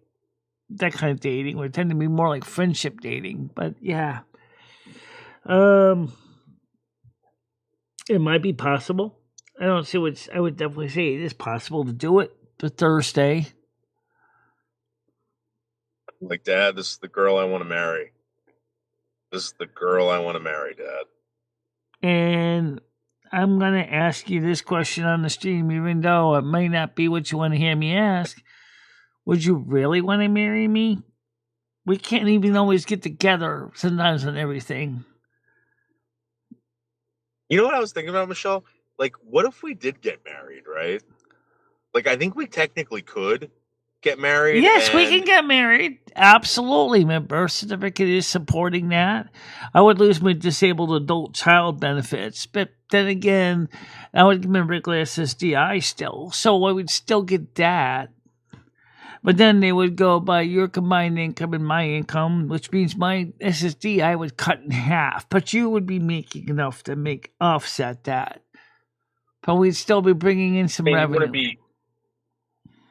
that kind of dating. We tend to be more like friendship dating. But yeah, it might be possible. I don't see what I would definitely say it is possible to do it for Thursday. Like, Dad, this is the girl I want to marry. This is the girl I want to marry, Dad. And I'm going to ask you this question on the stream, even though it might not be what you want to hear me ask. Would you really want to marry me? We can't even always get together sometimes on everything. You know what I was thinking about, Michelle? Like, what if we did get married, right? Like, I think we technically could get married. Yes, we can get married. Absolutely. My birth certificate is supporting that. I would lose my disabled adult child benefits, but then again, I would give my regular SSDI still. So I would still get that. But then they would go by your combined income and my income, which means my SSDI would cut in half. But you would be making enough to offset that. But we'd still be bringing in some revenue.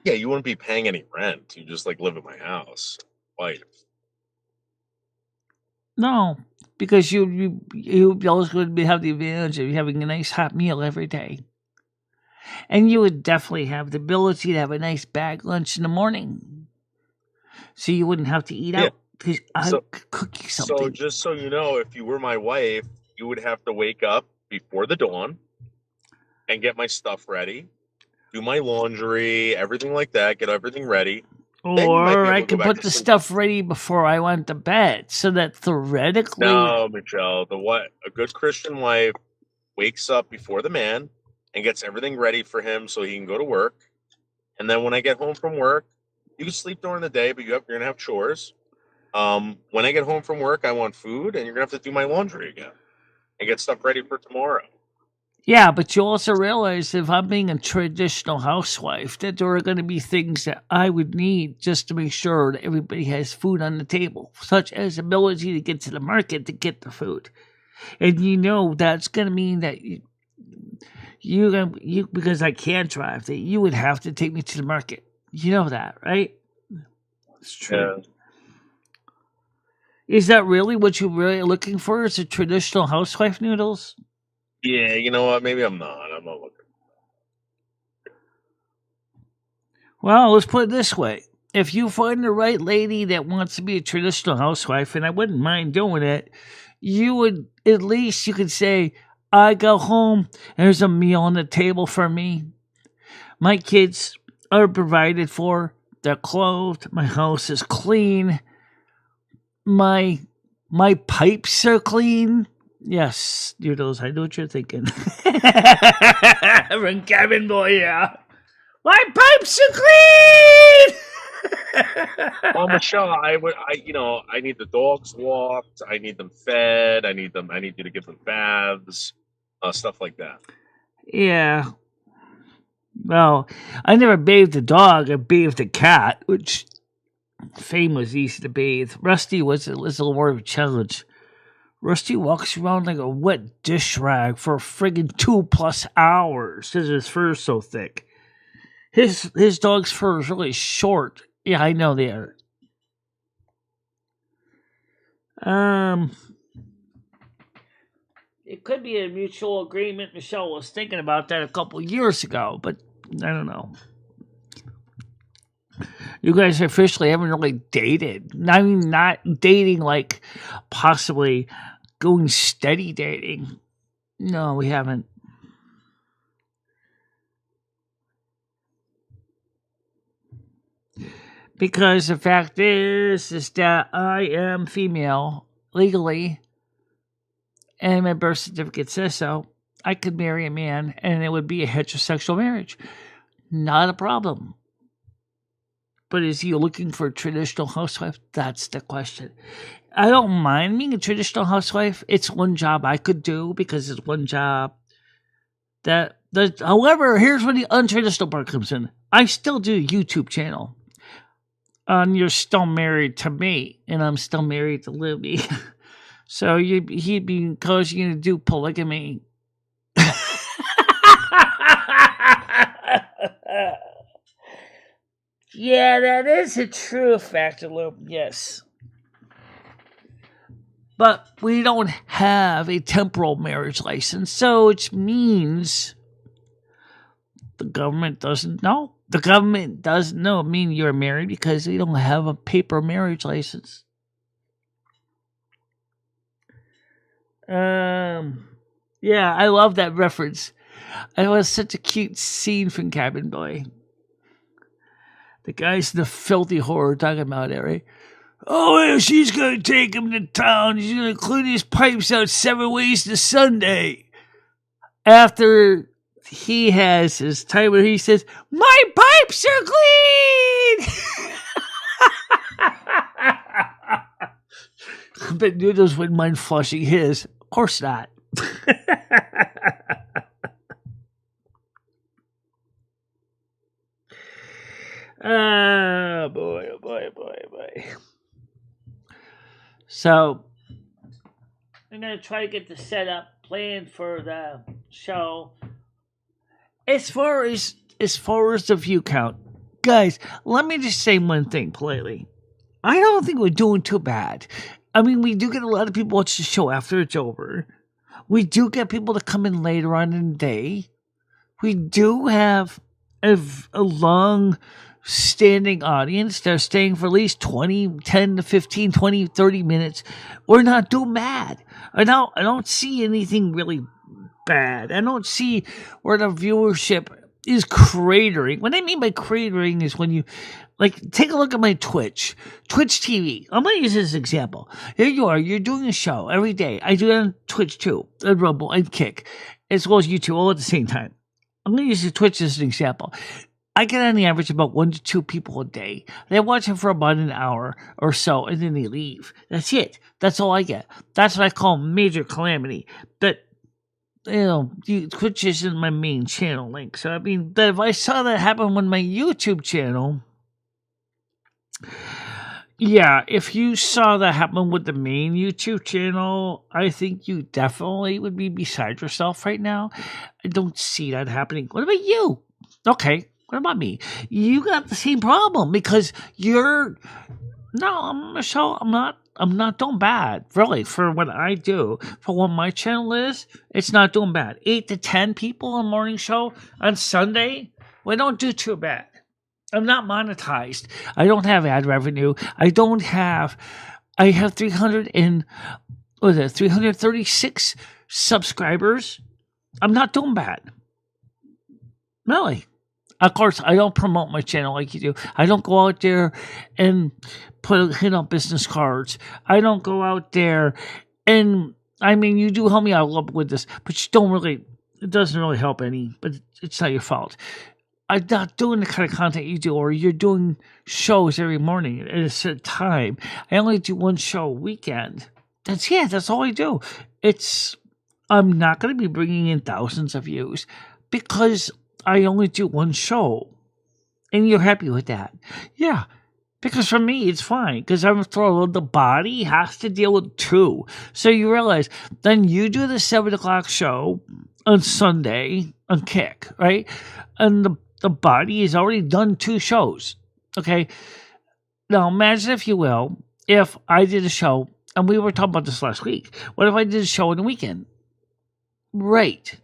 You wouldn't be paying any rent. You just live at my house. Wife. No, because you'd always going to have the advantage of having a nice hot meal every day. And you would definitely have the ability to have a nice bag lunch in the morning. So you wouldn't have to eat out because I could cook you something. So just so you know, if you were my wife, you would have to wake up before the dawn and get my stuff ready. Do my laundry, everything like that, get everything ready. Or I could put the stuff ready before I went to bed, so that theoretically... No, Michelle, a good Christian wife wakes up before the man and gets everything ready for him so he can go to work. And then when I get home from work, you can sleep during the day, but you're going to have chores. When I get home from work, I want food, and you're going to have to do my laundry again and get stuff ready for tomorrow. Yeah, but you also realize if I'm being a traditional housewife, that there are going to be things that I would need just to make sure that everybody has food on the table, such as ability to get to the market to get the food. And that's going to mean that You because I can't drive, that you would have to take me to the market. You know that, right? It's true. Yeah. Is that really what you're really looking for? Is it traditional housewife noodles? Yeah, you know what? Maybe I'm not. I'm not looking. Well, let's put it this way. If you find the right lady that wants to be a traditional housewife, and I wouldn't mind doing it, you would, at least you could say, I go home, there's a meal on the table for me. My kids are provided for. They're clothed. My house is clean. My pipes are clean. Yes, noodles, I know what you're thinking. From Cabin Boy, yeah. My pipes are clean! Well, Michelle, I need the dogs walked. I need them fed. I need you to give them baths, stuff like that. Yeah. Well, I never bathed the dog. I bathed the cat, which Fame was easy to bathe. Rusty was a little more of a challenge. Rusty walks around like a wet dish rag for friggin' 2+ hours because his fur's so thick. His dog's fur is really short. Yeah, I know they are. It could be a mutual agreement. Michelle was thinking about that a couple years ago, but I don't know. You guys officially haven't really dated. I mean, not dating like possibly going steady dating. No, we haven't. Because the fact is that I am female legally, and my birth certificate says so. I could marry a man, and it would be a heterosexual marriage. Not a problem. But is he looking for a traditional housewife? That's the question. I don't mind being a traditional housewife. It's one job I could do because it's one job however, here's where the untraditional part comes in. I still do a YouTube channel. And you're still married to me, and I'm still married to Libby. So he'd be encouraging you to do polygamy. Yeah, that is a true fact, Luke. Yes. But we don't have a temporal marriage license, so which means the government doesn't know. The government doesn't know mean you're married because we don't have a paper marriage license. Yeah, I love that reference. It was such a cute scene from Cabin Boy. The guy's in the filthy horror talking about it, right? Oh, well, she's going to take him to town. She's going to clean his pipes out 7 ways to Sunday. After he has his time where he says, my pipes are clean! But Noodles wouldn't mind flushing his. Of course not. Oh, boy, oh, boy, oh, boy, oh, boy. So, I'm going to try to get the setup planned for the show. As far as the view count, guys, let me just say one thing politely. I don't think we're doing too bad. I mean, we do get a lot of people watch the show after it's over. We do get people to come in later on in the day. We do have a long standing audience. They're staying for at least 10 to 15, 20, 30 minutes. We're not doing bad. I don't see anything really bad. I don't see where the viewership is cratering. What I mean by cratering is when you, like, take a look at my Twitch TV. I'm going to use this as an example. Here you are. You're doing a show every day. I do it on Twitch too, and Rumble, and Kick, as well as YouTube, all at the same time. I'm going to use the Twitch as an example. I get on the average about 1 to 2 people a day. They watch it for about an hour or so, and then they leave. That's it. That's all I get. That's what I call major calamity. But, Twitch isn't my main channel link. So, I mean, but if I saw that happen on my YouTube channel, Yeah, if you saw that happen with the main YouTube channel, I think you definitely would be beside yourself right now. I don't see that happening. What about you? Okay, what about me? You got the same problem because you're no, Michelle. I'm not doing bad, really, for what I do. For what my channel is, it's not doing bad. 8 to 10 people on morning show on Sunday. We don't do too bad. I'm not monetized. I don't have ad revenue. I have 336 subscribers. I'm not doing bad. Really. Of course, I don't promote my channel like you do. I don't go out there and hit on business cards. I don't go out there and, I mean, you do help me out a little bit with this, but it doesn't really help any, but it's not your fault. I'm not doing the kind of content you do, or you're doing shows every morning at a certain time. I only do one show a weekend. That's all I do. I'm not going to be bringing in thousands of views because I only do one show. And you're happy with that. Yeah, because for me, it's fine. Because the body has to deal with two. So you realize, then you do the 7 o'clock show on Sunday on Kick, right? And the body has already done 2 shows. Okay. Now imagine, if you will, if I did a show, and we were talking about this last week. What if I did a show on the weekend? Right.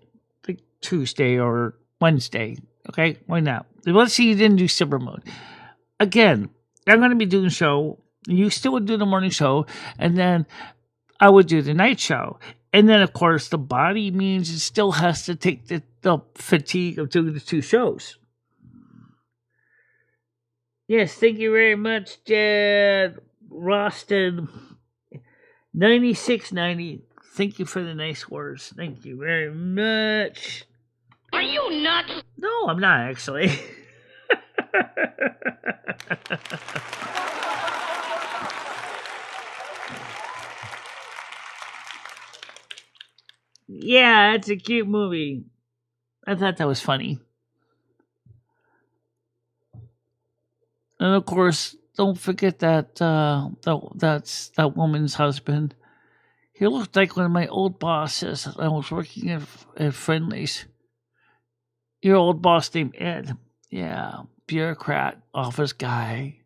Like Tuesday or Wednesday. Okay. Why not? Let's say you didn't do Silver Moon. Again, I'm going to be doing a show. You still would do the morning show. And then I would do the night show. And then, of course, the body means it still has to take the fatigue of doing the 2 shows. Yes, thank you very much, Jed Roston. 9690. Thank you for the nice words. Thank you very much. Are you nuts? No, I'm not, actually. Yeah, it's a cute movie. I thought that was funny. And of course, don't forget that's that woman's husband. He looked like one of my old bosses. I was working at Friendly's. Your old boss named Ed. Yeah, bureaucrat, office guy.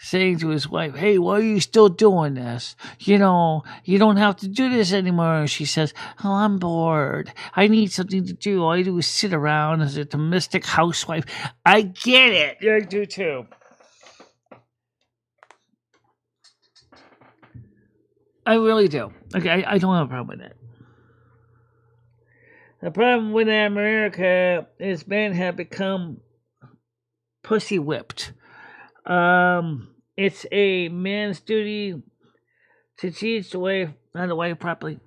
Saying to his wife, "Hey, why are you still doing this? You know, you don't have to do this anymore." She says, "Oh, I'm bored. I need something to do. All I do is sit around as a domestic housewife." I get it. I do too. I really do. Okay, I don't have a problem with that. The problem with America is men have become pussy whipped. It's a man's duty to teach how to wife properly.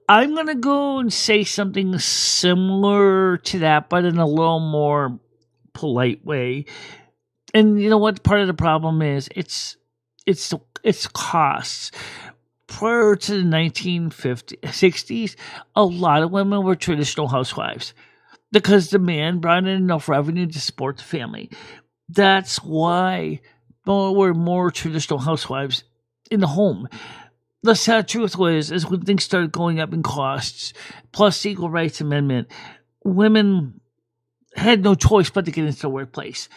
I'm gonna go and say something similar to that, but in a little more polite way. And you know what? Part of the problem is it's costs. Prior to the 1960s, a lot of women were traditional housewives because the man brought in enough revenue to support the family. That's why there were more traditional housewives in the home. The sad truth is when things started going up in costs, plus the Equal Rights Amendment, women had no choice but to get into the workplace.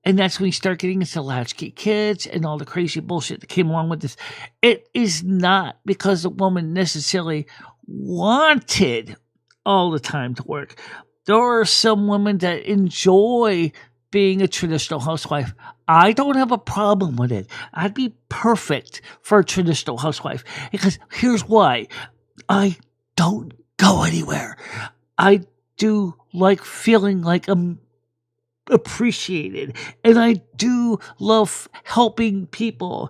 And that's when you start getting into latchkey kids and all the crazy bullshit that came along with this. It is not because the woman necessarily wanted all the time to work. There are some women that enjoy being a traditional housewife. I don't have a problem with it. I'd be perfect for a traditional housewife. Because here's why. I don't go anywhere. I do like feeling like I'm appreciated, and I do love helping people.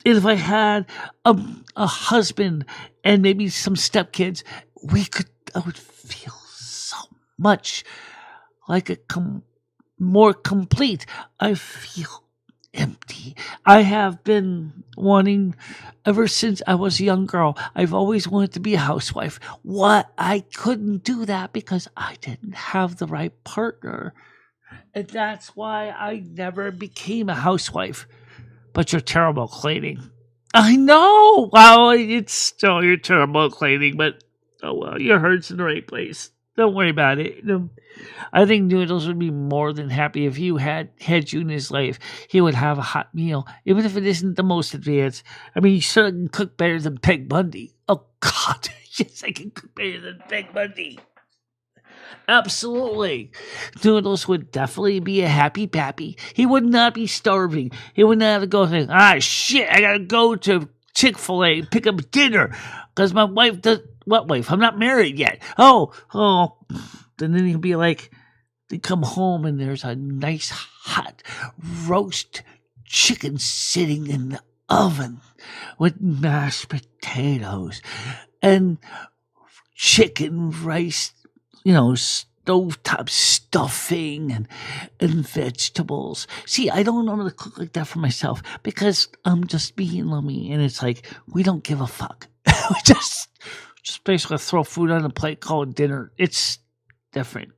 And if I had a husband and maybe some stepkids, I would feel so much like more complete. I feel empty. I have been wanting ever since I was a young girl. I've always wanted to be a housewife. I couldn't do that because I didn't have the right partner. And that's why I never became a housewife. but you're terrible at cleaning. I know. Well, it's still you're terrible at cleaning, but oh well, your heart's in the right place. Don't worry about it. I think Noodles would be more than happy if you had you in his life. He would have a hot meal, even if it isn't the most advanced. I mean, you certainly can cook better than Peg Bundy. Oh, God. Yes, I can cook better than Peg Bundy. Absolutely. Noodles would definitely be a happy pappy. He would not be starving. He would not have to go think, shit, I got to go to Chick-fil-A and pick up dinner because my wife does... What wife? I'm not married yet. Oh. And then he'll be like, they come home and there's a nice hot roast chicken sitting in the oven with mashed potatoes and chicken rice, stovetop stuffing and vegetables. See, I don't normally cook like that for myself because I'm just being loving, and it's like, we don't give a fuck. We just basically throw food on the plate, call it dinner. It's different.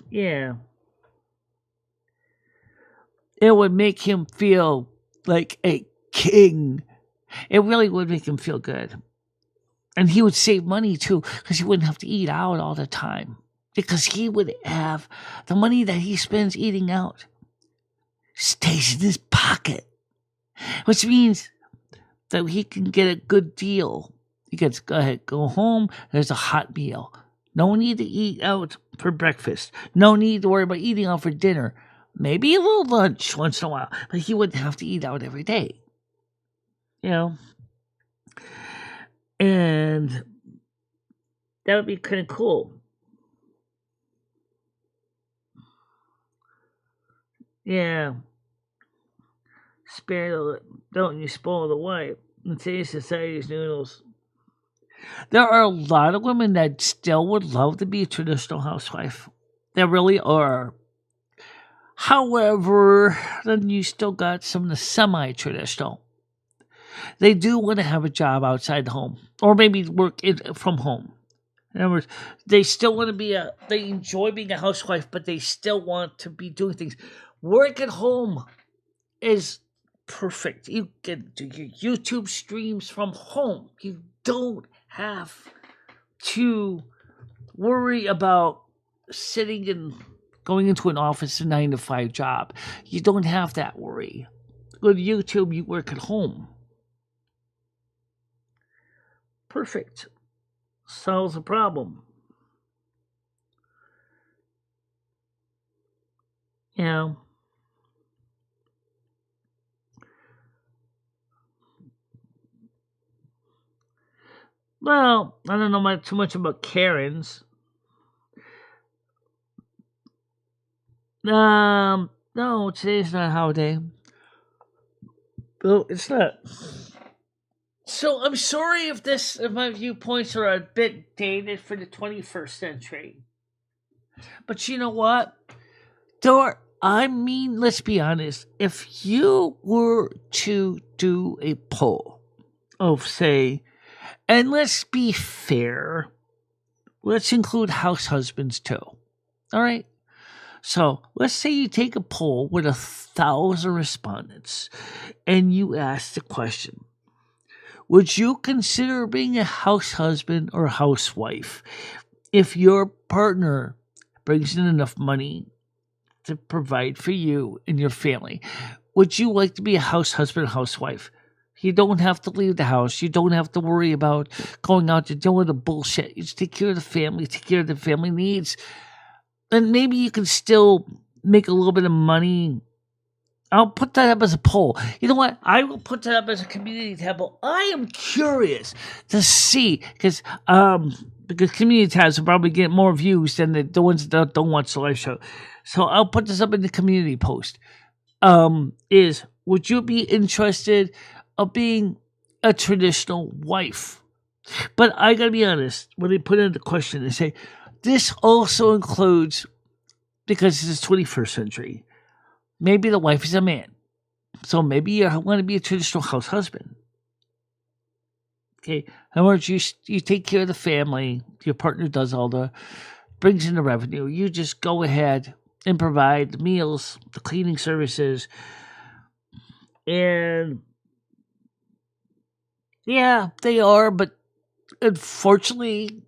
Yeah. It would make him feel like a king. It really would make him feel good. And he would save money too, because he wouldn't have to eat out all the time. Because he would have the money that he spends eating out stays in his pocket. Which means that he can get a good deal. He gets, go home, there's a hot meal. No need to eat out for breakfast. No need to worry about eating out for dinner. Maybe a little lunch once in a while. But he wouldn't have to eat out every day. And that would be kind of cool. Yeah. Don't you spoil the wife. In today's society's Noodles. There are a lot of women that still would love to be a traditional housewife. There really are. However, then you still got some of the semi-traditional. They do want to have a job outside the home, or maybe work from home. In other words, they still want to they enjoy being a housewife, but they still want to be doing things. Work at home is perfect. You can do your YouTube streams from home. You don't have to worry about sitting and going into an office, a 9-to-5 job. You don't have that worry. With YouTube, you work at home. Perfect. Solves the problem. Well, I don't know too much about Karens. No, today's not a holiday. No, it's not. So I'm sorry if my viewpoints are a bit dated for the 21st century. But you know what? Let's be honest. If you were to do a poll of, say, and let's be fair, let's include house husbands too. All right? So let's say you take a poll with 1,000 respondents and you ask the question, would you consider being a house husband or housewife if your partner brings in enough money to provide for you and your family? Would you like to be a house husband or housewife? You don't have to leave the house. You don't have to worry about going out to deal with the bullshit. You just take care of the family, take care of the family needs. And maybe you can still make a little bit of money. I'll put that up as a poll. You know what? I will put that up as a community tab. I am curious to see, because community tabs will probably get more views than the ones that don't watch the live show. So I'll put this up in the community post. Would you be interested of being a traditional wife? But I gotta be honest, when they put in the question, they say, this also includes, because this is 21st century, maybe the wife is a man. So maybe you want to be a traditional house husband. Okay. In other words, you take care of the family. Your partner does brings in the revenue. You just go ahead and provide the meals, the cleaning services, and yeah, they are, but unfortunately,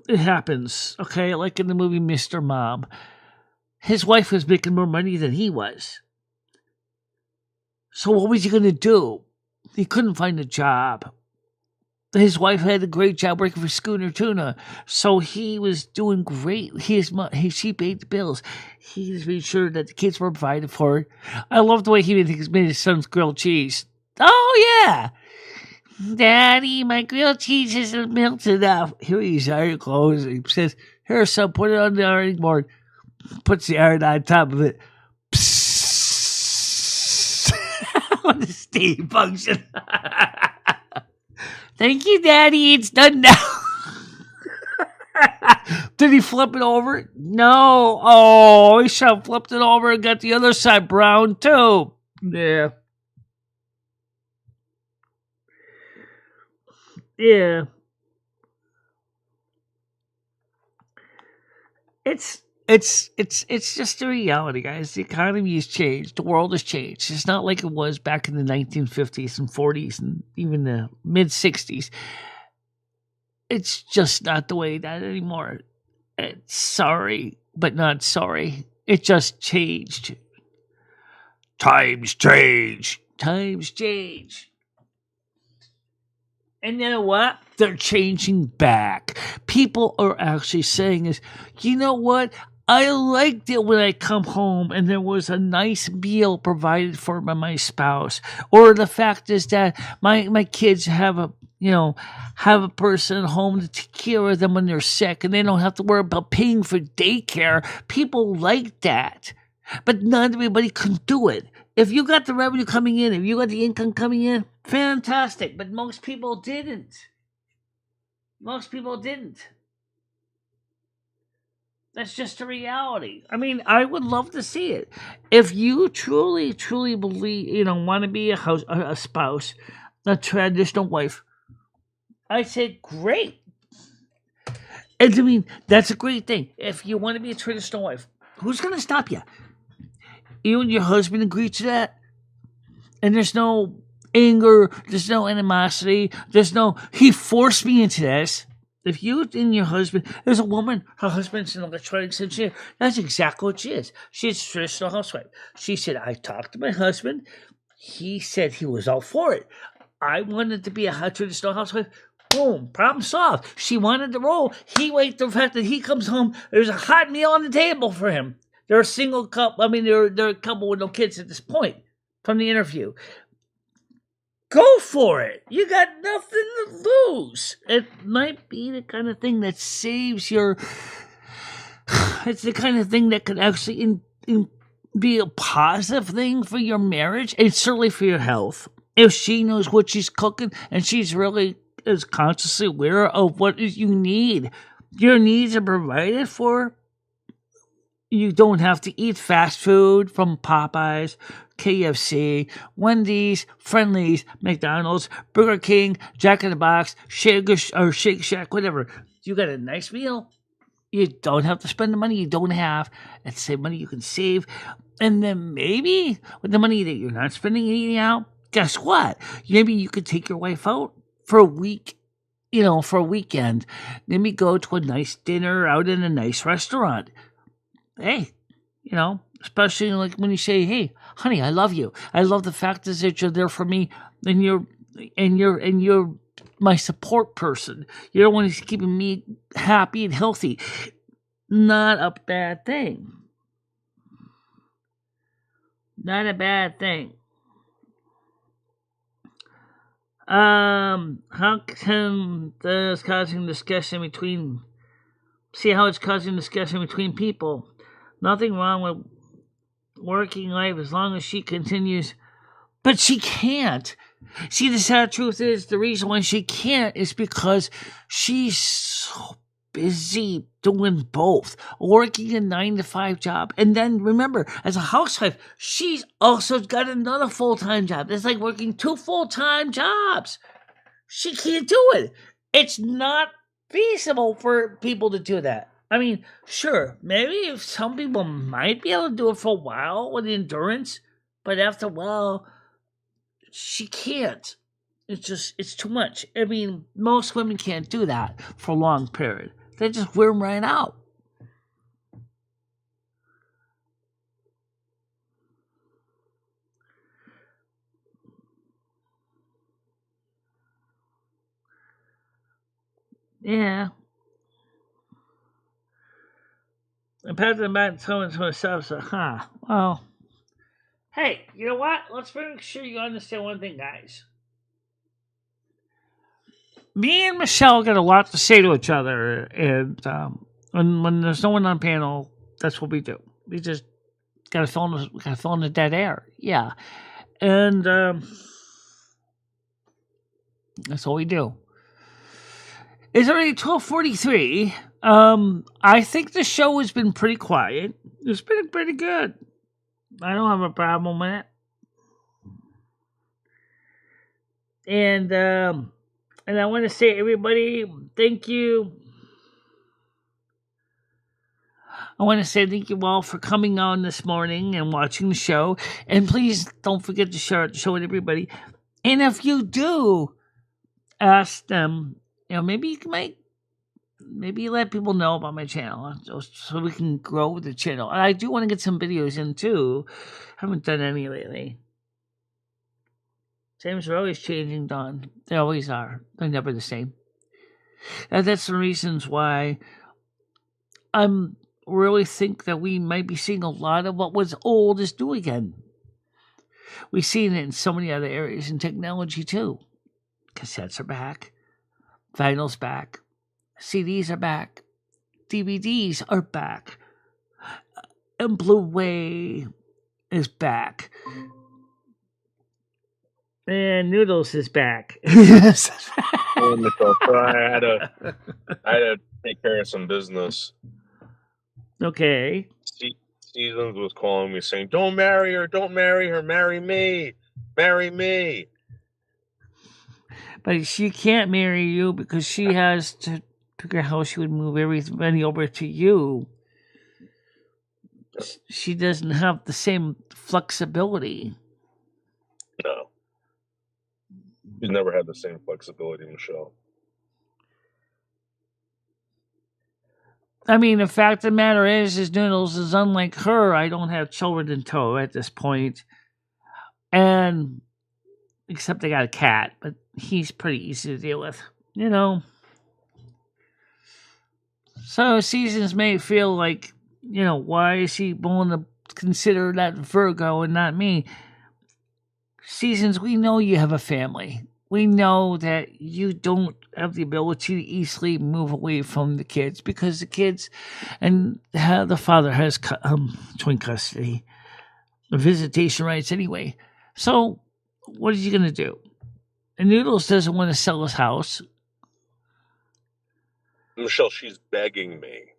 it happens, okay? Like in the movie Mr. Mom, his wife was making more money than he was. So what was he going to do? He couldn't find a job. His wife had a great job working for Schooner Tuna, so he was doing great. She paid the bills. He made sure that the kids were provided for. I love the way he made his son's grilled cheese. Oh, yeah. Daddy, my grilled cheese isn't melted enough. Here he's iron clothes. He says, here, son, put it on the ironing board. Puts the iron on top of it. Psst. On the steam function. Thank you, Daddy. It's done now. Did he flip it over? No. Oh, he should have flipped it over and got the other side brown, too. Yeah. Yeah. It's just a reality, guys. The economy has changed. The world has changed. It's not like it was back in the 1950s and 40s and even the mid 60s. It's just not the way that anymore. It's sorry, but not sorry. It just changed. Times change. Times change. And you know what? They're changing back. People are actually saying is, you know what? I liked it when I come home and there was a nice meal provided for by my spouse. Or the fact is that my kids have a person at home to take care of them when they're sick and they don't have to worry about paying for daycare. People like that. But not everybody can do it. If you got the revenue coming in, if you got the income coming in, fantastic. But most people didn't. Most people didn't. That's just a reality. I mean, I would love to see it. If you truly, truly believe, want to be a spouse, a traditional wife, I say great. And I mean, that's a great thing. If you want to be a traditional wife, who's going to stop you? You and your husband agree to that? And there's no anger, there's no animosity, he forced me into this. If you and your husband, there's a woman, her husband's an electronics engineer. That's exactly what she is. She's a traditional housewife. She said, I talked to my husband. He said he was all for it. I wanted to be a traditional housewife. Boom, problem solved. She wanted the role. He waits the fact that he comes home, there's a hot meal on the table for him. They're a single couple. I mean, they're a couple with no kids at this point from the interview. Go for it. You got nothing to lose. It might be the kind of thing that saves your... It's the kind of thing that could actually be a positive thing for your marriage and certainly for your health. If she knows what she's cooking and she's really is consciously aware of what you need. Your needs are provided for. You don't have to eat fast food from Popeyes, KFC, Wendy's, Friendly's, McDonald's, Burger King, Jack in the Box, Shake Shack, whatever. You got a nice meal. You don't have to spend the money you don't have. It's the same money you can save. And then maybe with the money that you're not spending eating out, guess what? Maybe you could take your wife out for a week, for a weekend. Maybe go to a nice dinner out in a nice restaurant. Hey, especially like when you say, hey, honey, I love you. I love the fact that you're there for me and you're my support person. You're the one who's keeping me happy and healthy. Not a bad thing. Not a bad thing. How can this causing discussion between... See how it's causing discussion between people. Nothing wrong with working life as long as she continues. But she can't. See, the sad truth is the reason why she can't is because she's so busy doing both. Working a 9-to-5 job. And then remember, as a housewife, she's also got another full-time job. It's like working 2 full-time jobs. She can't do it. It's not feasible for people to do that. I mean, sure, maybe if some people might be able to do it for a while with endurance, but after a while, she can't. It's too much. I mean, most women can't do that for a long period. They just wear them right out. Yeah. And pat them back and telling to herself, so, well, hey, you know what? Let's make sure you understand one thing, guys. Me and Michelle got a lot to say to each other, and when there's no one on panel, that's what we do. We just gotta fill in the dead air. Yeah, and that's all we do. It's already 12:43. I think the show has been pretty quiet. It's been pretty good. I don't have a problem with it. And I want to say, everybody, thank you. I want to say thank you all for coming on this morning and watching the show. And please don't forget to share the show with everybody. And if you do, ask them, maybe you might, maybe let people know about my channel so we can grow the channel. And I do want to get some videos in too. Haven't done any lately. Times are always changing, Don. They always are. They're never the same. And that's the reasons why I'm really think that we might be seeing a lot of what was old is new again. We've seen it in so many other areas in technology too. Cassettes are back. Vinyl's back. CDs are back. DVDs are back. And Blu-ray is back. And Noodles is back. Wonderful. So I had to take care of some business. Okay. Seasons was calling me saying, "Don't marry her, marry me, marry me." But she can't marry you because she has to figure out how she would move everybody over to you. She doesn't have the same flexibility. No. She's never had the same flexibility, Michelle. I mean, the fact of the matter is Noodles is unlike her. I don't have children in tow at this point. And, except I got a cat, but he's pretty easy to deal with, So Seasons may feel like, why is he willing to consider that Virgo and not me? Seasons, we know you have a family. We know that you don't have the ability to easily move away from the kids because the kids and the father has joint custody, visitation rights anyway. So what are you going to do? And Noodles doesn't want to sell his house. Michelle, she's begging me.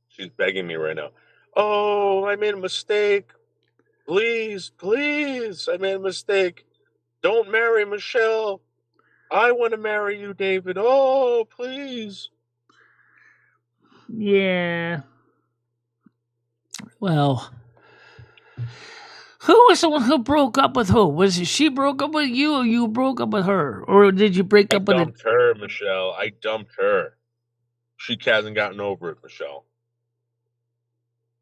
She's begging me right now. "Oh, I made a mistake. Please, I made a mistake. Don't marry Michelle. I want to marry you, David. Oh, please." Yeah. Well, who was the one who broke up with who? Was it she broke up with you or you broke up with her? Or did you break up with her? I dumped her, Michelle. I dumped her. She hasn't gotten over it, Michelle.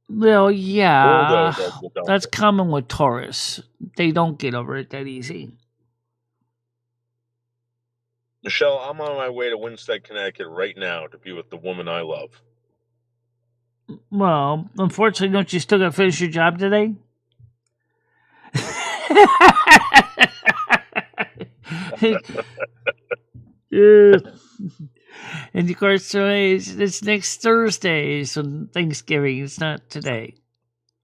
Well, yeah. That's common with Taurus. They don't get over it that easy. Michelle, I'm on my way to Winstead, Connecticut right now to be with the woman I love. Well, unfortunately, don't you still got to finish your job today? And of course, it's next Thursday, so Thanksgiving. It's not today.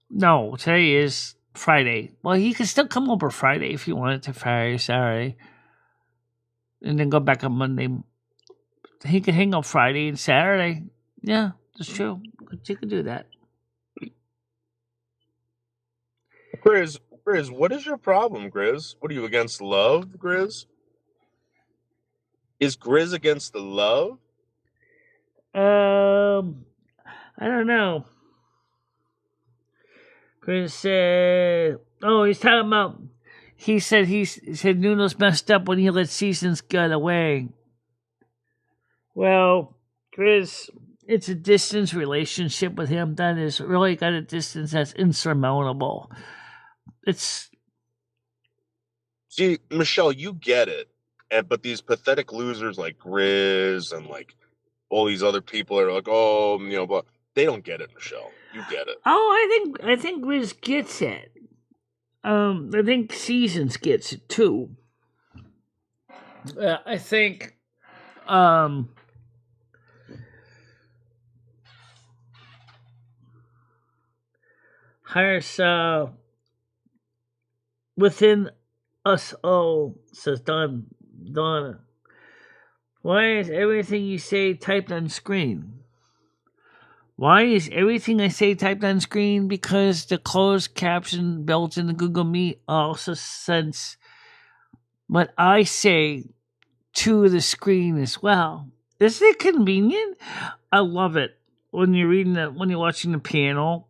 No, today is Friday. Well, he can still come over Friday if you wanted to Friday, Saturday. And then go back on Monday. He could hang out Friday and Saturday. Yeah, that's true. You could do that. Grizz, what is your problem, Grizz? What are you, against love, Grizz? Is Grizz against the love? I don't know. Chris said, "Oh, he's talking about." He said Nuno's messed up when he let Seasons get away. Well, Chris, it's a distance relationship with him that is really got a distance that's insurmountable. See, Michelle, you get it, but these pathetic losers like Grizz and like all these other people are like, oh, but they don't get it, Michelle. You get it. Oh, I think Grizz gets it. I think Seasons gets it too. I think, Higher within us all, says Donna. Why is everything you say typed on screen? Why is everything I say typed on screen? Because the closed caption built in the Google Meet also sends what I say to the screen as well. Isn't it convenient? I love it when you're when you're watching the panel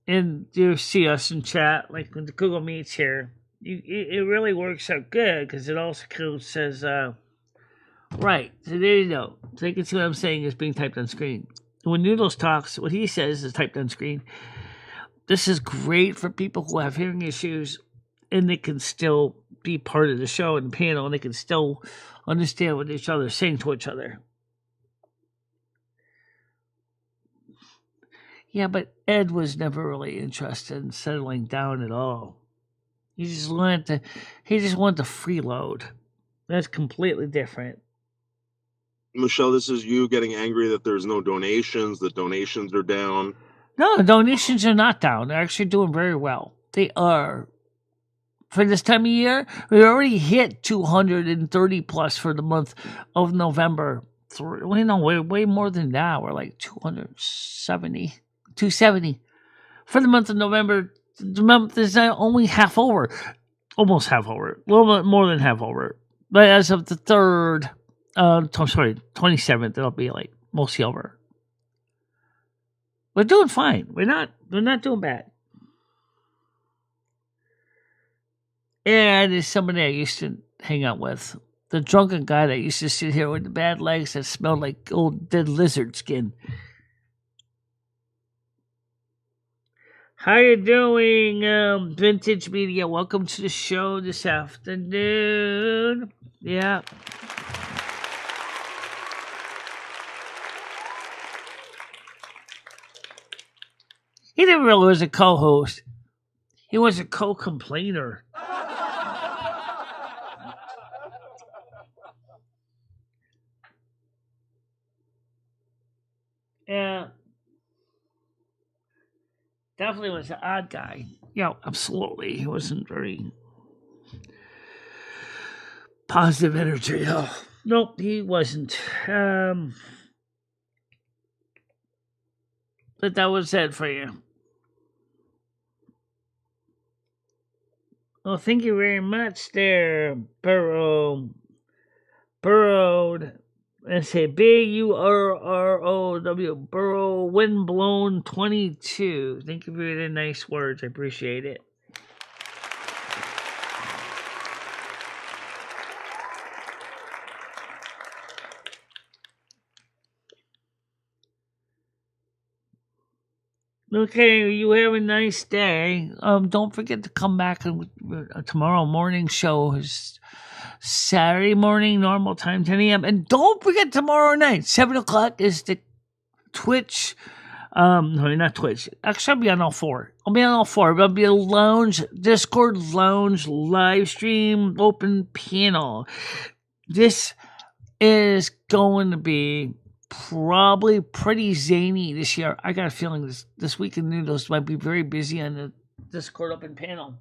and you see us in chat, like when the Google Meet's here. It really works out good because it also says, right. So there you go. So you can see what I'm saying is being typed on screen. When Noodles talks, what he says is typed on screen. This is great for people who have hearing issues and they can still be part of the show and the panel and they can still understand what each other is saying to each other. Yeah, but Ed was never really interested in settling down at all. He just wanted to freeload. That's completely different. Michelle, this is you getting angry that there's no donations, the donations are down. No, the donations are not down. They're actually doing very well. They are. For this time of year, we already hit 230 plus for the month of November. We're way more than that. We're like 270 for the month of November. The month is only half over, almost half over, a little bit more than half over. But as of the 27th, it'll be like mostly over. We're doing fine. We're not doing bad. And there's somebody I used to hang out with. The drunken guy that used to sit here with the bad legs that smelled like old dead lizard skin. How you doing, Vintage Media? Welcome to the show this afternoon. Yeah. He didn't really was a co-host. He was a co-complainer. Yeah. Definitely was an odd guy. Yeah, absolutely. He wasn't very positive energy. Oh, nope, he wasn't. But that was it for you. Well, thank you very much there, Burrowed. Let's say BURROW, Burrow, Windblown 22. Thank you for the nice words. I appreciate it. Okay, you have a nice day. Don't forget to come back tomorrow morning show is Saturday morning, normal time, 10 a.m. And don't forget tomorrow night, 7 o'clock is the Twitch. No, not Twitch. Actually, I'll be on all four. It'll be a Discord lounge live stream open panel. This is going to be probably pretty zany this year. I got a feeling this week in Noodles might be very busy on the Discord open panel.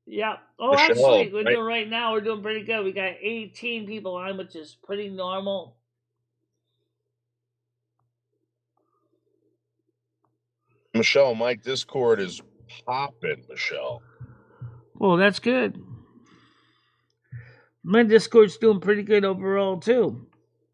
Yeah. Oh, Michelle, actually, we're doing right now. We're doing pretty good. We got 18 people on, which is pretty normal. Michelle, my Discord is popping, Michelle. Well, that's good. My Discord's doing pretty good overall, too.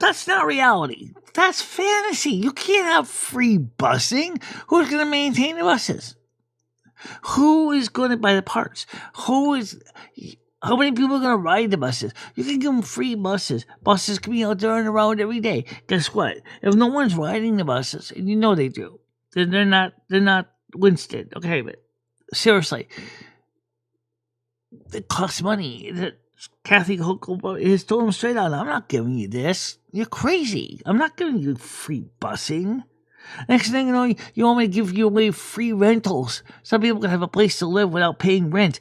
That's not reality. That's fantasy. You can't have free busing. Who's going to maintain the buses? Who is going to buy the parts? How many people are going to ride the buses? You can give them free buses. Buses can be out there on the road every day. Guess what? If no one's riding the buses, and you know they do, then they're not Winston. Okay, but seriously, it costs money. Kathy Hochul has told him straight out, I'm not giving you this. You're crazy. I'm not giving you free busing. Next thing you know, you want me to give you away free rentals. Some people can have a place to live without paying rent.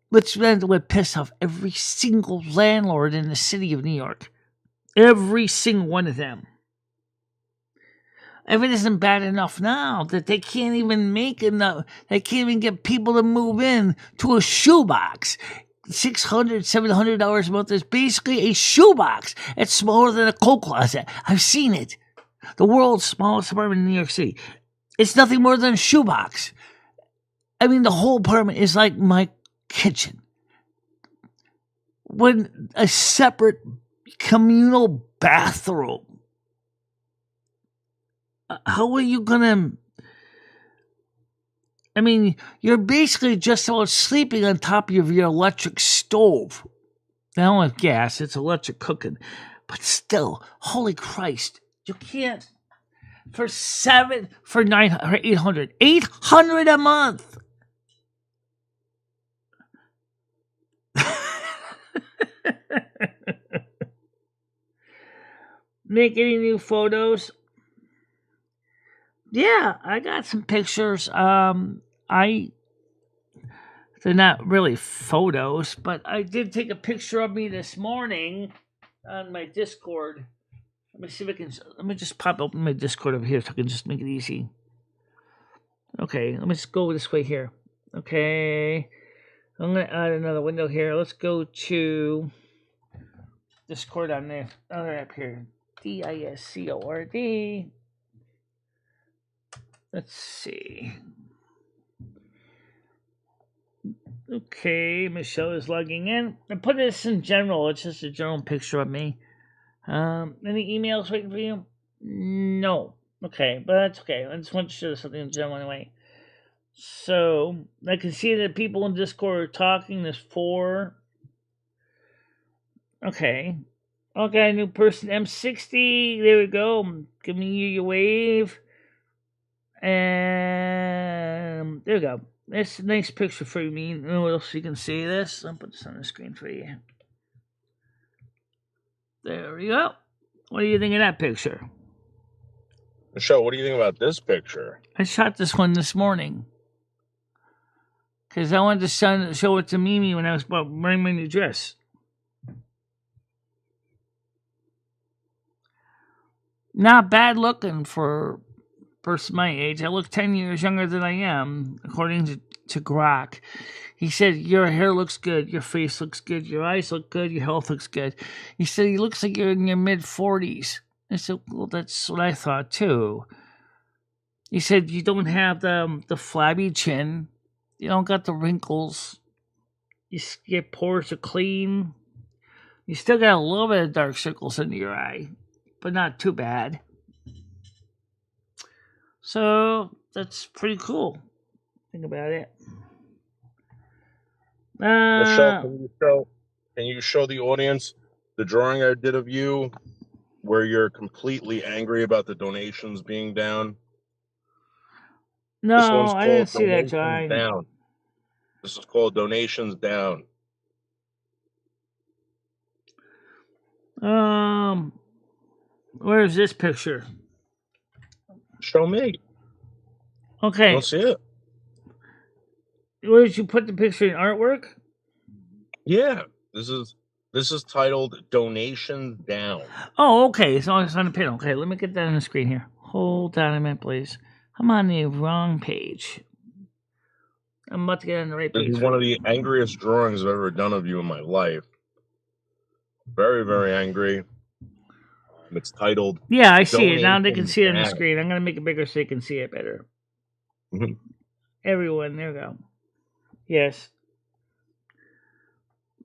Which then would piss off every single landlord in the city of New York. Every single one of them. If it isn't bad enough now that they can't even make enough, they can't even get people to move in to a shoebox. $600, $700 a month is basically a shoebox. It's smaller than a coat closet. I've seen it. The world's smallest apartment in New York City. It's nothing more than a shoebox. I mean, the whole apartment is like my kitchen. With a separate communal bathroom. How are you gonna... I mean, you're basically just about sleeping on top of your electric stove. Now with gas, it's electric cooking. But still, holy Christ, you can't... For 800. 800 a month! Make any new photos? Yeah, I got some pictures. They're not really photos, but I did take a picture of me this morning on my Discord. Let me see if I can. Let me just pop open my Discord over here so I can just make it easy. Okay, let me just go this way here. Okay, I'm gonna add another window here. Let's go to Discord on the other app here. Discord. Let's see. Okay, Michelle is logging in. I put this in general. It's just a general picture of me. Any emails waiting for you? No. Okay, but that's okay. I just want to show something in general anyway. So, I can see that people in Discord are talking. There's 4. Okay. Okay, new person, M60. There we go. Giving you your wave. And there we go. That's a nice picture for me. What else you can see this? I'll put this on the screen for you. There we go. What do you think of that picture? Michelle, what do you think about this picture? I shot this one this morning. Because I wanted to show it to Mimi when I was wearing my new dress. Not bad looking for a person my age. I look 10 years younger than I am, according to Grok. He said, your hair looks good, your face looks good, your eyes look good, your health looks good. He said, he looks like you're in your mid-40s. I said, well, that's what I thought, too. He said, you don't have the flabby chin. You don't got the wrinkles. Your pores are clean. You still got a little bit of dark circles under your eye, but not too bad. So, that's pretty cool. Think about it. Michelle, can you show the audience the drawing I did of you where you're completely angry about the donations being down? No, This one's I didn't called see that Donations drawing. Down. This is called Donations Down. Where's this picture? Show me. Okay. Let's see it. Where did you put the picture in artwork? Yeah. This is titled Donations Down. Oh, okay. So it's on the pin. Okay, let me get that on the screen here. Hold on a minute, please. I'm on the wrong page. I'm about to get on the right page. This is one of the angriest drawings I've ever done of you in my life. Very, very angry. It's titled... Yeah, I see it. Now they can see it on the Down. screen. I'm going to make it bigger so they can see it better. Mhm. Everyone, there we go. Yes.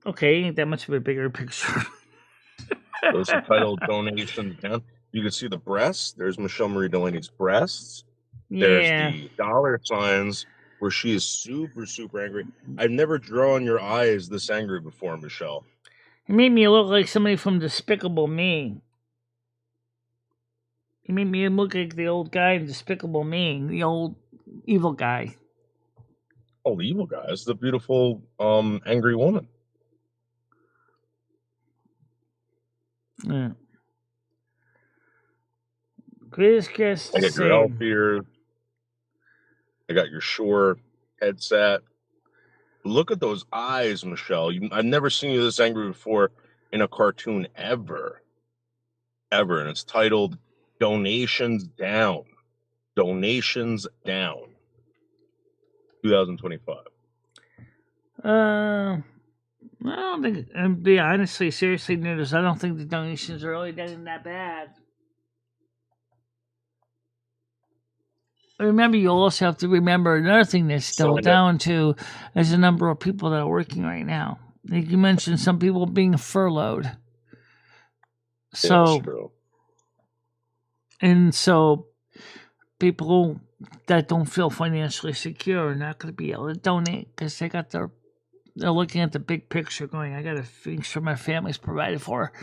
Okay, ain't that much of a bigger picture. Those are titled donations down. You can see the breasts. There's Michele Marie Delane's breasts. There's Yeah. the dollar signs where she is super, super angry. I've never drawn your eyes this angry before, Michelle. It made me look like somebody from Despicable Me. It made me look like the old guy in Despicable Me, the old evil guy. Oh, the evil guy is the beautiful, angry woman. Yeah. Greatest guest I to got your elf say. ears. I got your Shure headset. Look at those eyes, Michelle. I've never seen you this angry before in a cartoon ever. Ever. And it's titled Donations Down. Donations Down. 2025. I don't think, and be honestly, seriously, notice I don't think the donations are really done that bad. Remember, you also have to remember another thing that's still down to is the number of people that are working right now. Like you mentioned, some people being furloughed. So, that's true. And so people that don't feel financially secure are not going to be able to donate because they're looking at the big picture going, I got to make sure my family's provided for.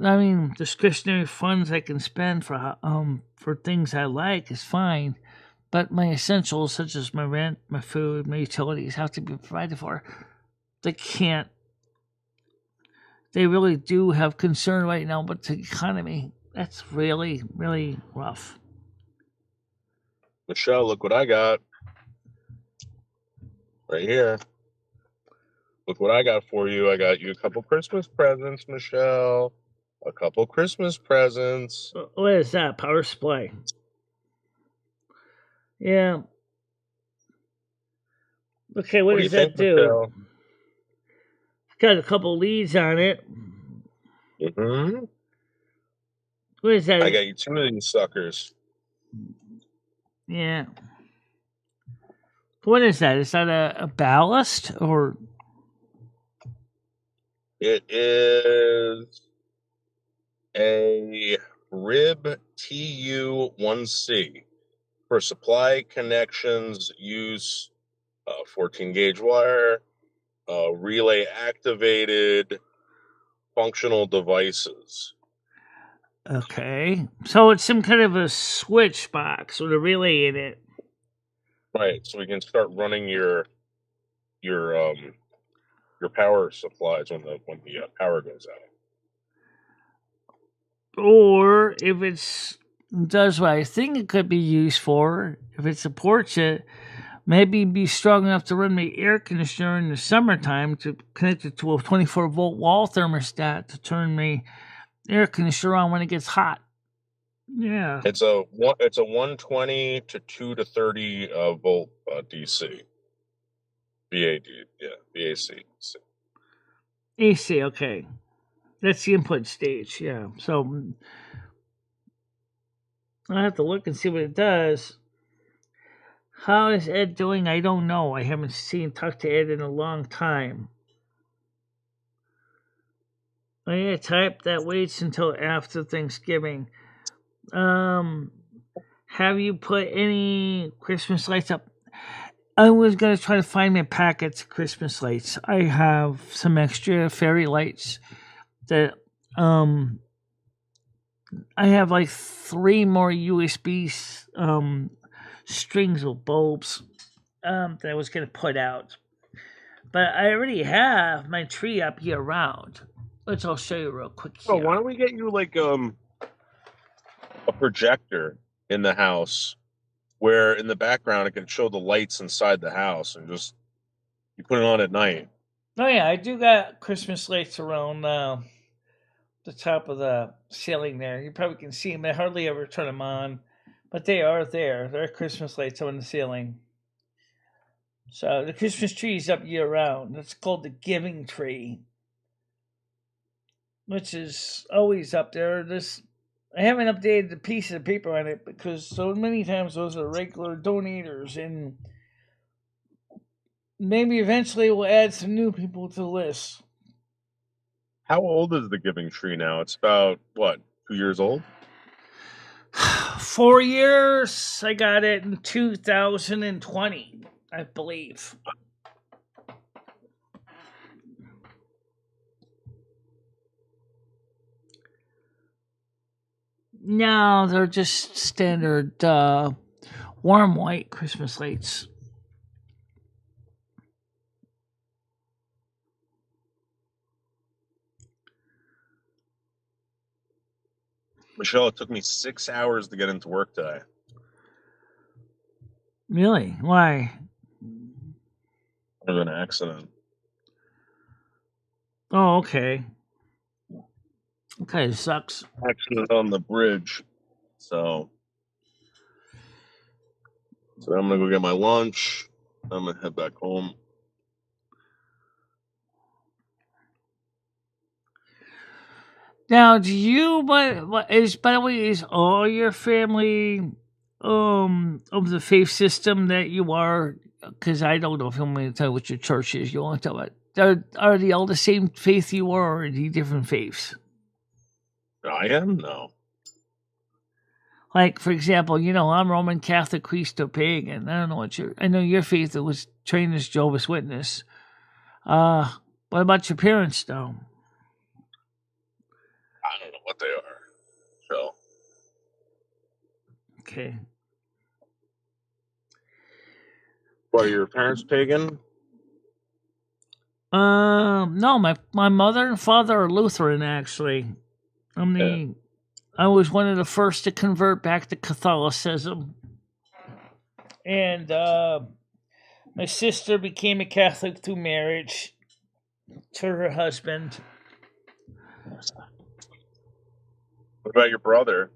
I mean, discretionary funds I can spend for things I like is fine, but my essentials such as my rent, my food, my utilities have to be provided for. They can't. They really do have concern right now about the economy. That's really, really rough. Michelle, look what I got. Right here. Look what I got for you. I got you a couple Christmas presents, Michelle. A couple Christmas presents. What is that? Power supply. Yeah. Okay, what does that do? Michelle? Got a couple leads on it. Mm-hmm. What is that? I got you two of these suckers. Yeah. What is that? Is that a ballast or? It is a Rib TU1C for supply connections. Use 14 gauge wire, relay activated, functional devices. Okay, so it's some kind of a switch box with a relay in it. Right, so we can start running your power supplies when the power goes out. Or if it does what I think it could be used for, if it supports it, maybe be strong enough to run my air conditioner in the summertime to connect it to a 24-volt wall thermostat to turn my air conditioner on when it gets hot. Yeah, it's a 120 to 2 to 30 volt DC. VAD, yeah, VAC. AC, okay. That's the input stage, yeah. So I'll have to look and see what it does. How is Ed doing? I don't know. I haven't talked to Ed in a long time. I need a type that waits until after Thanksgiving. Have you put any Christmas lights up? I was going to try to find my packets of Christmas lights. I have some extra fairy lights that, I have like 3 more USB, strings of bulbs, that I was going to put out. But I already have my tree up year round. I'll show you real quick here. Oh, why don't we get you like a projector in the house where in the background it can show the lights inside the house and just you put it on at night. Oh yeah, I do got Christmas lights around the top of the ceiling there. You probably can see them. I hardly ever turn them on, but they are there. There are Christmas lights on the ceiling. So the Christmas tree is up year round. It's called the giving tree, which is always up there. I haven't updated the piece of paper on it because so many times those are regular donators, and maybe eventually we'll add some new people to the list. How old is the giving tree now? It's about, what, 2 years old? 4 years. I got it in 2020, I believe. No, they're just standard warm white Christmas lights. Michelle, it took me 6 hours to get into work today. Really? Why? There was an accident. Oh, okay. Okay, sucks. Accident on the bridge. So I'm going to go get my lunch. I'm going to head back home. Now, do you, by the way, is all your family of the faith system that you are? Because I don't know if you want me to tell what your church is. You want to tell it. Are they all the same faith you are, or are they different faiths? I am? No. Like, for example, I'm Roman Catholic, Christo pagan. I don't know I know your faith was trained as Jehovah's Witness. What about your parents, though? I don't know what they are. So. Okay. What, are your parents pagan? No, my mother and father are Lutheran, actually. I was one of the first to convert back to Catholicism. And my sister became a Catholic through marriage to her husband. What about your brother?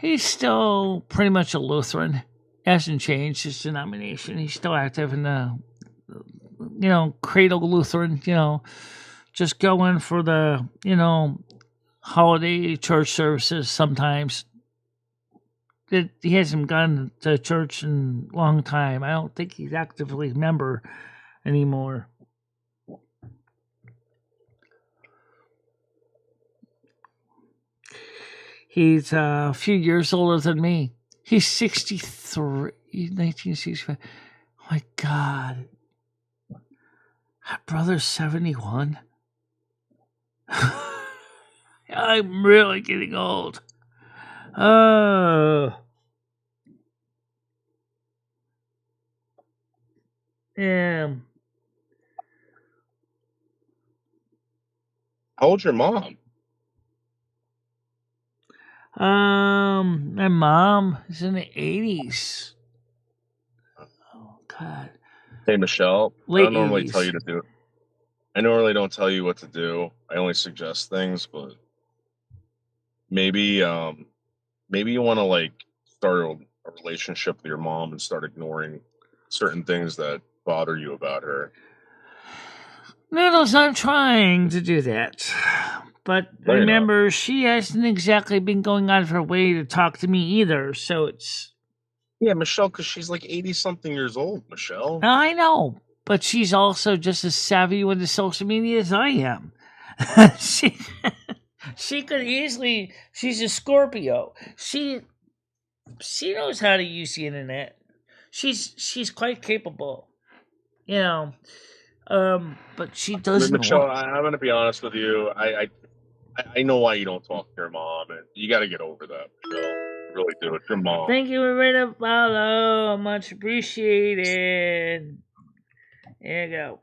He's still pretty much a Lutheran. Hasn't changed his denomination. He's still active in the, cradle Lutheran, just going for the, holiday church services sometimes. He hasn't gone to church in a long time. I don't think he's actively a member anymore. He's a few years older than me. He's 63, 1965. Oh my God. My brother's 71. I'm really getting old. Oh. Yeah. How old's your mom? My mom is in the 80s. Oh, God. Hey, Michelle. Late I don't normally 80s. tell you to do it. I normally don't tell you what to do. I only suggest things, but maybe you want to start a relationship with your mom and start ignoring certain things that bother you about her. Noodles, I'm trying to do that. But remember, she hasn't exactly been going out of her way to talk to me either, so it's... Yeah, Michelle, because she's 80-something years old, Michelle. I know, but she's also just as savvy with the social media as I am. She could easily... She's a Scorpio. She knows how to use the internet. She's quite capable. But she doesn't... Michelle, I'm going to be honest with you. I know why you don't talk to your mom, and you got to get over that, Michelle. You really do. It's your mom. Thank you for the follow. Much appreciated. There you go.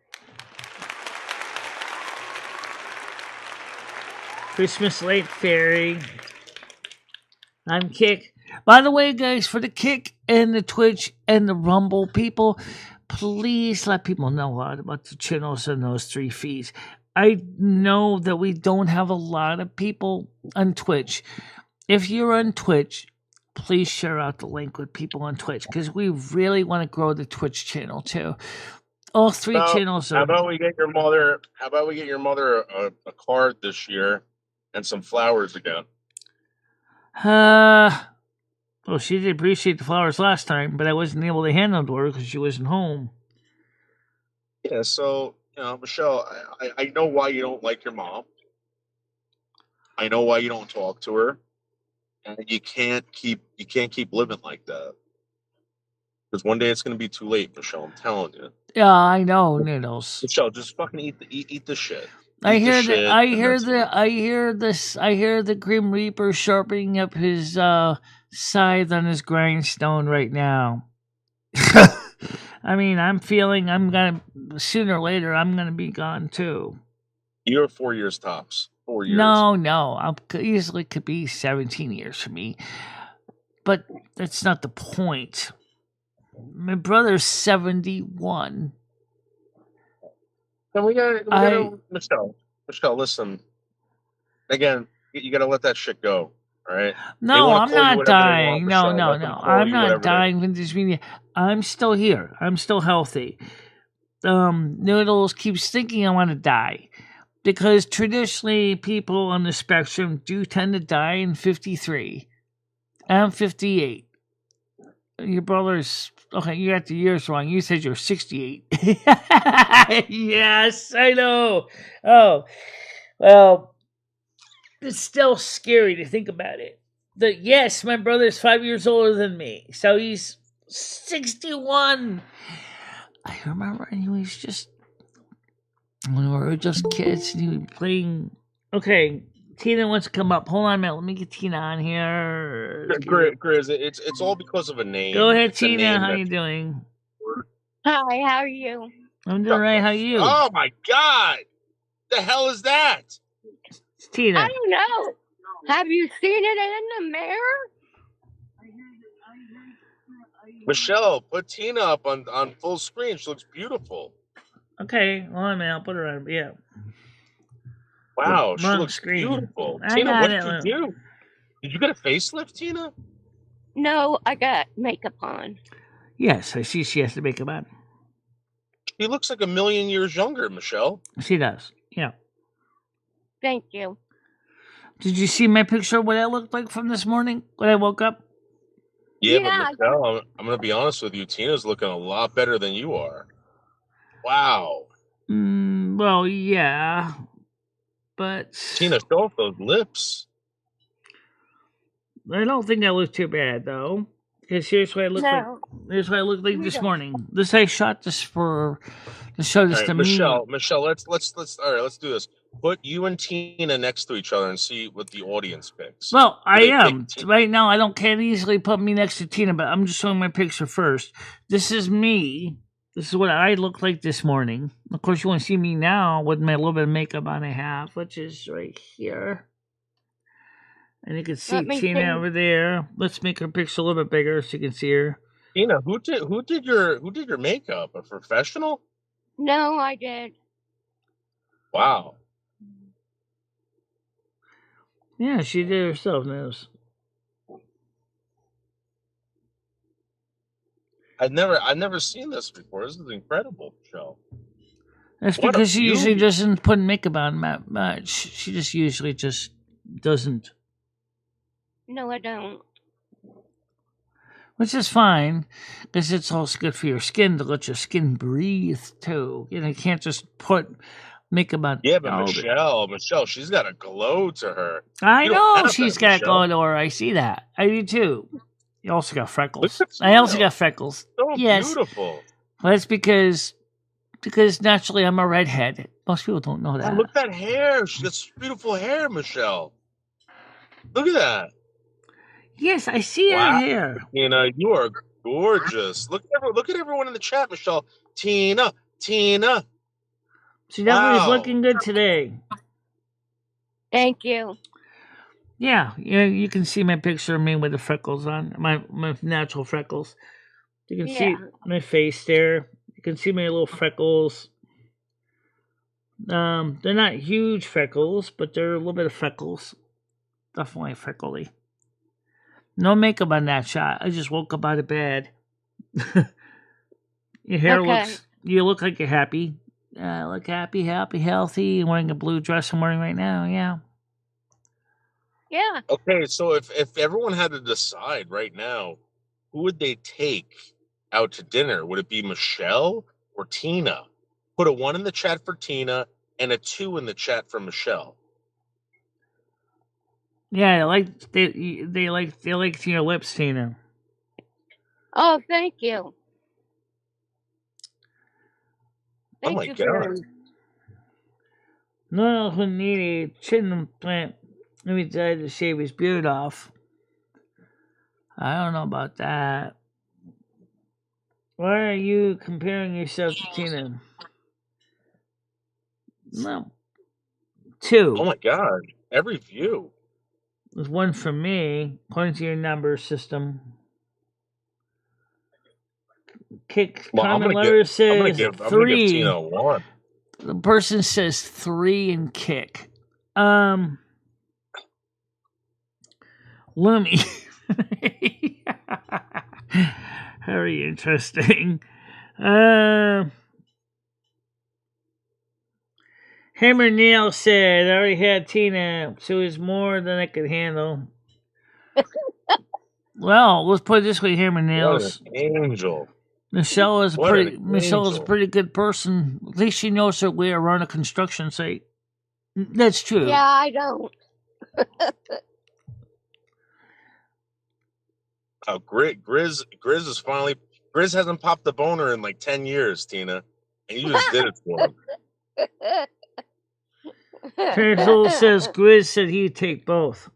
Christmas Late Fairy. I'm Kick. By the way, guys, for the Kick and the Twitch and the Rumble people, please let people know about the channels and those 3 feeds. I know that we don't have a lot of people on Twitch. If you're on Twitch, please share out the link with people on Twitch, because we really want to grow the Twitch channel too. All 3 channels are... How about we get your mother a card this year and some flowers again? Well, she did appreciate the flowers last time, but I wasn't able to hand them to her because she wasn't home. Yeah, so Michelle, I know why you don't like your mom. I know why you don't talk to her, and you can't keep living like that. Because one day it's going to be too late, Michelle. I'm telling you. Yeah, I know, Noodles. Michelle, just fucking eat the shit. I hear the Grim Reaper sharpening up his scythe on his grindstone right now. I mean, sooner or later I'm gonna be gone too. You're 4 years tops. 4 years. No, I easily could be 17 years for me, but that's not the point. My brother's 71. And we gotta Michelle, listen. Again, you gotta let that shit go. All right. No, I'm not dying. No. I'm not dying from this media. I'm still here. I'm still healthy. Noodles keeps thinking I want to die. Because traditionally people on the spectrum do tend to die in 53. I'm 58. Your brother's okay, you got the years wrong. You said you're 68. Yes, I know. Oh. Well, it's still scary to think about it. Yes, my brother's 5 years older than me, so he's 61. I remember when we were just kids and he was playing. Okay, Tina wants to come up. Hold on a minute. Let me get Tina on here. Grizz, it's all because of a name. Go ahead, Tina. How you doing? Hi, how are you? I'm doing right. How are you? Oh my God! The hell is that? It's Tina. I don't know. Have you seen it in the mirror? Michelle, put Tina up on full screen. She looks beautiful. Okay, hold on a minute. I'll put her on. Yeah. Wow, she looks beautiful. Tina, what did you do? Did you get a facelift, Tina? No, I got makeup on. Yes, I see she has the makeup on. She looks like a million years younger, Michelle. She does, yeah. Thank you. Did you see my picture of what I looked like from this morning when I woke up? Yeah. But Michelle, I'm going to be honest with you. Tina's looking a lot better than you are. Wow. Well, yeah. But Tina, show off those lips. I don't think I look too bad, though. Because here's what I look like. Here's what I look like this morning. I shot this to show this to Michelle, let's all right, let's do this. Put you and Tina next to each other and see what the audience picks. Well, I am. Right now, I can't easily put me next to Tina, but I'm just showing my picture first. This is me. This is what I look like this morning. Of course, you want to see me now with my little bit of makeup on I have, which is right here. And you can see Tina over there. Let's make her picture a little bit bigger so you can see her. Tina, who did your makeup? A professional? No, I did. Wow. Yeah, she did herself, knows. I've never seen this before. This is incredible, Michelle. That's because she usually doesn't put makeup on much. She just usually just doesn't. No, I don't. Which is fine, because it's also good for your skin to let your skin breathe too. You can't just put makeup on. Yeah, but Michelle, she's got a glow to her. I know she's got a glow to her. I see that. I do too. You also got freckles. I also got freckles. So beautiful. Well, that's because naturally I'm a redhead. Most people don't know that. Oh, look at that hair. She got beautiful hair, Michelle. Look at that. Yes, I see her hair. Tina, you are gorgeous. Look at everyone in the chat, Michelle. Tina. She definitely is looking good today. Thank you. Yeah, you can see my picture of me with the freckles on, my natural freckles. You can see my face there. You can see my little freckles. They're not huge freckles, but they're a little bit of freckles. Definitely freckly. No makeup on that shot. I just woke up out of bed. Your hair you look like you're happy. Look happy, healthy. You're wearing a blue dress I'm wearing right now, yeah. Yeah. Okay, so if everyone had to decide right now, who would they take out to dinner? Would it be Michelle or Tina? Put a 1 in the chat for Tina and a 2 in the chat for Michelle. Yeah, they like your lips, Tina. Oh, thank you. Oh my God. No, who needed a chin implant if he decided to shave his beard off. I don't know about that. Why are you comparing yourself to Tina? No. 2. Oh my God. Every view. There's 1 for me, according to your number system. Kick Well, Common Letter says I'm gonna 3. give Tina a 1. The person says 3 in Kick. Lummy. Very interesting. Hammer Nail said, I already had Tina, so it's more than I could handle. Well, let's put it this way, Hammer Nails. What an angel. Michelle is a pretty good person. At least she knows her way around a construction site. That's true. Yeah, I don't. Grizz is finally. Grizz hasn't popped the boner in like 10 years, Tina, and you just did it for him. Pencil says Grizz said he'd take both.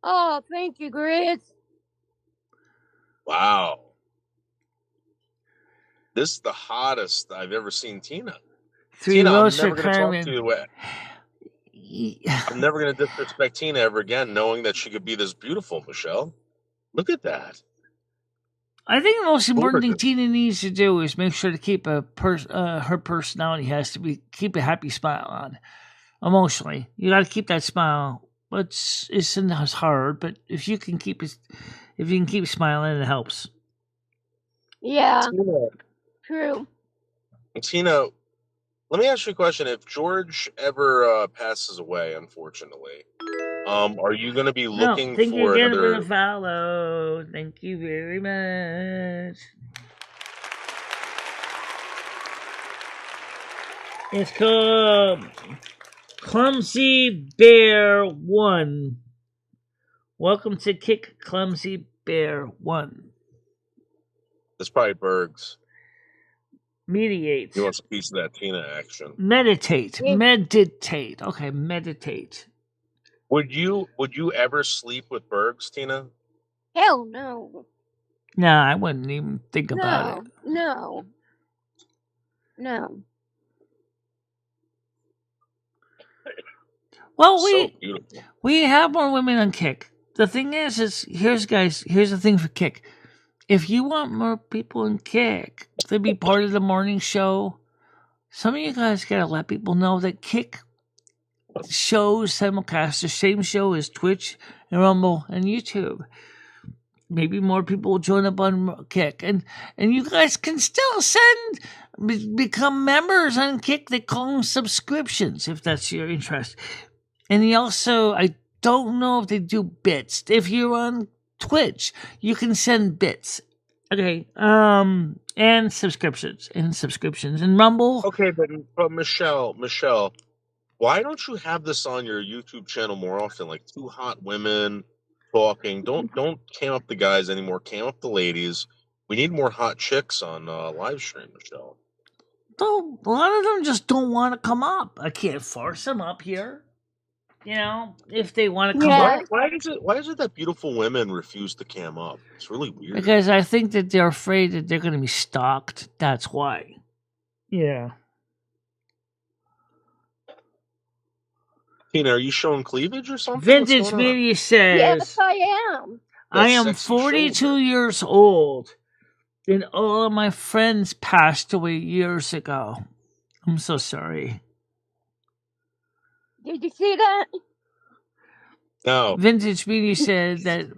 Oh, thank you, Grizz. Wow. This is the hottest I've ever seen Tina. 3 Tina, I'm Rosa never going to talk Carmen. to you. I'm never going to disrespect Tina ever again, knowing that she could be this beautiful, Michelle. Look at that. I think the most important thing Tina needs to do is make sure to keep her personality has to be keep a happy smile on. Emotionally, you got to keep that smile. But it's sometimes hard. But if you can keep smiling, it helps. Yeah, true. Tina, let me ask you a question. If George ever passes away, unfortunately, are you going to be looking thank for you again another? for the follow. Thank you very much. It's called Clumsy Bear 1. Welcome to Kick Clumsy Bear 1. It's probably Berg's. Mediate. He wants a piece of that Tina action. Meditate. Meditate. Okay, meditate. Would you ever sleep with Berg's, Tina? Hell no. No, I wouldn't even think about it. No. Well, So beautiful. We have more women on Kick. The thing is here's the thing for Kick. If you want more people in Kick to be part of the morning show, some of you guys gotta let people know that Kick shows simulcast the same show as Twitch and Rumble and YouTube. Maybe more people will join up on Kick, and you guys can still become members on Kick. They call them subscriptions if that's your interest. And I don't know if they do bits. If you're on Twitch, you can send bits. Okay. And subscriptions. And Rumble. Okay, but Michelle, why don't you have this on your YouTube channel more often? Like 2 hot women talking. Don't cam up the guys anymore. Cam up the ladies. We need more hot chicks on live stream, Michelle. Though a lot of them just don't want to come up. I can't force them up here. You know, if they want to come up. Why is it that beautiful women refuse to cam up? It's really weird. Because I think that they're afraid that they're going to be stalked. That's why. Yeah. Tina, are you showing cleavage or something? Vintage Media says, yes, I am. I am 42 years old, and all of my friends passed away years ago. I'm so sorry. Did you see that? No. Vintage Media said that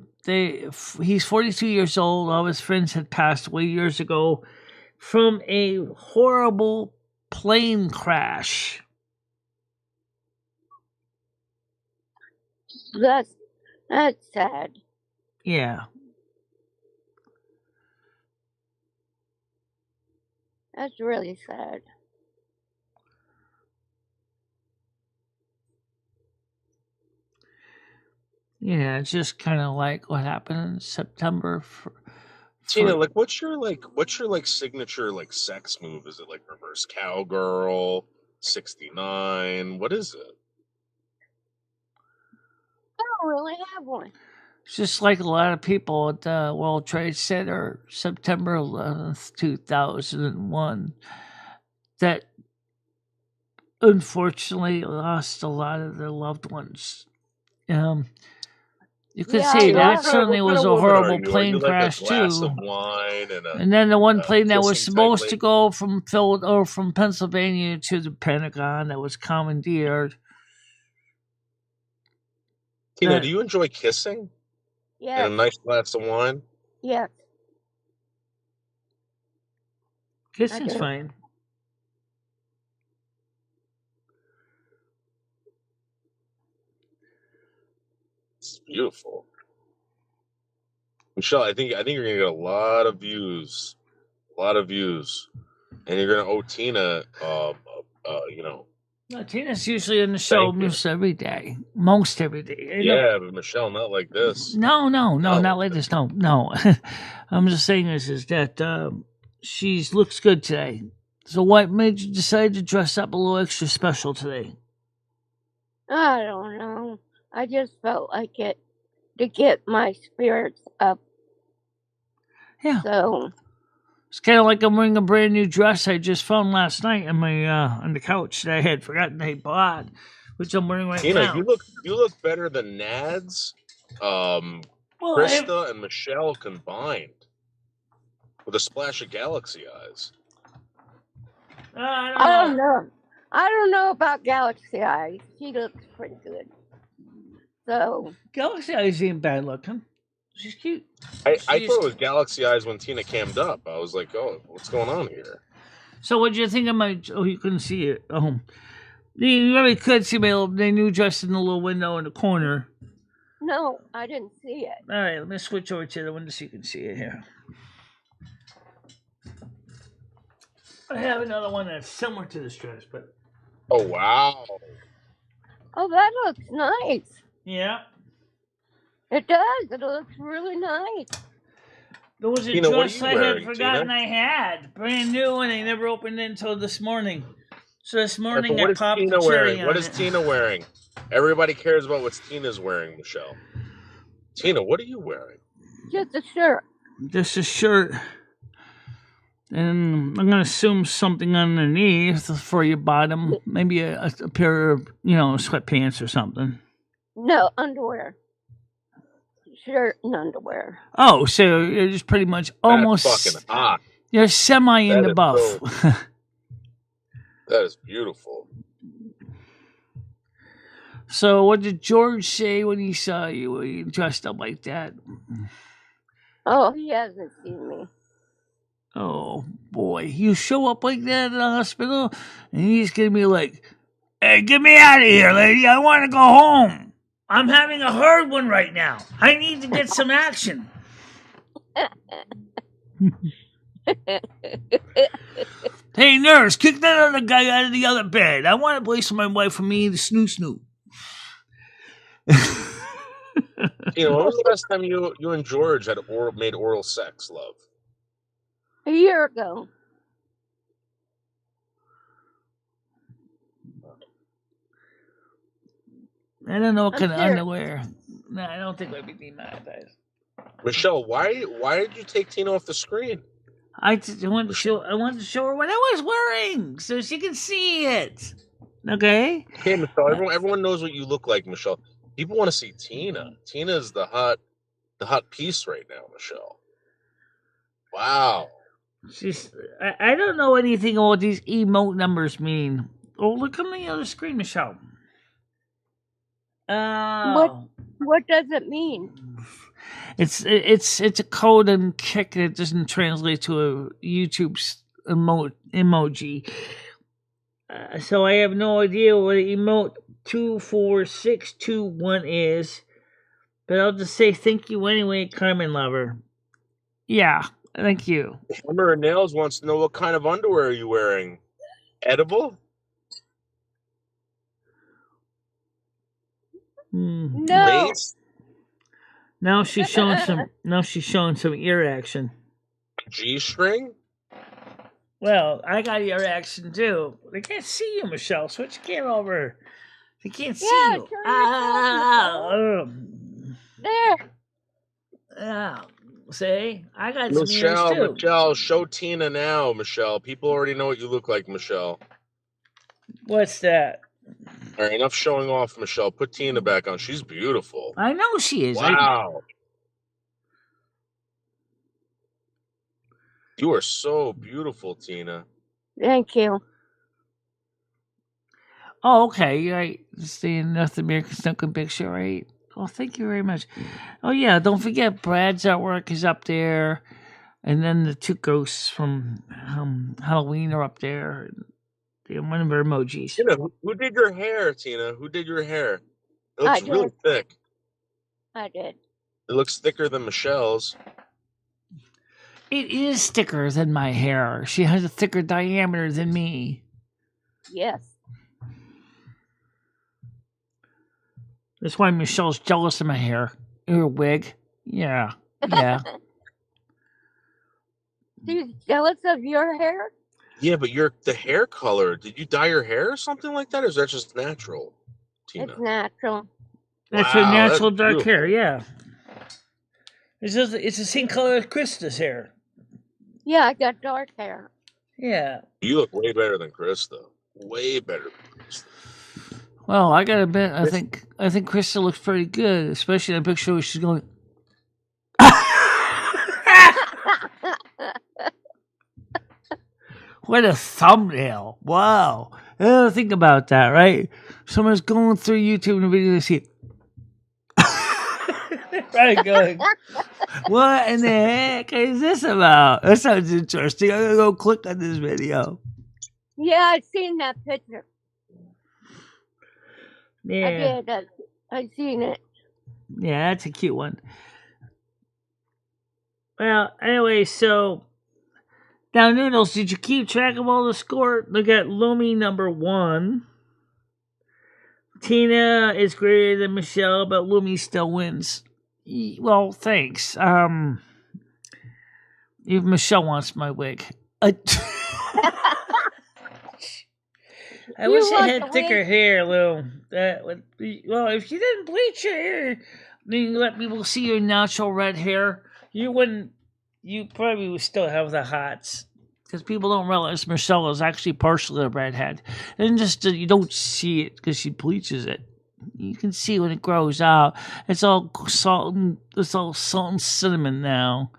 he's 42 years old. All his friends had passed away years ago from a horrible plane crash. That's sad. Yeah. That's really sad. Yeah, it's just kind of like what happened in September. Tina, like, what's your signature sex move? Is it like reverse cowgirl, 69? What is it? I don't really have one. It's just like a lot of people at the World Trade Center, September 11th, 2001, that unfortunately lost a lot of their loved ones. You could say that certainly was a horrible plane crash too. And then the one plane that was supposed to go from Pennsylvania to the Pentagon that was commandeered. Tina, do you enjoy kissing? Yes. And a nice glass of wine? Yes. Kissing's fine. It's beautiful. Michelle, I think you're gonna get a lot of views. And you're gonna owe Tina No, Tina's usually in the show almost every day. Most every day. But Michelle, not like this. No, not like this. No. I'm just saying this is that she looks good today. So what made you decide to dress up a little extra special today? I don't know. I just felt like it to get my spirits up. Yeah. So it's kind of like I'm wearing a brand new dress I just found last night on my on the couch that I had forgotten I bought, which I'm wearing right now. You look better than Nads, Krista, and Michelle combined, with a splash of galaxy eyes. I don't know. I don't know about Galaxy Eyes. She looks pretty good. So Galaxy Eyes ain't bad looking. She's cute. I thought it was Galaxy Eyes when Tina cammed up. I was like, oh, what's going on here? So what did you think of my... Oh, you couldn't see it. Oh, you really could see my new dress in the little window in the corner. no, I didn't see it. All right, let me switch over to the window so you can see it here. I have another one that's similar to this dress, but... Oh, wow. Oh, that looks nice. Yeah. It does. It looks really nice. There was a dress I had forgotten I had. Brand new, and I never opened it until this morning. So this morning I popped the cherry on it. What is Tina wearing? Everybody cares about what Tina's wearing, Michelle. Tina, what are you wearing? Just a shirt. Just a shirt. And I'm going to assume something underneath for your bottom. Maybe a pair of, sweatpants or something. No, underwear. Shirt and underwear. Oh, so you're just pretty much almost... That's fucking hot. You're semi in the buff. That is beautiful. So what did George say when he saw you dressed up like that? Oh, he hasn't seen me. Oh, boy. You show up like that at the hospital, and he's going to be like, hey, get me out of here, lady. I want to go home. I'm having a hard one right now. I need to get some action. Hey, nurse, kick that other guy out of the other bed. I want a place for my wife and me to snoop. When was the last time you and George had made oral sex, love? A year ago. I don't know what kind of underwear. No, I don't think I'd be demonetized. Michelle, why did you take Tina off the screen? I wanted to show her what I was wearing so she can see it. Okay. Okay, Michelle. Everyone knows what you look like, Michelle. People want to see Tina. Tina is the hot piece right now, Michelle. Wow. I don't know anything of what these emote numbers mean. Oh, look on the other screen, Michelle. What does it mean? It's a code and kick that doesn't translate to a YouTube emoji. So I have no idea what emote 24621 is, but I'll just say thank you anyway, Carmen Lover. Yeah, Thank you. Hammer and Nails wants to know what kind of underwear are you wearing? Edible? No. Lace? Now she's showing some. Now she's showing some ear action. G-string? Well, I got ear action too. They can't see you, Michelle. Switch your camera over. They can't see you. Turn yourself, there. See, I got some ears too. Michelle, show Tina now, Michelle. People already know what you look like, Michelle. What's that? All right, enough showing off, Michelle. Put Tina back on. She's beautiful. I know she is. Wow. You are so beautiful, Tina. Thank you. Oh, okay. You're right. It's the North American Snooker picture, right? Oh, thank you very much. Oh, yeah. Don't forget Brad's artwork is up there. And then the two ghosts from Halloween are up there. One of her emojis. Tina, who did your hair, Tina? Who did your hair? It looks really thick. I did. It looks thicker than Michelle's. It is thicker than my hair. She has a thicker diameter than me. Yes. That's why Michelle's jealous of my hair. Her wig. Yeah. Yeah. She's jealous of your hair? Yeah, but the hair color. Did you dye your hair or something like that? Or is that just natural, Tina? It's natural. That's her natural dark hair, yeah. It's the same color as Krista's hair. Yeah, I got dark hair. Yeah. You look way better than Krista. Way better than Krista. Well, I gotta admit, I think Krista looks pretty good, especially in the picture where she's going. What a thumbnail! Wow. Think about that, right? Someone's going through YouTube and a video, they see. Right, going. What in the heck is this about? That sounds interesting. I'm gonna go click on this video. Yeah, I've seen that picture. Yeah. I did. I've seen it. Yeah, that's a cute one. Well, anyway, so now Noodles, did you keep track of all the score? Look at Lumi number 1. Tina is greater than Michelle, but Lumi still wins. Well, thanks. Even Michelle wants my wig. I wish I had thicker hair, Lou. That would be, well, if you didn't bleach your hair, then you let people see your natural red hair, you probably would still have the hots. Because people don't realize Michelle is actually partially a redhead. And just you don't see it because she bleaches it. You can see when it grows out. It's all salt and cinnamon now.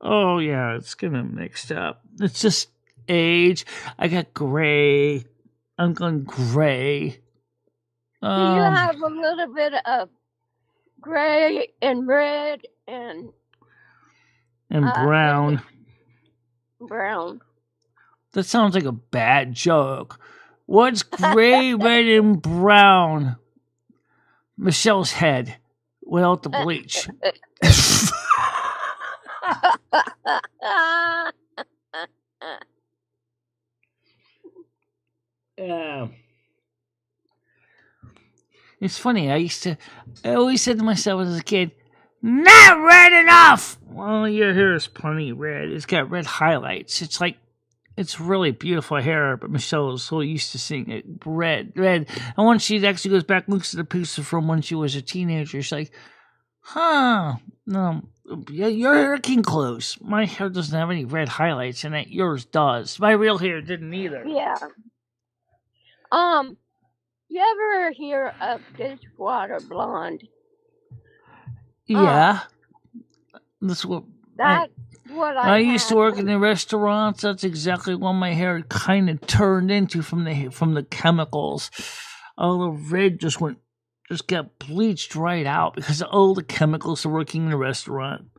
Oh yeah, it's getting mixed up. It's just age. I got gray. I'm going gray. Do you have a little bit of gray and red and brown? Brown. That sounds like a bad joke. What's gray, red, and brown? Michelle's head without the bleach. It's funny. I always said to myself as a kid, not red enough. Well, your hair is plenty red. It's got red highlights. It's really beautiful hair, but Michelle is so used to seeing it red. And once she actually goes back and looks at the picture from when she was a teenager, she's like, huh, no, yeah, your hair came close. My hair doesn't have any red highlights in it. Yours does. My real hair didn't either. Yeah. You ever hear of dishwater blonde? Yeah. That's what I used to work in the restaurants. That's exactly what my hair kind of turned into from the chemicals. All the red just got bleached right out because of all the chemicals of working in the restaurant.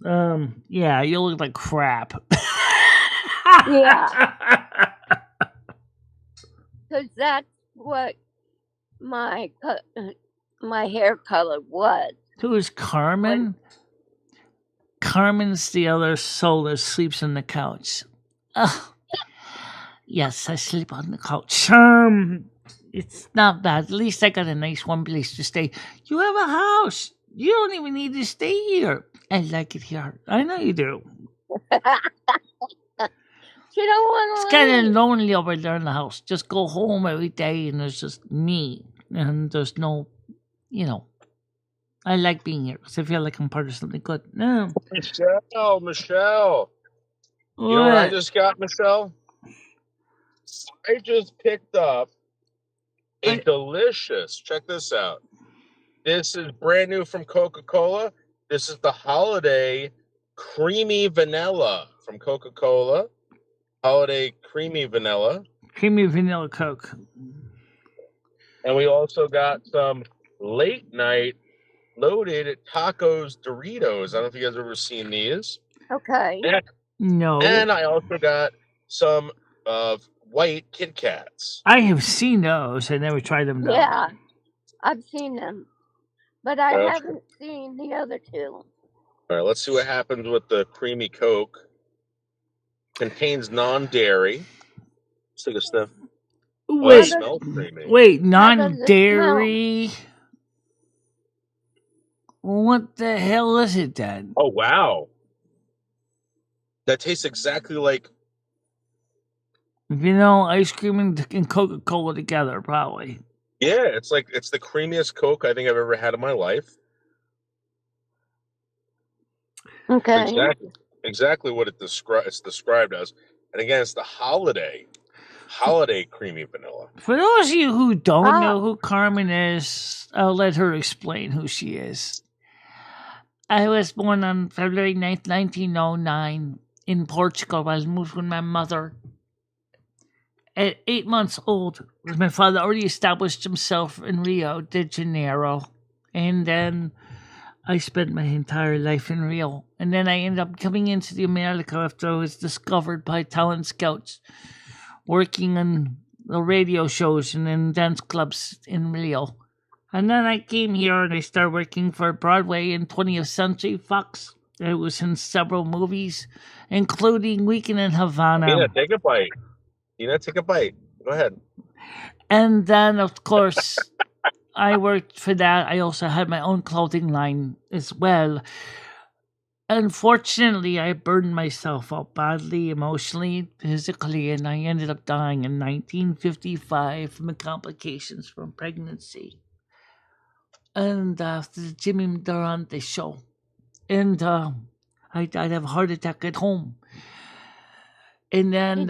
Yeah, you look like crap. Yeah. Because that's what my hair color was. Who is Carmen? Carmen's the other soul that sleeps on the couch. Ugh. Yes, I sleep on the couch. It's not bad. At least I got a nice warm place to stay. You have a house. You don't even need to stay here. I like it here. I know you do. She don't want It's to kind of leave. lonely over there in the house. Just go home every day and there's just me. And there's no, I like being here because I feel like I'm part of something good. No. Michelle. What? You know what I just got, Michelle? I just picked up a delicious, check this out. This is brand new from Coca-Cola. This is the Holiday Creamy Vanilla from Coca-Cola. Holiday Creamy Vanilla. Creamy vanilla Coke. And we also got some late night loaded tacos Doritos. I don't know if you guys have ever seen these. Okay. No. And I also got some white Kit Kats. I have seen those. I never tried them though. Yeah, I've seen them, but I haven't seen the other two. All right, let's see what happens with the creamy Coke. Contains non-dairy. Let's take a sniff. Wait, it smells creamy. Wait, non-dairy. What the hell is it then? Oh wow, that tastes exactly like ice cream and Coca-Cola together, probably. Yeah, it's the creamiest Coke I think I've ever had in my life. Okay. Exactly what it's described as. And again, it's the holiday creamy vanilla. For those of you who don't know who Carmen is, I'll let her explain who she is. I was born on February 9th, 1909 in Portugal. I moved with my mother. At 8 months old, my father already established himself in Rio de Janeiro. And then I spent my entire life in Rio. And then I ended up coming into the America after I was discovered by talent scouts, working on the radio shows and in dance clubs in Rio. And then I came here and I started working for Broadway and 20th Century Fox. I was in several movies, including Weekend in Havana. Yeah, take a bite. Take a bite. Go ahead. And then, of course, I worked for that. I also had my own clothing line as well. Unfortunately, I burned myself out badly, emotionally, physically, and I ended up dying in 1955 from the complications from pregnancy. And after the Jimmy Durante show. And I died of a heart attack at home. And then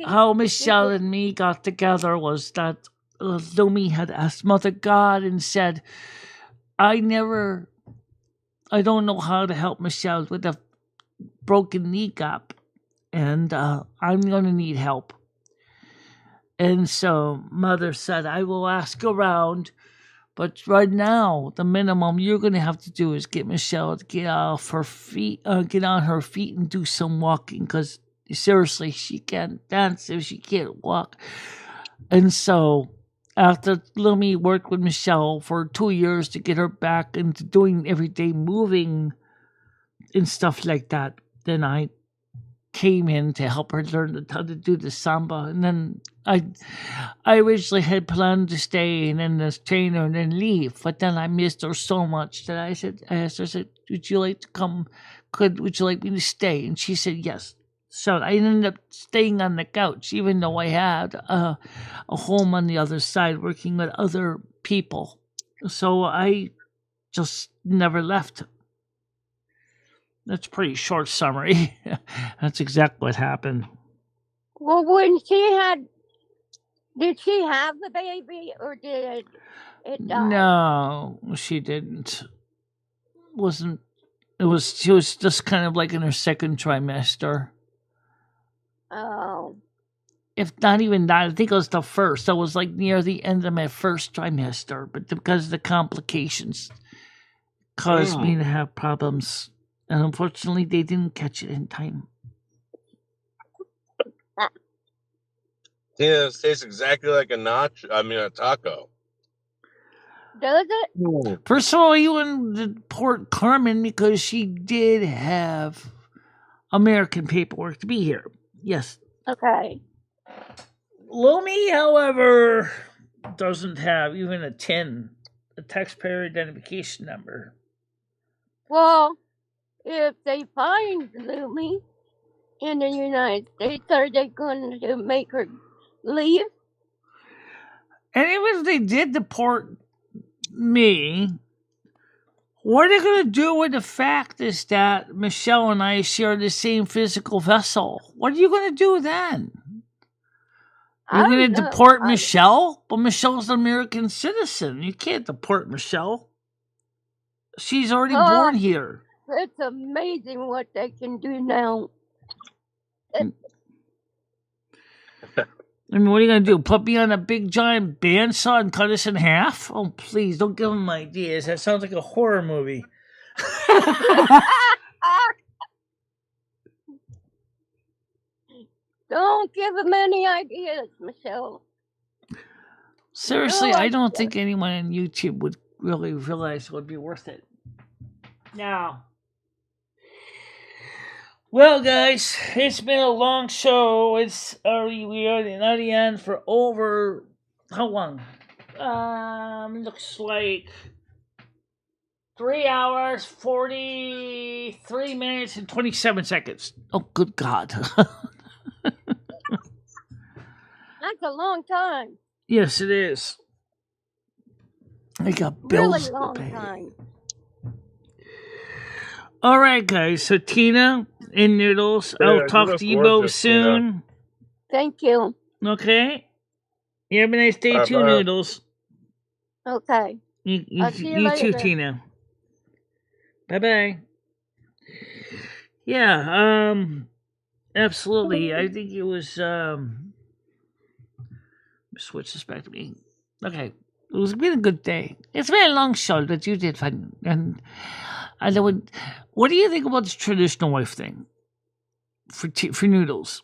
how Michelle and me got together was that Lumi had asked Mother God and said, I don't know how to help Michelle with a broken kneecap, and I'm going to need help. And so Mother said, I will ask around, but right now, the minimum you're going to have to do is get Michelle to get off her feet, get on her feet and do some walking, because seriously, she can't dance if she can't walk. And so after Lumi worked with Michelle for 2 years to get her back into doing everyday moving and stuff like that, then I came in to help her learn how to do the samba. And then I originally had planned to stay and then this trainer and then leave, but then I missed her so much that I asked her, would you like to come? Would you like me to stay? And she said yes. So I ended up staying on the couch, even though I had a home on the other side working with other people. So I just never left. That's a pretty short summary. That's exactly what happened. Well, did she have the baby or did it die? No, she didn't. She was just kind of like in her second trimester. Oh. If not even that, I think it was the first. I was like near the end of my first trimester, but because of the complications caused me to have problems. And unfortunately, they didn't catch it in time. Yeah, it tastes exactly like a taco. Does it? Oh. First of all, you want to deport Carmen because she did have American paperwork to be here. Yes. Okay. Lumi, however, doesn't have even a TIN, a taxpayer identification number. Well, if they find Lumi in the United States, are they going to make her leave? And even if they did deport me, what are they going to do with the fact is that Michelle and I share the same physical vessel? What are you going to do then? You're going to deport Michelle? But Michelle's an American citizen. You can't deport Michelle. She's already born here. It's amazing what they can do now. I mean, what are you going to do? Put me on a big giant bandsaw and cut us in half? Oh, please, don't give them ideas. That sounds like a horror movie. Don't give them any ideas, Michelle. Seriously, I don't think anyone on YouTube would really realize it would be worth it. Now, well, guys, it's been a long show. We are at the end for over how long? Looks like 3 hours, 43 minutes, and 27 seconds. Oh, good God! That's a long time. Yes, it is. I got bills really long to pay. Time. All right, guys. So Tina and Noodles, I'll talk to you both soon. Tina. Thank you. Okay. You have a nice day too, Noodles. Okay. You too, Tina. Bye-bye. Yeah, absolutely. I think it was, switch this back to me. Okay. It was been a good day. It's been a long show, but you did fun. And I would, what do you think about this traditional wife thing for Noodles?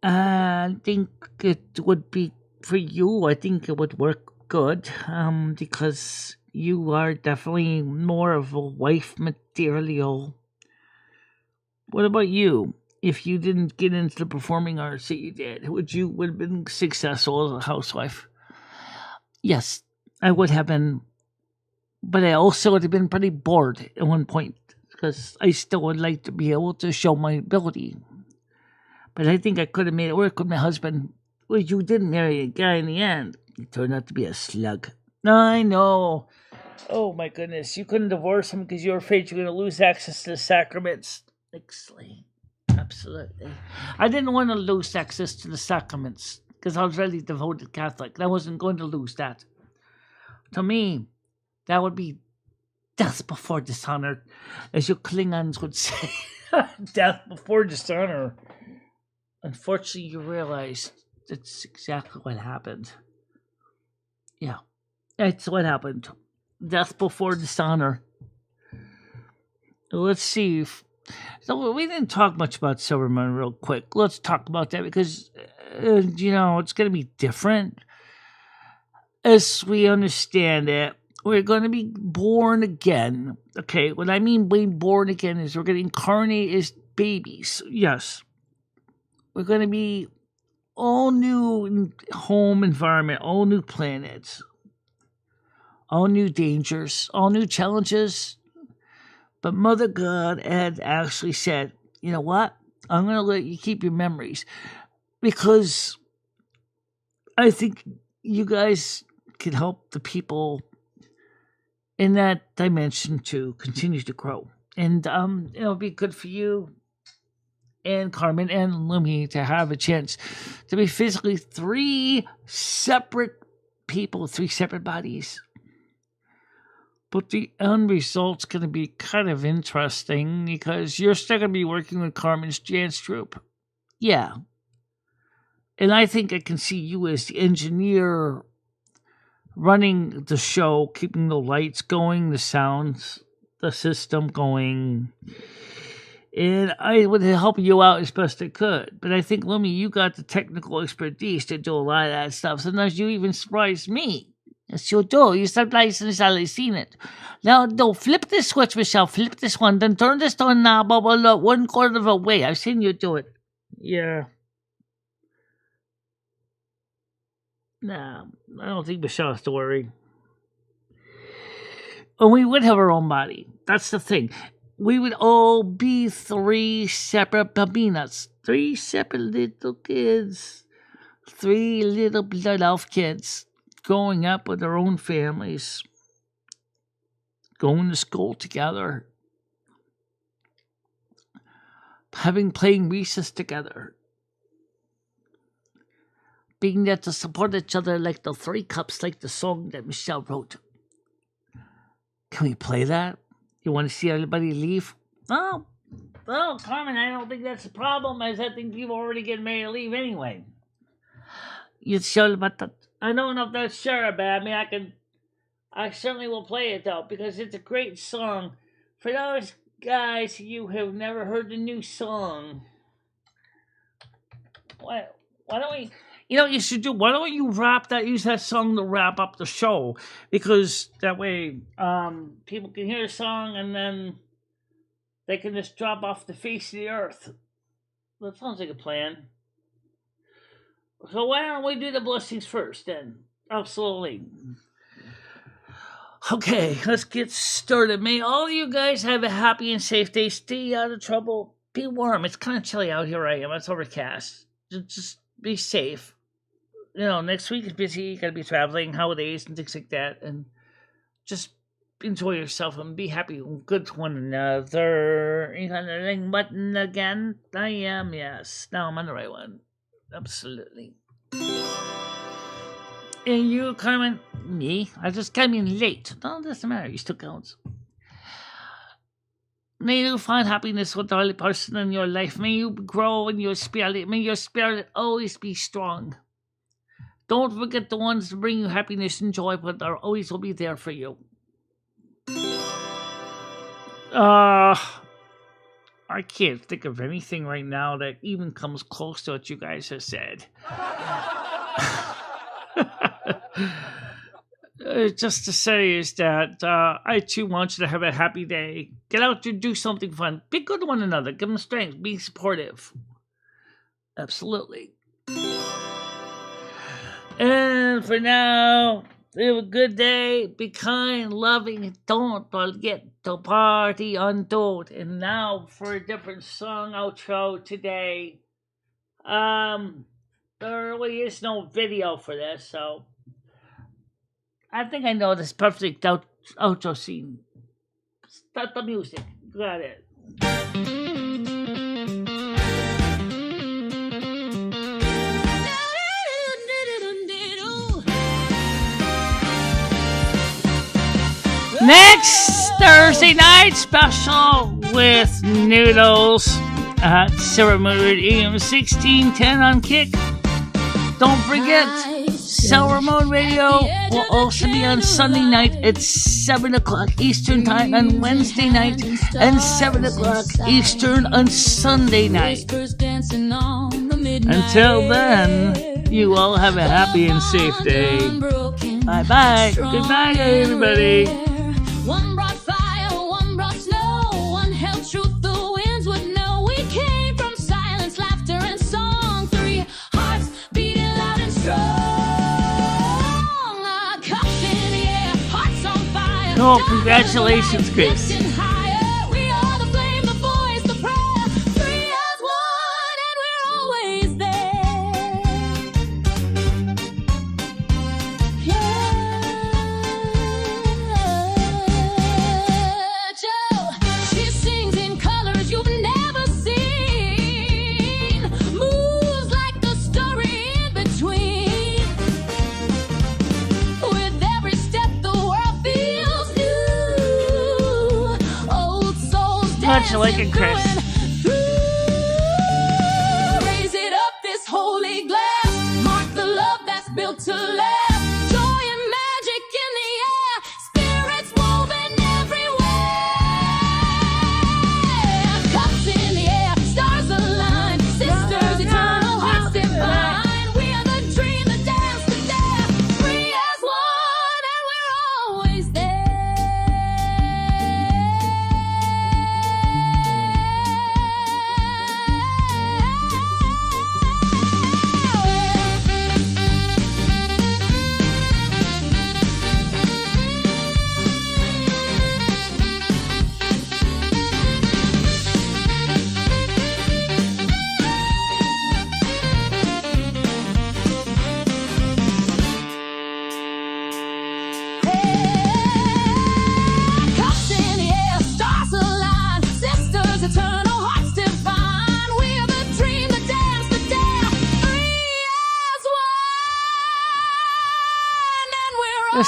I think it would be for you. I think it would work good, because you are definitely more of a wife material. What about you? If you didn't get into the performing arts that you did, would have been successful as a housewife? Yes, I would have been, but I also would have been pretty bored at one point because I still would like to be able to show my ability. But I think I could have made it work with my husband. Well, you didn't marry a guy in the end. He turned out to be a slug. I know. Oh my goodness, you couldn't divorce him because you were afraid you were going to lose access to the sacraments. Exactly. Absolutely. I didn't want to lose access to the sacraments because I was really devoted Catholic. I wasn't going to lose that. To me, that would be death before dishonor, as your Klingons would say. Death before dishonor. Unfortunately, you realize that's exactly what happened. Yeah, that's what happened. Death before dishonor. Let's see if... So we didn't talk much about Silverman real quick. Let's talk about that because, it's going to be different. As we understand it, we're going to be born again. Okay, what I mean by born again is we're going to incarnate as babies. Yes. We're going to be all new home environment, all new planets, all new dangers, all new challenges. But Mother God had actually said, you know what? I'm going to let you keep your memories because I think you guys can help the people in that dimension to continue to grow. And it'll be good for you and Carmen and Lumi to have a chance to be physically 3 separate people, 3 separate bodies. But the end result's going to be kind of interesting because you're still going to be working with Carmen's dance troupe. Yeah. And I think I can see you as the engineer running the show, keeping the lights going, the sounds, the system going. And I would help you out as best I could. But I think, Lumi, you got the technical expertise to do a lot of that stuff. Sometimes you even surprise me. Yes, you do. You start licensing, seen it. Now, no, flip this switch, Michelle. Flip this one. Then turn this on now, but 1/4 of a way. I've seen you do it. Yeah. Nah, I don't think Michelle has to worry. And we would have our own body. That's the thing. We would all be 3 separate babinas. 3 separate little kids. 3 little blood elf kids growing up with their own families. Going to school together. Playing recess together. Being there to support each other like the 3 cups, like the song that Michelle wrote. Can we play that? You want to see everybody leave? Oh, Carmen, I don't think that's a problem, as I think people already getting ready to leave anyway. You sure about that? I don't know if that's sure, but I mean, I certainly will play it though, because it's a great song. For those guys who have never heard the new song, why don't we? You know what you should do? Why don't you use that song to wrap up the show? Because that way people can hear the song and then they can just drop off the face of the earth. That sounds like a plan. So why don't we do the blessings first then? Absolutely. Okay, let's get started. May all of you guys have a happy and safe day. Stay out of trouble. Be warm. It's kind of chilly out here. I am. It's overcast. Just be safe. You know, next week is busy. You gotta be traveling, holidays, and things like that. And just enjoy yourself and be happy and good to one another. You got the ring button again? I am, yes. Now I'm on the right one. Absolutely. And you, Carmen? Me? I just came in late. No, it doesn't matter. You still counts. May you find happiness with every person in your life. May you grow in your spirit. May your spirit always be strong. Don't forget the ones that bring you happiness and joy, but are always will be there for you. I can't think of anything right now that even comes close to what you guys have said. Just to say is that I too want you to have a happy day. Get out and do something fun. Be good to one another. Give them strength. Be supportive. Absolutely. And for now, have a good day. Be kind, loving. Don't forget to party on toad. And now for a different song outro today. There really is no video for this, so I think I know this perfect outro scene. Start the music. Got it. Next Thursday night special with Noodles at Silver Moon AM 1610 on Kick. Don't forget, Silver Moon Radio will also be on Sunday night at 7 o'clock Eastern Time on Wednesday night and 7 o'clock Eastern on Sunday night. Until then, you all have a happy and safe day. Bye-bye. Good night, everybody. One brought fire, one brought snow, one held truth the winds would know. We came from silence, laughter, and song. 3 hearts beating loud and strong. Cups in the air, hearts on fire. Oh, congratulations, Chris. We are the flame, the voice, the prayer. 3 as one, and we're always there. Yeah. She sings in colors you've never seen. Moves like the story in between. With every step the world feels new. Old souls Much like it, Chris. raise it up, this holy glass. Mark the love that's built to last. Joy and magic in the air. Spirits woven everywhere. Cups in the air, stars align. Sisters eternal, hearts divine. We are the dream, the dance, the dare. 3 as one,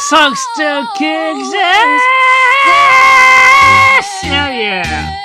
song still kicks ass! Hell yeah!